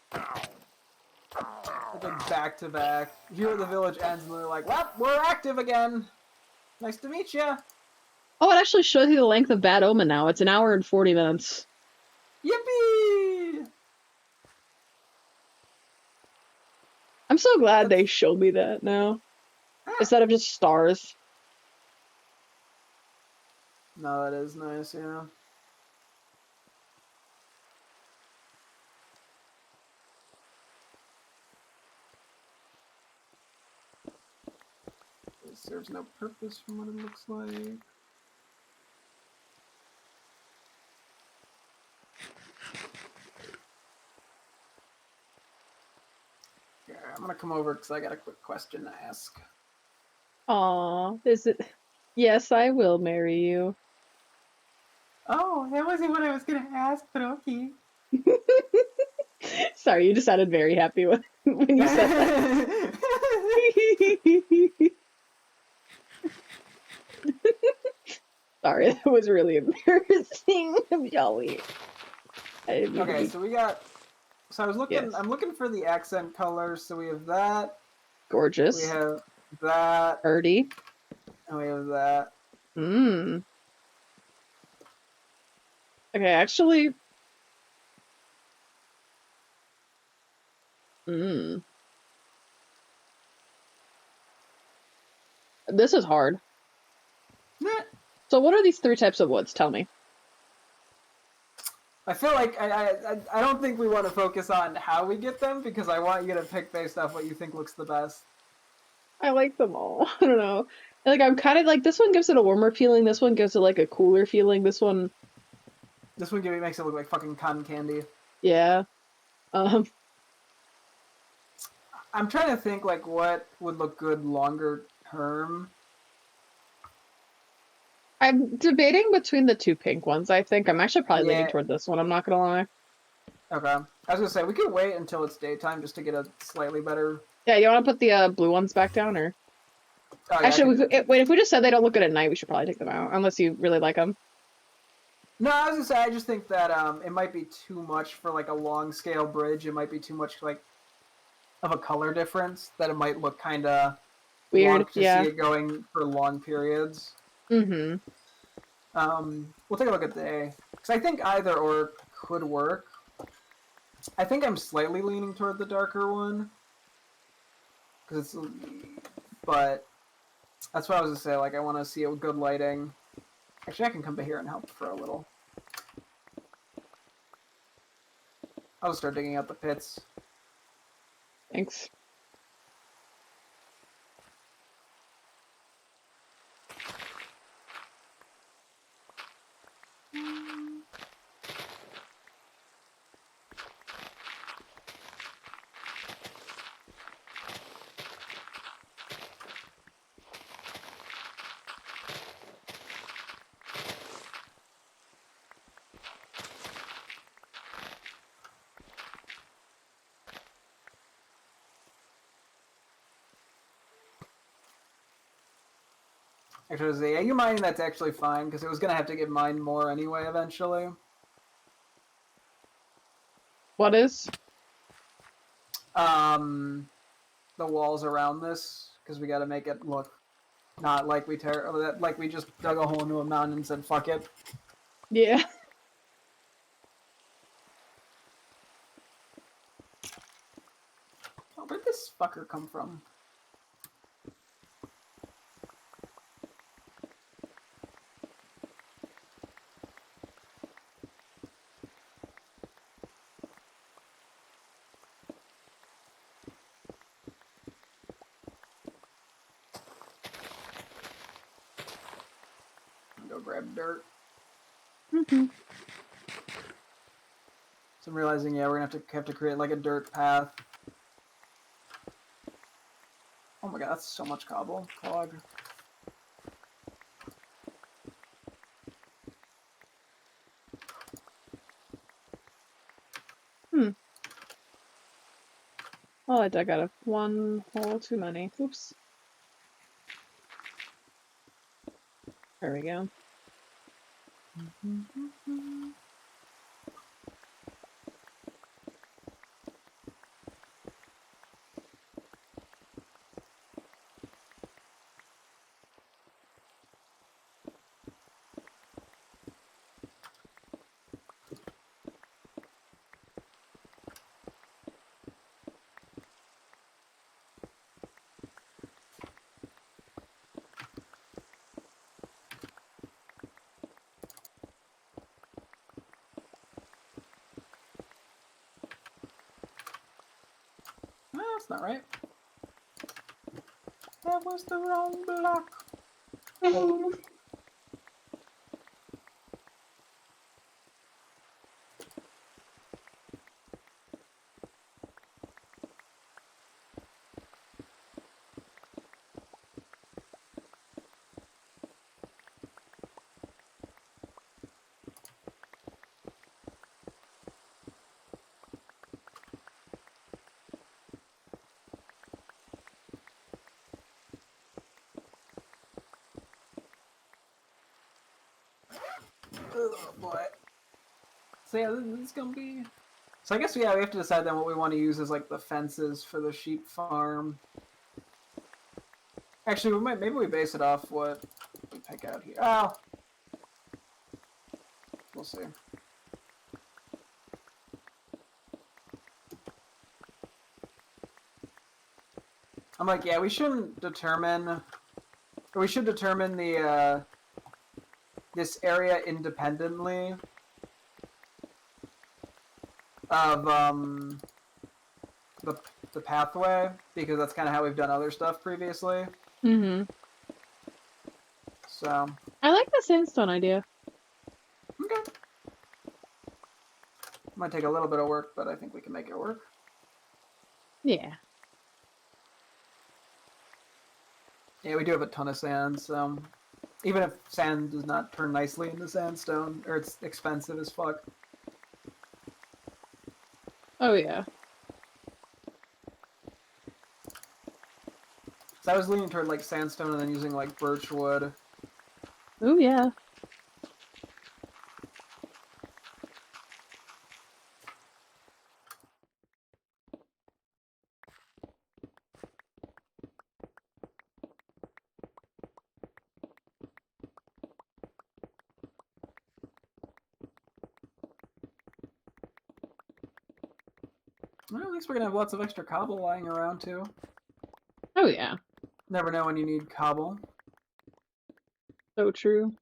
Like, back to back. Here the village ends and they're like, well, we're active again. Nice to meet ya. Oh, it actually shows you the length of Bad Omen now. It's 1 hour and 40 minutes. Yeah, I'm so glad they showed me that now. Instead of just stars. No, that is nice, yeah. It serves no purpose from what it looks like. Yeah, I'm gonna come over because I got a quick question to ask. Aw, is it? Yes, I will marry you. Oh, that wasn't what I was gonna ask, but okay. Sorry, you just sounded very happy when you said that. Sorry, that was really embarrassing of Jolly. I didn't mean to Okay, be... so we got. So I was looking. Yes. I'm looking for the accent colors. So we have that. We Gorgeous. have that. Birdie. And we have that. Mmm. Okay, actually... Mmm. This is hard. So what are these 3 types of woods? Tell me. I feel like I don't think we want to focus on how we get them because I want you to pick based off what you think looks the best. I like them all. I don't know. Like, I'm kind of like, this one gives it a warmer feeling, this one gives it like a cooler feeling, this one... This one makes it look like fucking cotton candy. Yeah. I'm trying to think like what would look good longer term. I'm debating between the 2 pink ones, I think. I'm actually probably leaning Yeah. toward this one, I'm not gonna lie. Okay. I was gonna say we could wait until it's daytime just to get a slightly better. Yeah, you want to put the blue ones back down, or? Oh, yeah, Actually, wait. If we just said they don't look good at night, we should probably take them out, unless you really like them. No, I was gonna say I just think that it might be too much for like a long scale bridge. It might be too much like of a color difference that it might look kind of Weird. wonk to Yeah. see it going for long periods. Mm-hmm. We'll take a look at the because I think either or could work. I think I'm slightly leaning toward the darker one because it's, but that's what I was gonna say. Like I want to see it with good lighting. Actually, I can come back here and help for a little. I'll just start digging out the pits. Thanks. Actually, yeah, you mining that's actually fine because it was gonna have to get mined more anyway eventually. What is? The walls around this because we got to make it look not like like we just dug a hole into a mountain and said fuck it. Yeah. Oh, where'd this fucker come from? Go grab dirt. Mm-hmm. So I'm realizing, yeah, we're gonna have to create like a dirt path. Oh my god, that's so much cobble. Clog. Oh, I dug out of 1 hole too many. Oops. There we go. that's not right. That was the wrong block. Oh boy. So yeah, this is gonna be. So I guess we have to decide then what we want to use as like the fences for the sheep farm. Actually, maybe we base it off what we pick out here. Oh, we'll see. I'm like, yeah, we shouldn't determine. Or we should determine the this area independently of the pathway, because that's kind of how we've done other stuff previously. Mm-hmm. So. I like the sandstone idea. Okay. Might take a little bit of work, but I think we can make it work. Yeah. Yeah, we do have a ton of sand, so even if sand does not turn nicely into sandstone, or it's expensive as fuck. Oh yeah. So I was leaning toward like sandstone and then using like birch wood. Oh yeah. Well, at least we're gonna have lots of extra cobble lying around too. Oh yeah. Never know when you need cobble. So true.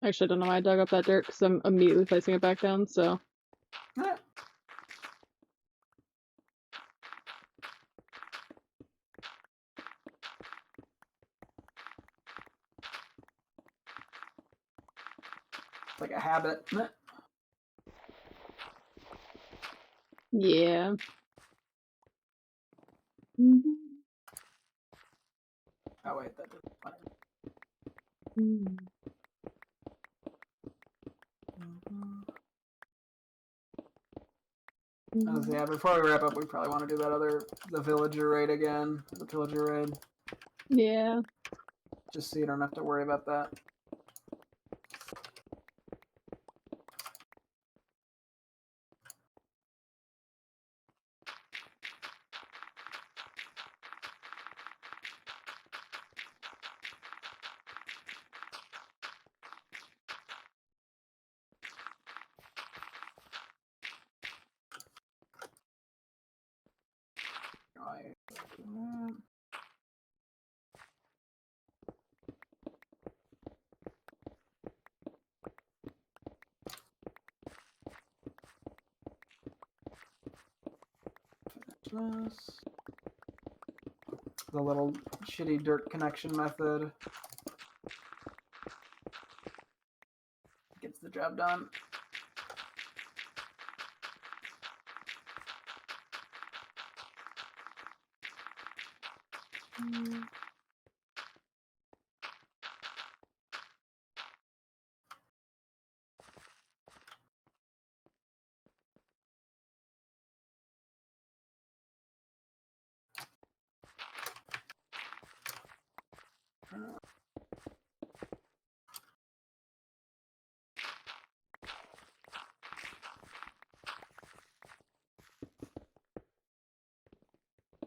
Actually, I don't know why I dug up that dirt, because I'm immediately placing it back down, so. Eh. It's like a habit. Eh. Yeah. Oh wait, that didn't fire. Yeah, before we wrap up, we probably want to do the villager raid again. The pillager raid. Yeah. Just so you don't have to worry about that. The little shitty dirt connection method gets the job done.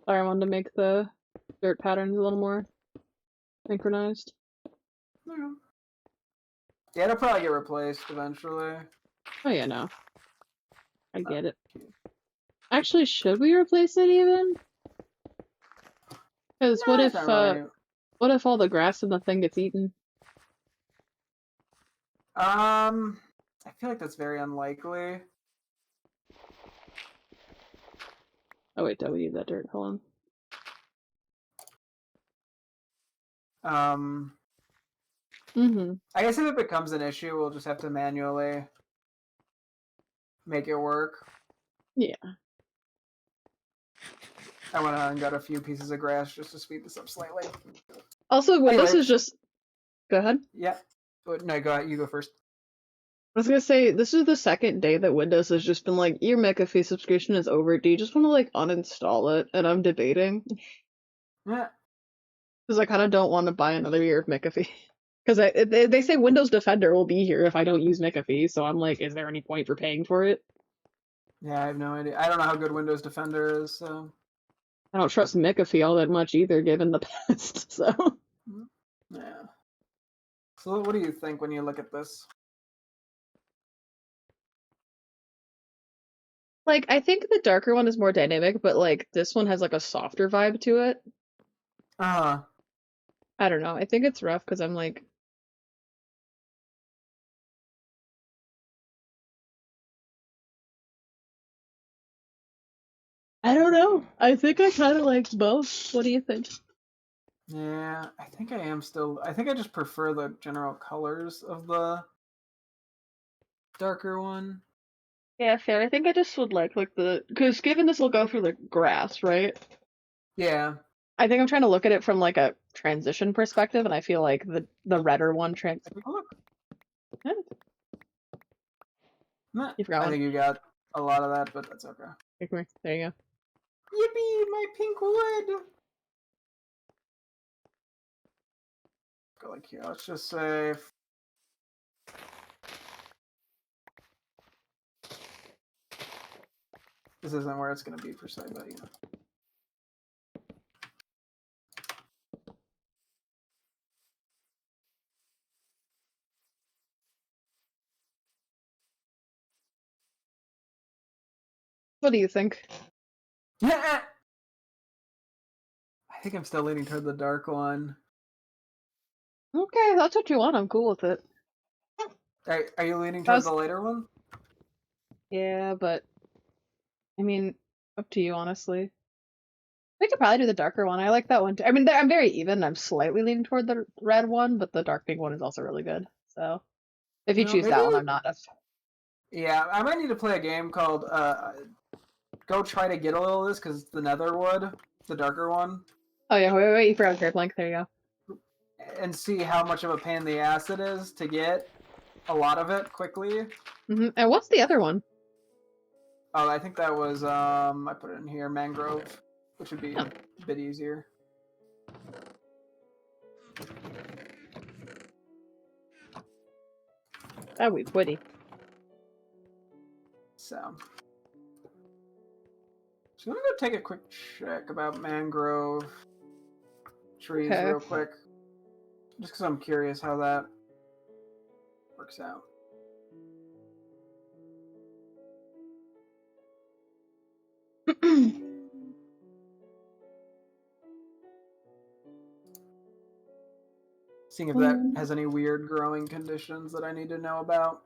Sorry, I wanted to make the dirt patterns a little more synchronized. Yeah, it'll probably get replaced eventually. Oh yeah, no. I get it. Actually, should we replace it even? Because Nah, it's not really. what if all the grass in the thing gets eaten? I feel like that's very unlikely. Oh wait, do we need that dirt? Hold on. I guess if it becomes an issue, we'll just have to manually make it work. Yeah. I went out and got a few pieces of grass just to speed this up slightly. Also, Windows Anyway. is just... Go ahead. Yeah. No, go ahead. You go first. I was gonna say, this is the second day that Windows has just been like, your McAfee subscription is over. Do you just want to like uninstall it? And I'm debating. Yeah. Because I kind of don't want to buy another year of McAfee. Because they say Windows Defender will be here if I don't use McAfee, so I'm like, is there any point for paying for it? Yeah, I have no idea. I don't know how good Windows Defender is, so. I don't trust McAfee all that much either, given the past, so. Yeah. So what do you think when you look at this? Like, I think the darker one is more dynamic, but like, this one has like a softer vibe to it. Uh-huh. I don't know. I think it's rough because I'm like, I don't know. I think I kind of like both. What do you think? Yeah, I think I am still. I think I just prefer the general colors of the darker one. Yeah, fair. I think I just would like the, because given this will go through the grass, right? Yeah. I think I'm trying to look at it from like a transition perspective, and I feel like the redder one Oh, look. Yeah. Nah, You forgot I one. think you got a lot of that, but that's okay. Here, come here. There you go. Yippee, my pink wood! Go like here. Let's just say. This isn't where it's going to be per se, but you know. What do you think? I think I'm still leaning toward the dark one. Okay, that's what you want. I'm cool with it. Are you leaning toward the lighter one? Yeah, but I mean, up to you, honestly. We could probably do the darker one. I like that one too. I mean, I'm very even. I'm slightly leaning toward the red one, but the dark pink one is also really good. So, if you choose that one, I'm not. Yeah, I might need to play a game called Go Try to Get a Little of This, because it's the nether wood, the darker one. Oh yeah, wait, you forgot grape link. There you go. And see how much of a pain in the ass it is to get a lot of it quickly. And what's the other one? Oh, I think that was I put it in here, mangrove, which would be a bit easier. That would be pretty. So I'm gonna go take a quick check about mangrove trees real quick, just because I'm curious how that works out. Seeing if that has any weird growing conditions that I need to know about.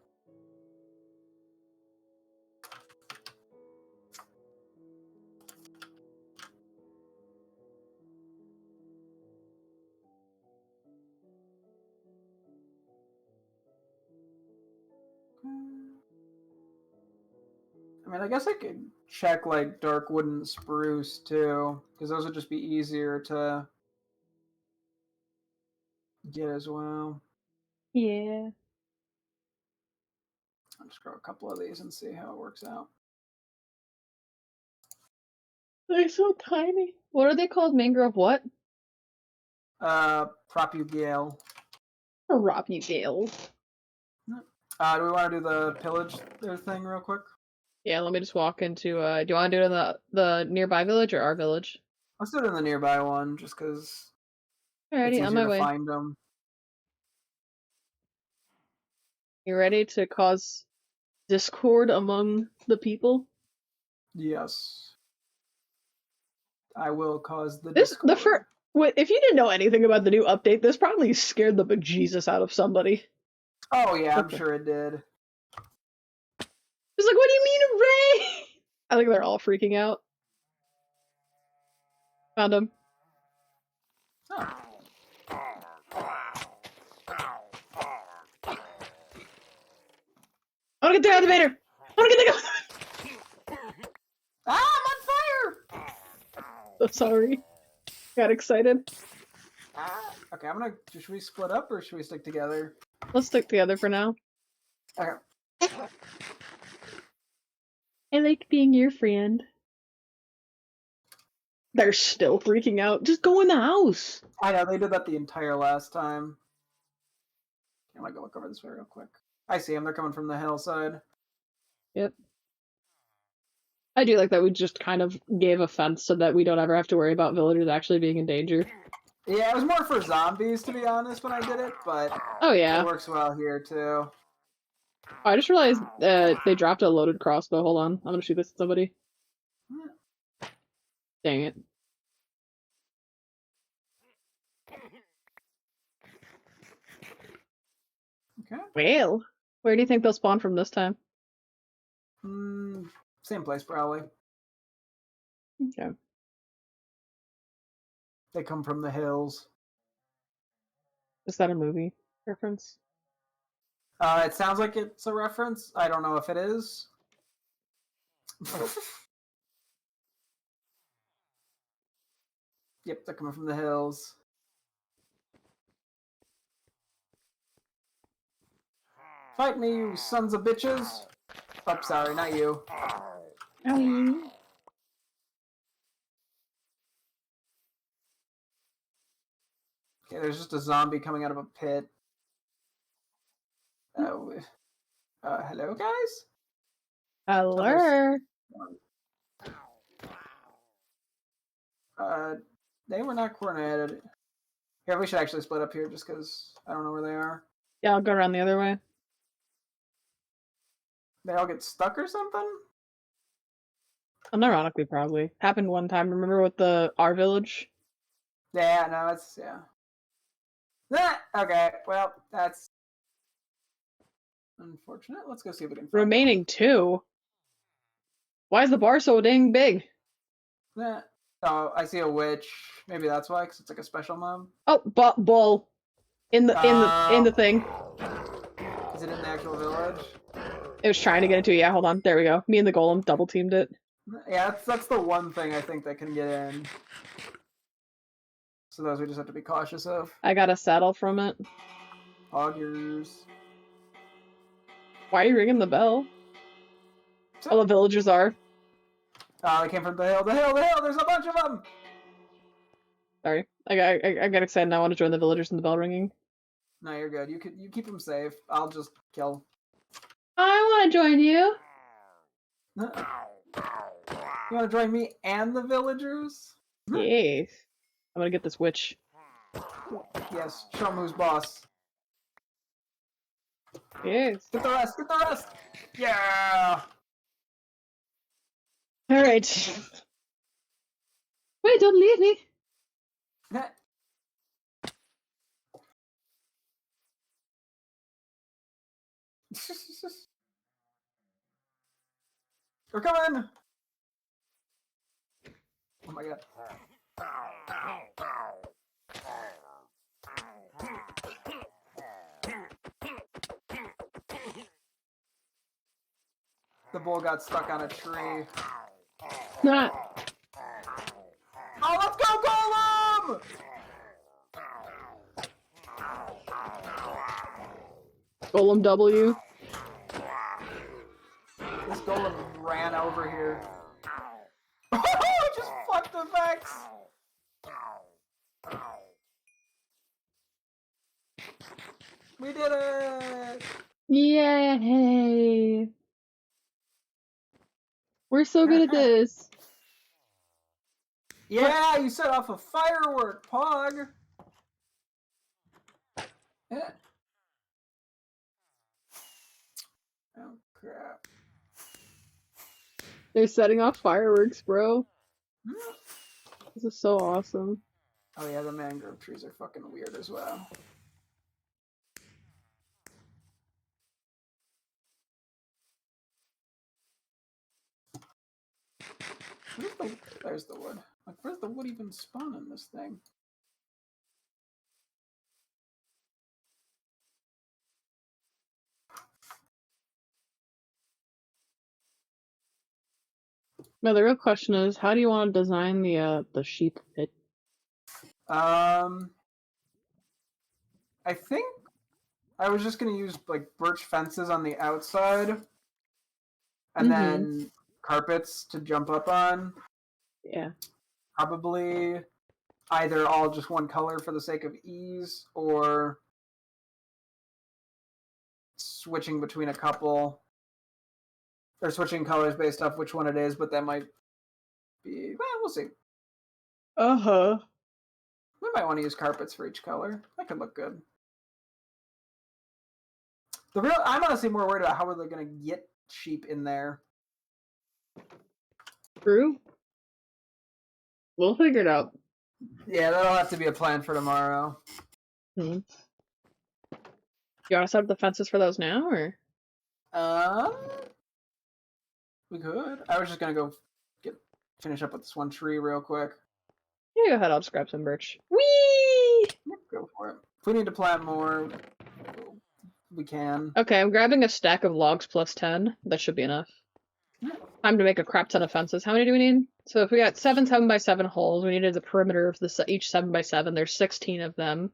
I mean, I guess I could check like dark wood and spruce too, because those would just be easier to get as well. Yeah. I'll just grow a couple of these and see how it works out. They're so tiny. What are they called? Mangrove what? Propugale. Propugale. Do we want to do the pillage thing real quick? Yeah, let me just walk into, do you want to do it in the nearby village or our village? Let's do it in the nearby one, just because it's Alrighty, easier on my to way. find them. You ready to cause discord among the people? Yes. I will cause the This discord. if you didn't know anything about the new update, this probably scared the bejesus out of somebody. Oh yeah, I'm Okay. sure it did. It's like, what do you mean, Ray? I think they're all freaking out. Found him. Oh. I want to get the elevator. I want to get the. Ah, I'm on fire! So sorry. Got excited. Ah. Okay, should we split up or should we stick together? Let's stick together for now. Okay. I like being your friend. They're still freaking out. Just go in the house. I know, they did that the entire last time. I'm gonna go look over this way real quick. I see them, they're coming from the hillside. Yep. I do like that we just kind of gave a fence so that we don't ever have to worry about villagers actually being in danger. Yeah, it was more for zombies, to be honest, when I did it, but Oh yeah. it works well here, too. I just realized they dropped a loaded crossbow. Hold on. I'm gonna shoot this at somebody. Dang it. Okay. Well, where do you think they'll spawn from this time? Same place, probably. Okay. They come from the hills. Is that a movie reference? It sounds like it's a reference. I don't know if it is. Yep, they're coming from the hills. Fight me, you sons of bitches! Oh, sorry, not you. Oh. Okay, there's just a zombie coming out of a pit. Hello, guys? Hello. They were not coordinated. Here, we should actually split up here just because I don't know where they are. Yeah, I'll go around the other way. They all get stuck or something? Unironically, probably. Happened one time. Remember with our village? Yeah, no, it's, yeah. Okay, well, that's unfortunate. Let's go see if we can find Remaining 2? Why is the bar so dang big? them. Oh, I see a witch. Maybe that's why, because it's like a special mob. Oh, bull. In the thing. Is it in the actual village? It was trying to get into it. Yeah, hold on. There we go. Me and the golem double teamed it. Yeah, that's the one thing I think that can get in. So those we just have to be cautious of. I got a saddle from it. Hoggers. Why are you ringing the bell? All the villagers are. Oh, they came from the hill. The hill! The hill! There's a bunch of them! Sorry. I got excited and I want to join the villagers in the bell ringing. No, you're good. You keep them safe. I'll just kill. I want to join you. You want to join me and the villagers? Yes. I'm gonna get this witch. Yes, show them who's boss. Yes. Get the rest! Get the rest! Yeah! Alright. Wait, don't leave me. We're coming! Oh my god. The bull got stuck on a tree. Nah. Oh, let's go, Golem! Golem W. This golem ran over here. Oh, just fucked the Vex! We did it! Yay! We're so good at this. Yeah, you set off a firework, Pog. Yeah. Oh crap. They're setting off fireworks, bro. This is so awesome. Oh yeah, the mangrove trees are fucking weird as well. There's the wood. Like, where's the wood even spawn in this thing? Now the real question is, how do you want to design the sheep pit? I think I was just gonna use like birch fences on the outside, and then carpets to jump up on. Yeah. Probably either all just one color for the sake of ease, or switching between a couple, or switching colors based off which one it is. But that might be, well, we'll see. Uh-huh. We might want to use carpets for each color. That could look good. I'm honestly more worried about how are they going to get sheep in there. True. We'll figure it out. Yeah, that'll have to be a plan for tomorrow. You want to set up the fences for those now, or? We could. I was just gonna go finish up with this one tree real quick. Yeah, go ahead. I'll just grab some birch. Whee! Go for it. If we need to plant more, we can. Okay, I'm grabbing a stack of logs plus 10. That should be enough. Time to make a crap ton of fences. How many do we need? So if we got 7 7x7 holes, we needed the perimeter of each 7x7. There's 16 of them.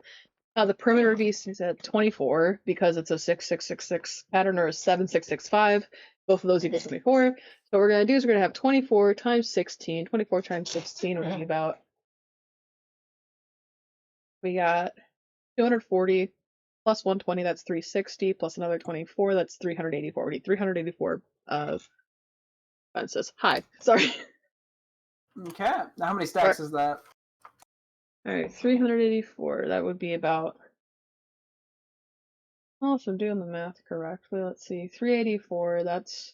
The perimeter of each is at 24 because it's a 6666 pattern, or a 7665. Both of those equal 24. So what we're going to do is we're going to have 24 times 16. 24 times 16 would be about... We got 240 plus 120, that's 360, plus another 24, that's 384. We need 384 fences. Hi, sorry. Okay. Now, how many stacks is that? Alright, 384. That would be about... Well, if I'm doing the math correctly, let's see. 384, that's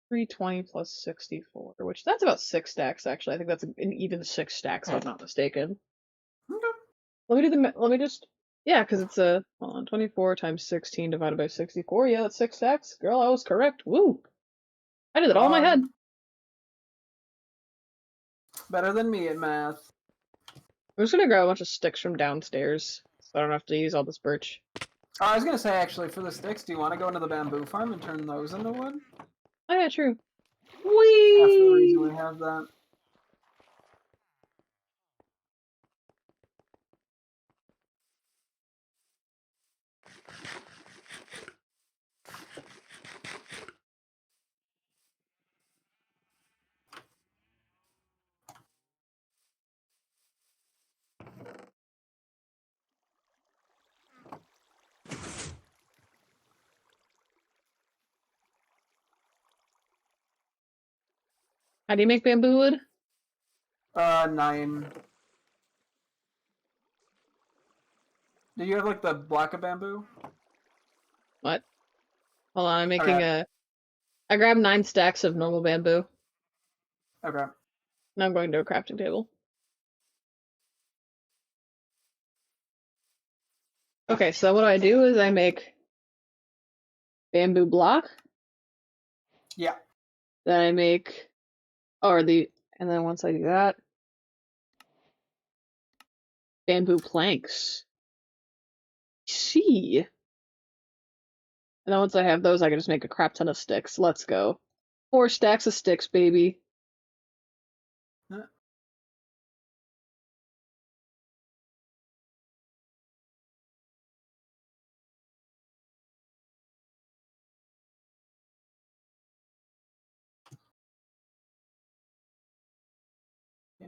320 plus 64, which that's about 6 stacks, actually. I think that's an even 6 stacks, if I'm not mistaken. Okay. Let me just... Yeah, because it's hold on, 24 times 16 divided by 64. Yeah, that's 6 stacks. Girl, I was correct. Woo! I did it all in my head. Better than me at math. I'm just gonna grab a bunch of sticks from downstairs, so I don't have to use all this birch. Oh, I was gonna say, actually, for the sticks, do you want to go into the bamboo farm and turn those into wood? Oh yeah, true. Whee! Half the reason Whee! we have that. How do you make bamboo wood? 9. Do you have like the block of bamboo? What? Hold on, I'm making I grabbed 9 stacks of normal bamboo. Okay. Now I'm going to a crafting table. Okay, so what I do is I make bamboo block. Yeah. Then I make, and then once I do that, bamboo planks. See. And then once I have those, I can just make a crap ton of sticks. Let's go. 4 stacks of sticks, baby. Huh.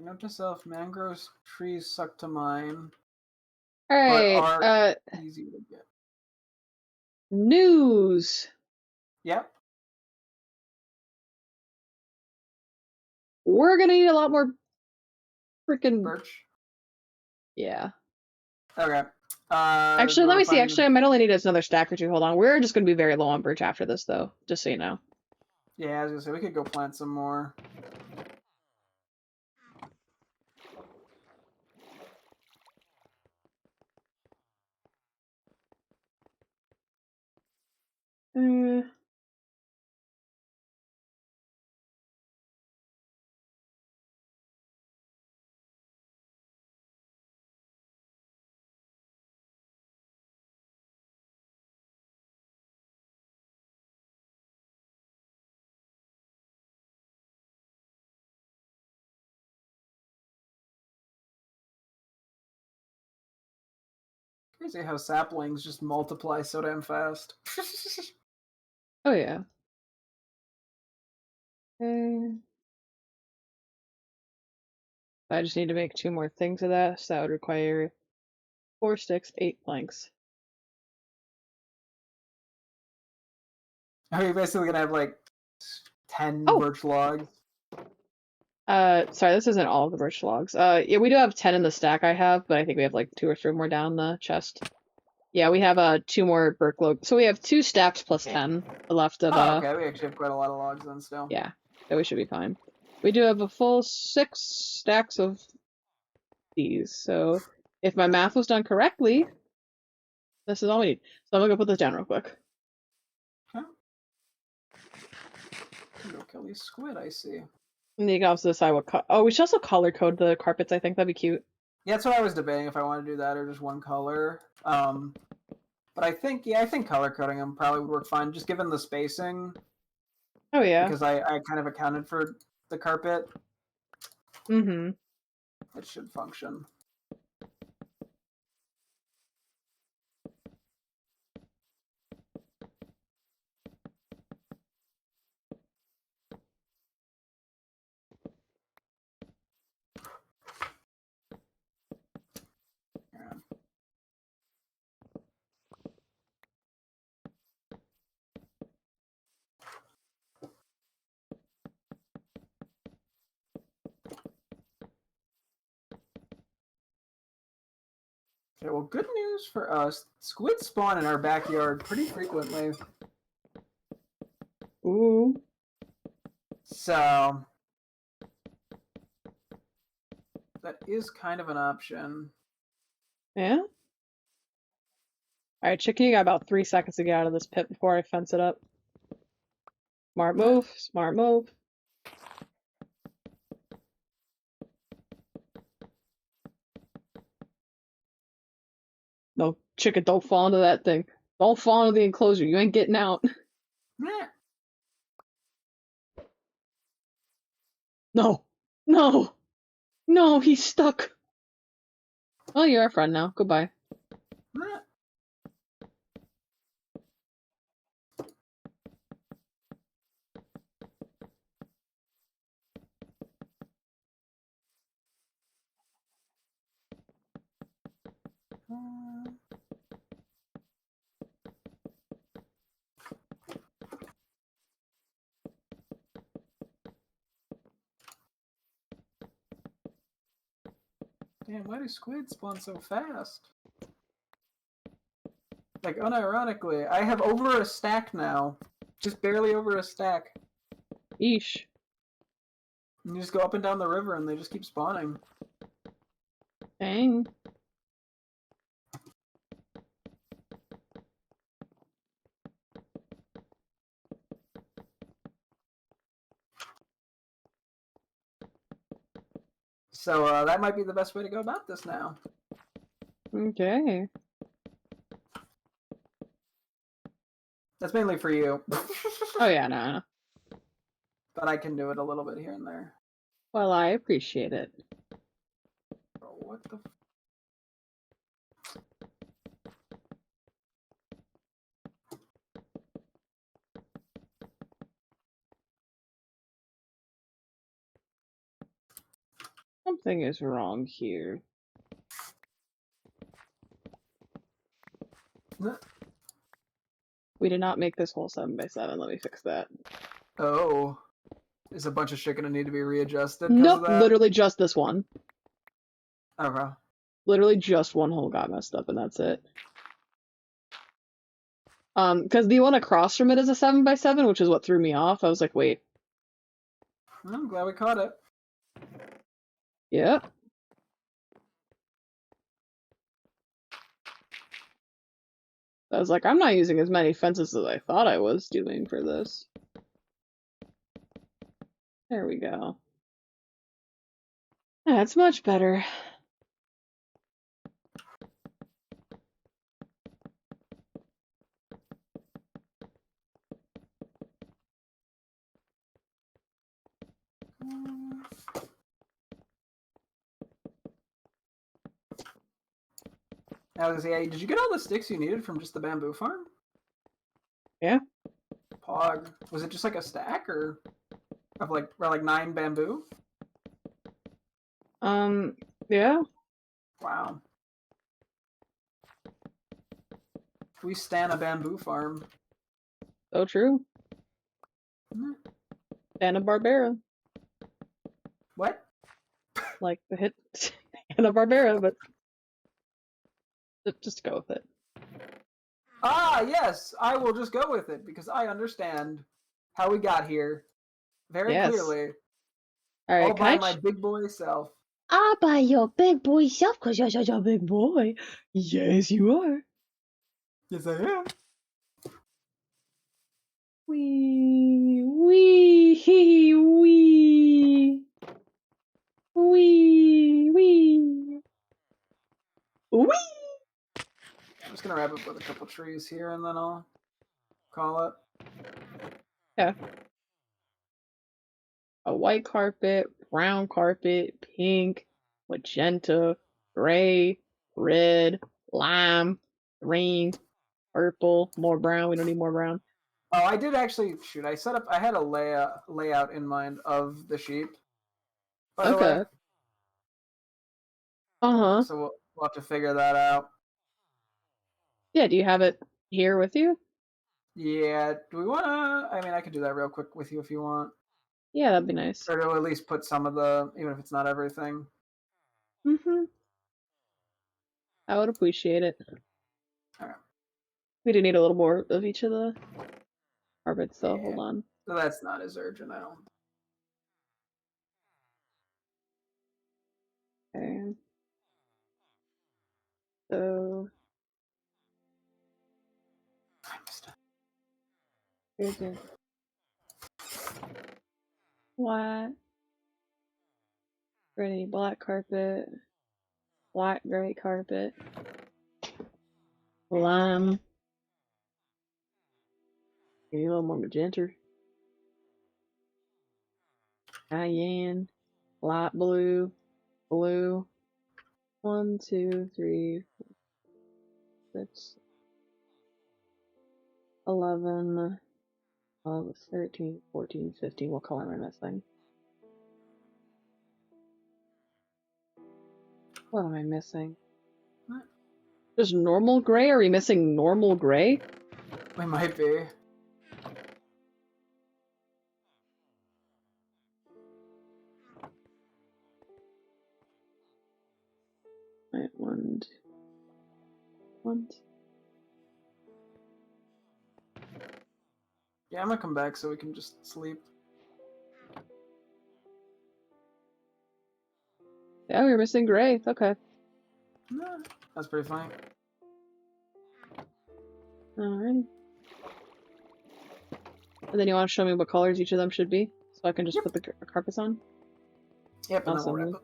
Note to self: mangrove trees suck to mine, but Alright, are easy to get. News. Yep. we're gonna need a lot more freaking Birch. yeah. Okay. Actually, You let wanna me see. find- Actually, I might only need another stack or two. Hold on. We're just gonna be very low on birch after this, though. Just so you know. Yeah, I was gonna say we could go plant some more. Crazy how saplings just multiply so damn fast. Oh yeah. I just need to make 2 more things of that, so that would require 4 sticks, 8 planks. Are you basically gonna have like 10 Oh! birch logs? Sorry, this isn't all of the birch logs. Yeah, we do have 10 in the stack I have, but I think we have like 2 or 3 more down the chest. Yeah, we have 2 more birch logs. So we have 2 stacks plus 10 left of Oh, okay. We actually have quite a lot of logs then still. yeah, so we should be fine. We do have a full 6 stacks of these, so if my math was done correctly, this is all we need. So I'm gonna go put this down real quick. Okay. Go kill these squid, I see. And you can also decide what oh, we should also color code the carpets, I think that'd be cute. Yeah, that's what I was debating if I want to do that or just one color. But I think color coding them probably would work fine, just given the spacing. Oh yeah. Because I kind of accounted for the carpet. Mm-hmm. It should function. Okay, well, good news for us. Squid spawn in our backyard pretty frequently. Ooh. So that is kind of an option. Yeah? Alright, chicken, you got about 3 seconds to get out of this pit before I fence it up. Smart move, smart move. No, chicken, don't fall into that thing. Don't fall into the enclosure. You ain't getting out. No. No. No, he's stuck. Oh, you're our friend now. Goodbye. Damn, why do squid spawn so fast? Like, unironically, I have over a stack now. Just barely over a stack. Yeesh. And you just go up and down the river and they just keep spawning. Dang. So that might be the best way to go about this now. Okay. That's mainly for you. Oh yeah, no. But I can do it a little bit here and there. Well, I appreciate it. Bro, what the... Something is wrong here. We did not make this whole 7x7. Let me fix that. Oh. Is a bunch of shit gonna need to be readjusted because Nope, of that? literally just this one. Okay. Literally just one hole got messed up, and that's it. Because the one across from it is a 7x7, which is what threw me off. I was like, wait. I'm glad we caught it. Yep. I was like, I'm not using as many fences as I thought I was doing for this. There we go. That's much better. I was gonna say, did you get all the sticks you needed from just the bamboo farm? Yeah. Pog. Was it just like a stack or of like 9 bamboo? Yeah. Wow. We stan a bamboo farm. So true. Hanna-Barbera. What? Like the hit Hanna-Barbera, but just go with it. Ah, yes, I will just go with it because I understand how we got here very Yes. clearly. All right, All by my big boy self. All by your big boy self, because you're such a big boy. Yes, you are. Yes, I am. Wee, wee, wee, wee, wee, wee. I'm just gonna wrap up with a couple trees here and then I'll call it. Yeah. A white carpet, brown carpet, pink, magenta, gray, red, lime, green, purple, more brown. We don't need more brown. Oh, I did actually shoot. I had a layout in mind of the sheep. By the way. Okay. Uh-huh. So we'll have to figure that out. Yeah, do you have it here with you? Yeah, do we wanna? I mean, I could do that real quick with you if you want. Yeah, that'd be nice. Or to at least put some of the, even if it's not everything. Mm-hmm. I would appreciate it. Alright. We do need a little more of each of the carpets, so Yeah. hold on. So that's not as urgent, I don't. Okay. So here's your white, pretty black carpet, black gray carpet, lime. Maybe a little more magenta. Cayenne, light blue, blue. 1, 2, 3, 6, 11, 12, 13, 14, 15. What color am I missing? What am I missing? What? Just normal gray? Are we missing normal gray? We might be. Right, 1, 2, 1, 2. Yeah, I'm gonna come back so we can just sleep. Yeah, we were missing gray. Okay. Nah, that's pretty funny. Alright. And then you want to show me what colors each of them should be? So I can just put the carpets on? Yep, and then we'll Awesome. wrap up.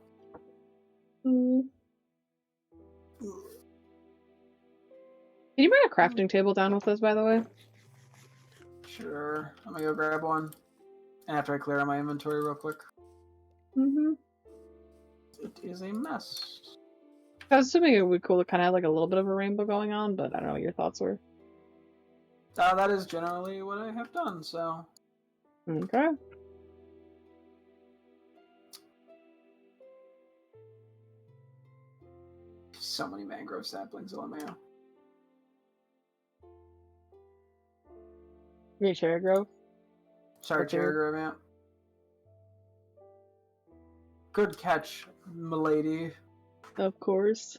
Can you bring a crafting table down with us, by the way? Sure. I'm gonna go grab one. After I clear out my inventory real quick. Mm-hmm. It is a mess. I was assuming it would be cool to kind of have like a little bit of a rainbow going on, but I don't know what your thoughts were. That is generally what I have done, so. Okay. So many mangrove saplings, LMAO. Cherry Grove? Sorry, Okay. Cherry Grove, yeah. Good catch, milady. Of course.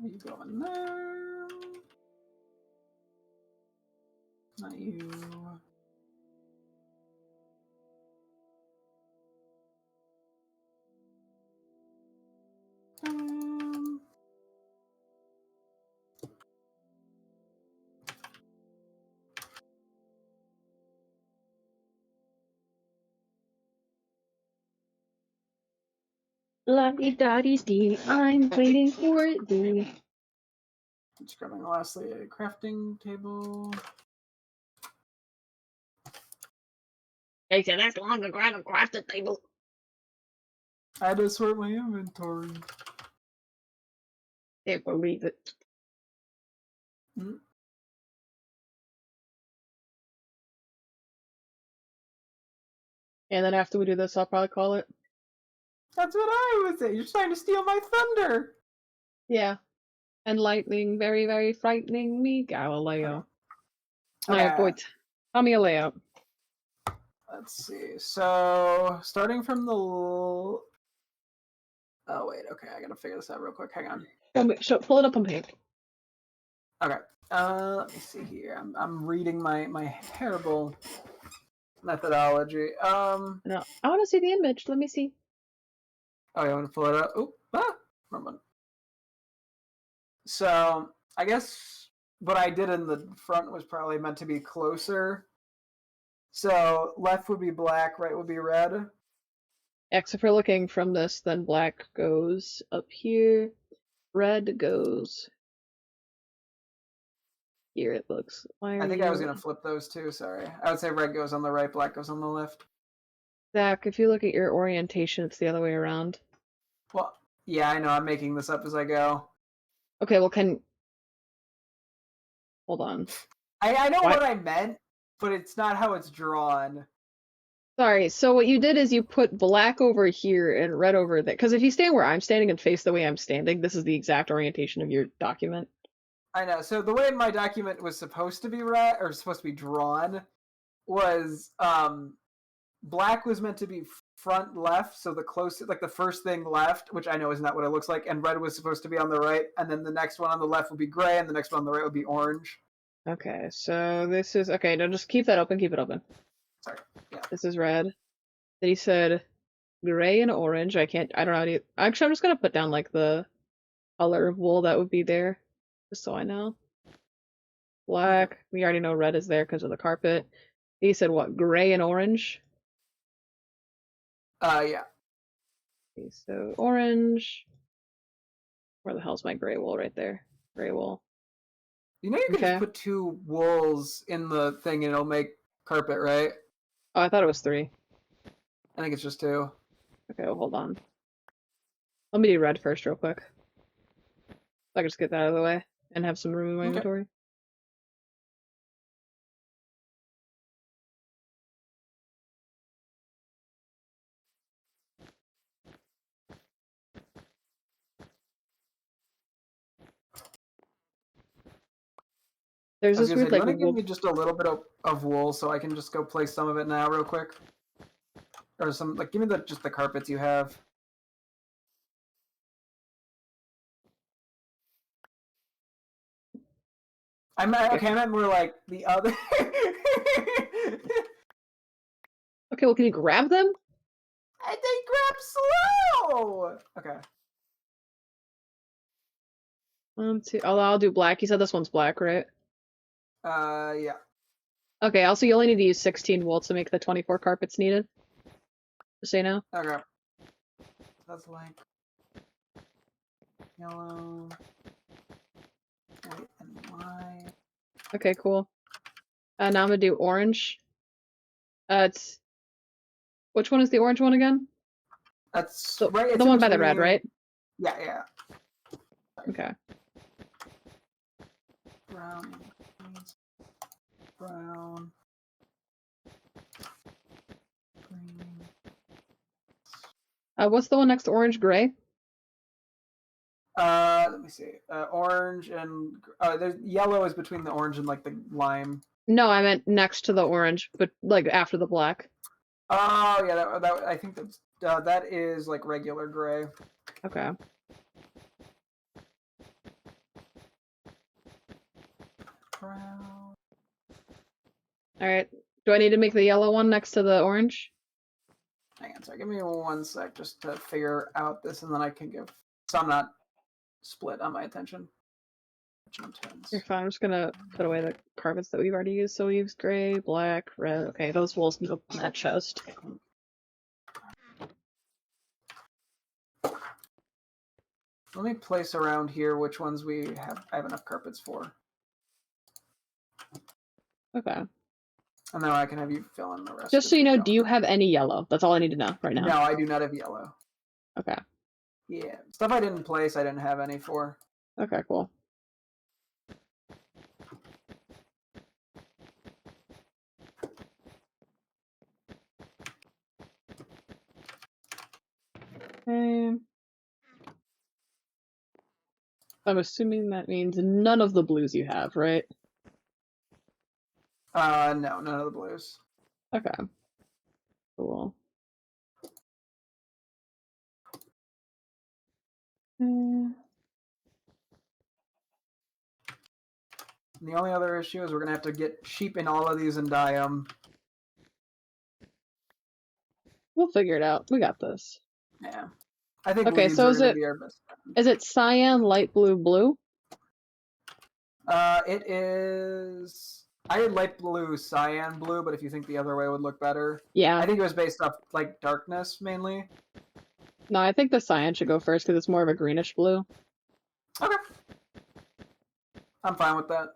You go in there. Not you. La-di-da-di-dee, I'm waiting for thee. Just grabbing lastly a crafting table. They said that's long to grab a crafting table. I had to sort my inventory. Can't believe it. Mm. And then after we do this, I'll probably call it. That's what I would say. You're trying to steal my thunder. Yeah. And lightning, very, very frightening me, Galileo. Okay. Alright, boy, tell me a layout. Let's see. So, starting from the... Oh, wait. Okay, I gotta figure this out real quick. Hang on. Pull it up on page. Okay. Let me see here. I'm reading my terrible methodology. No, I want to see the image. Let me see. Oh, you want to pull it up? Oh, wrong one. So, I guess what I did in the front was probably meant to be closer. So, left would be black, right would be red. X, if we're looking from this, then black goes up here. Red goes here, it looks. Why are I think I was you... going to flip those two, sorry. I would say red goes on the right, black goes on the left. Zach, if you look at your orientation, it's the other way around. Well, yeah, I know. I'm making this up as I go. Okay, well, hold on. I know what I meant, but it's not how it's drawn. Sorry, so what you did is you put black over here and red over there. Because if you stand where I'm standing and face the way I'm standing, this is the exact orientation of your document. I know. So the way my document was supposed to be read, or supposed to be drawn, was black was meant to be front left, so the closest, like the first thing left, which I know is not what it looks like, and red was supposed to be on the right, and then the next one on the left would be gray, and the next one on the right would be orange. Okay, so this is... Okay, no, just keep that open, keep it open. Sorry. Yeah. This is red. Then he said gray and orange. I don't know how to... Actually, I'm just gonna put down, like, the color of wool that would be there, just so I know. Black. We already know red is there because of the carpet. He said what? Gray and orange? Yeah. Okay, so orange. Where the hell's my gray wool? Right there. Gray wool. You know you can Okay. just put two wools in the thing and it'll make carpet, right? Oh, I thought it was 3. I think it's just 2. Okay, well, hold on. Let me do red first real quick. So I can just get that out of the way and have some room in my inventory. There's this weird, do you like, want to give wool... me just a little bit of wool so I can just go place some of it now real quick? Or some, like, give me just the carpets you have. I meant more like the other. Okay, well, can you grab them? They grab slow! Okay. 1, 2... Oh, I'll do black. You said this one's black, right? Yeah. Okay, also you only need to use 16 wool to make the 24 carpets needed. Just so you know. Okay. That's like yellow, white, and white. Okay, cool. Now I'm gonna do orange. It's... Which one is the orange one again? That's The, right. the one by the red, right? Yeah, yeah. Okay. Brown, brown, green. What's the one next to orange? Gray? Let me see. Orange and there's yellow is between the orange and like the lime. No, I meant next to the orange, but like after the black. Oh yeah, that I think that is like regular gray. Okay. Brown. All right. Do I need to make the yellow one next to the orange? Hang on, sorry. Give me 1 sec just to figure out this, and then I can give. So I'm not split on my attention. You're fine. I'm just gonna put away the carpets that we've already used. So we used gray, black, red. Okay, those walls can go in that chest. Let me place around here which ones I have enough carpets for. Okay. And then I can have you fill in the rest. Just so you know, do you have any yellow? That's all I need to know right now. No, I do not have yellow. Okay. Yeah. Stuff I didn't place, I didn't have any for. Okay, cool. Okay. I'm assuming that means none of the blues you have, right? No, none of the blues. Okay. Cool. And the only other issue is we're gonna have to get sheep in all of these and dye them. We'll figure it out. We got this. Yeah. I think Okay, leaves so are is gonna it be our best friend. is it cyan, light blue, blue? It is. I had light blue, cyan blue, but if you think the other way would look better, Yeah. I think it was based off like darkness mainly. No, I think the cyan should go first because it's more of a greenish blue. Okay. I'm fine with that.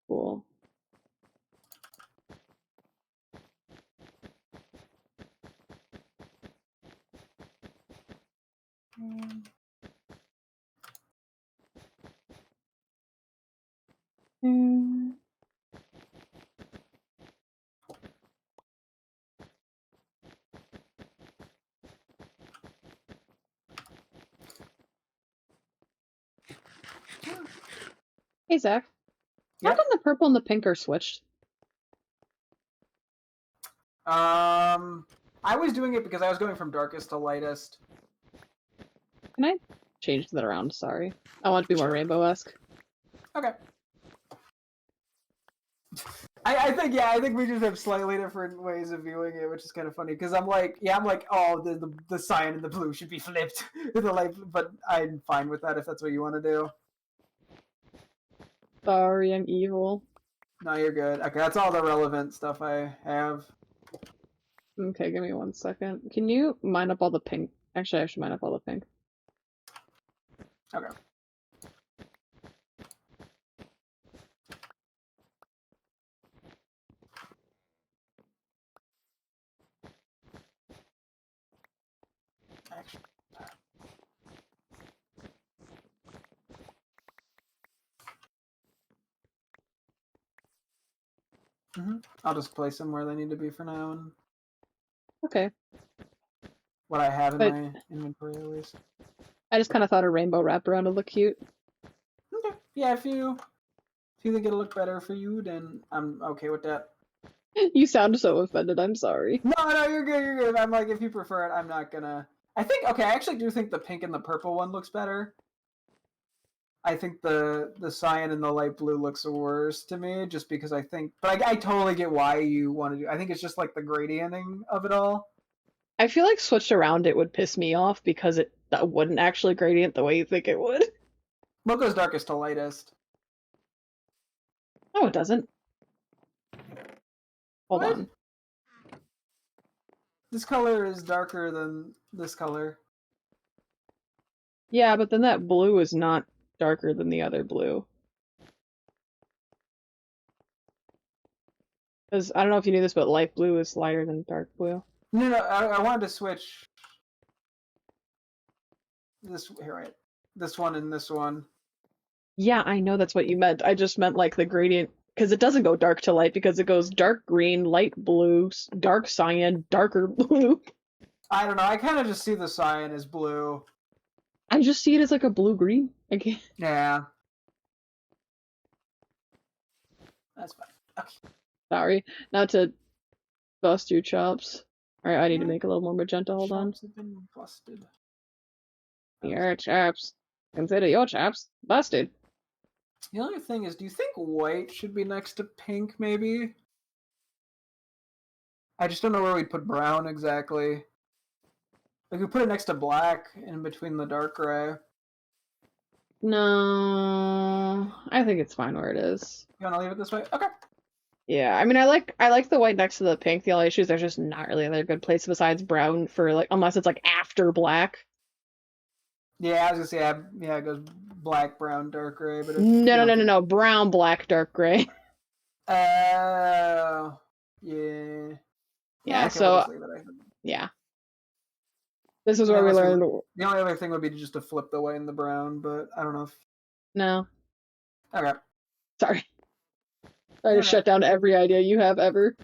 Cool. Hey, Zach. How Yep. come the purple and the pink are switched? I was doing it because I was going from darkest to lightest. Can I change that around? Sorry. I want it to be more Sure. rainbow-esque. Okay. I think we just have slightly different ways of viewing it, which is kind of funny because I'm like, oh, the cyan and the blue should be flipped to the light, but I'm fine with that if that's what you want to do. Sorry, I'm evil. No, you're good. Okay, that's all the relevant stuff I have. Okay, give me 1 second. Can you mine up all the pink? Actually, I should mine up all the pink. Okay. Actually. I'll just place them where they need to be for now, and Okay. what I have in But- my inventory at least. I just kind of thought a rainbow wraparound would look cute. Okay. Yeah, if you think it'll look better for you, then I'm okay with that. You sound so offended. I'm sorry. No, you're good. You're good. I'm like, if you prefer it, I'm not gonna. I actually do think the pink and the purple one looks better. I think the cyan and the light blue looks worse to me, just because I think. But I totally get why you want to do. I think it's just like the gradienting of it all. I feel like switched around it would piss me off because that wouldn't actually gradient the way you think it would. What goes darkest to lightest? No, it doesn't. Hold What? on. This color is darker than this color. Yeah, but then that blue is not darker than the other blue. Because I don't know if you knew this, but light blue is lighter than dark blue. No, I wanted to switch this here, right? This one and this one. Yeah, I know that's what you meant. I just meant like the gradient, because it doesn't go dark to light, because it goes dark green, light blue, dark cyan, darker blue. I don't know. I kind of just see the cyan as blue. I just see it as like a blue-green. I can't. Yeah. That's fine. Okay. Sorry, not to bust your chops. All right, I need to make a little more magenta. Hold on. Chops have been busted. Your chops. Consider your chops busted. The only thing is, do you think white should be next to pink, maybe? I just don't know where we'd put brown exactly. We could put it next to black, in between the dark gray. No, I think it's fine where it is. You want to leave it this way? Okay. Yeah, I mean, I like the white next to the pink. The only issue is there's just not really another good place besides brown for like, unless it's like after black. Yeah, I was gonna say, yeah, it goes black, brown, dark gray, but if No. Brown, black, dark gray. Oh, yeah. Yeah, okay, so we'll just leave it, I think. yeah. This is where we Unless learned. The only other thing would be just to flip the white and the brown, but I don't know if. No, Okay. sorry. I Okay. just shut down every idea you have ever.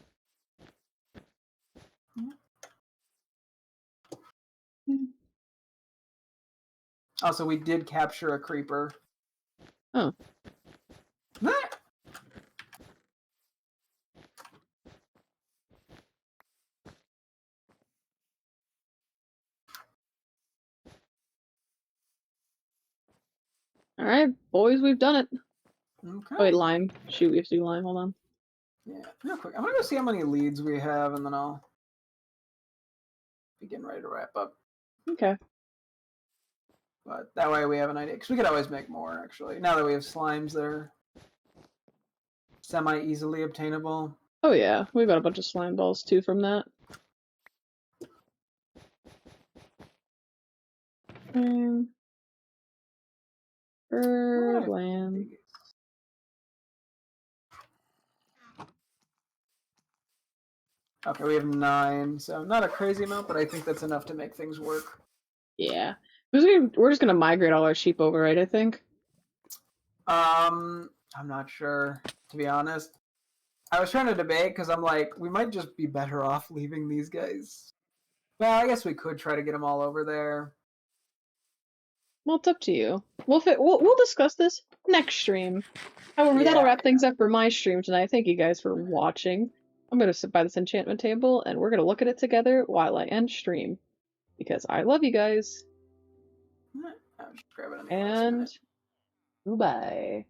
Also, we did capture a creeper. Oh. All right, boys, we've done it. Okay. Oh, wait, lime. Shoot, we have to do lime. Hold on. Yeah, real quick. I'm gonna go see how many leads we have, and then I'll be getting ready to wrap up. Okay. But that way we have an idea, because we could always make more, actually. Now that we have slimes that are semi-easily obtainable. Oh yeah, we got a bunch of slime balls too from that. Birdland. Okay, we have 9, so not a crazy amount, but I think that's enough to make things work. Yeah. We're just gonna migrate all our sheep over, right, I think? I'm not sure, to be honest. I was trying to debate, because I'm like, we might just be better off leaving these guys. Well, I guess we could try to get them all over there. Well, it's up to you. We'll discuss this next stream. However, that'll Yeah. wrap things up for my stream tonight. Thank you guys for watching. I'm gonna sit by this enchantment table, and we're gonna look at it together while I end stream. Because I love you guys. I'm just grabbing a And goodbye.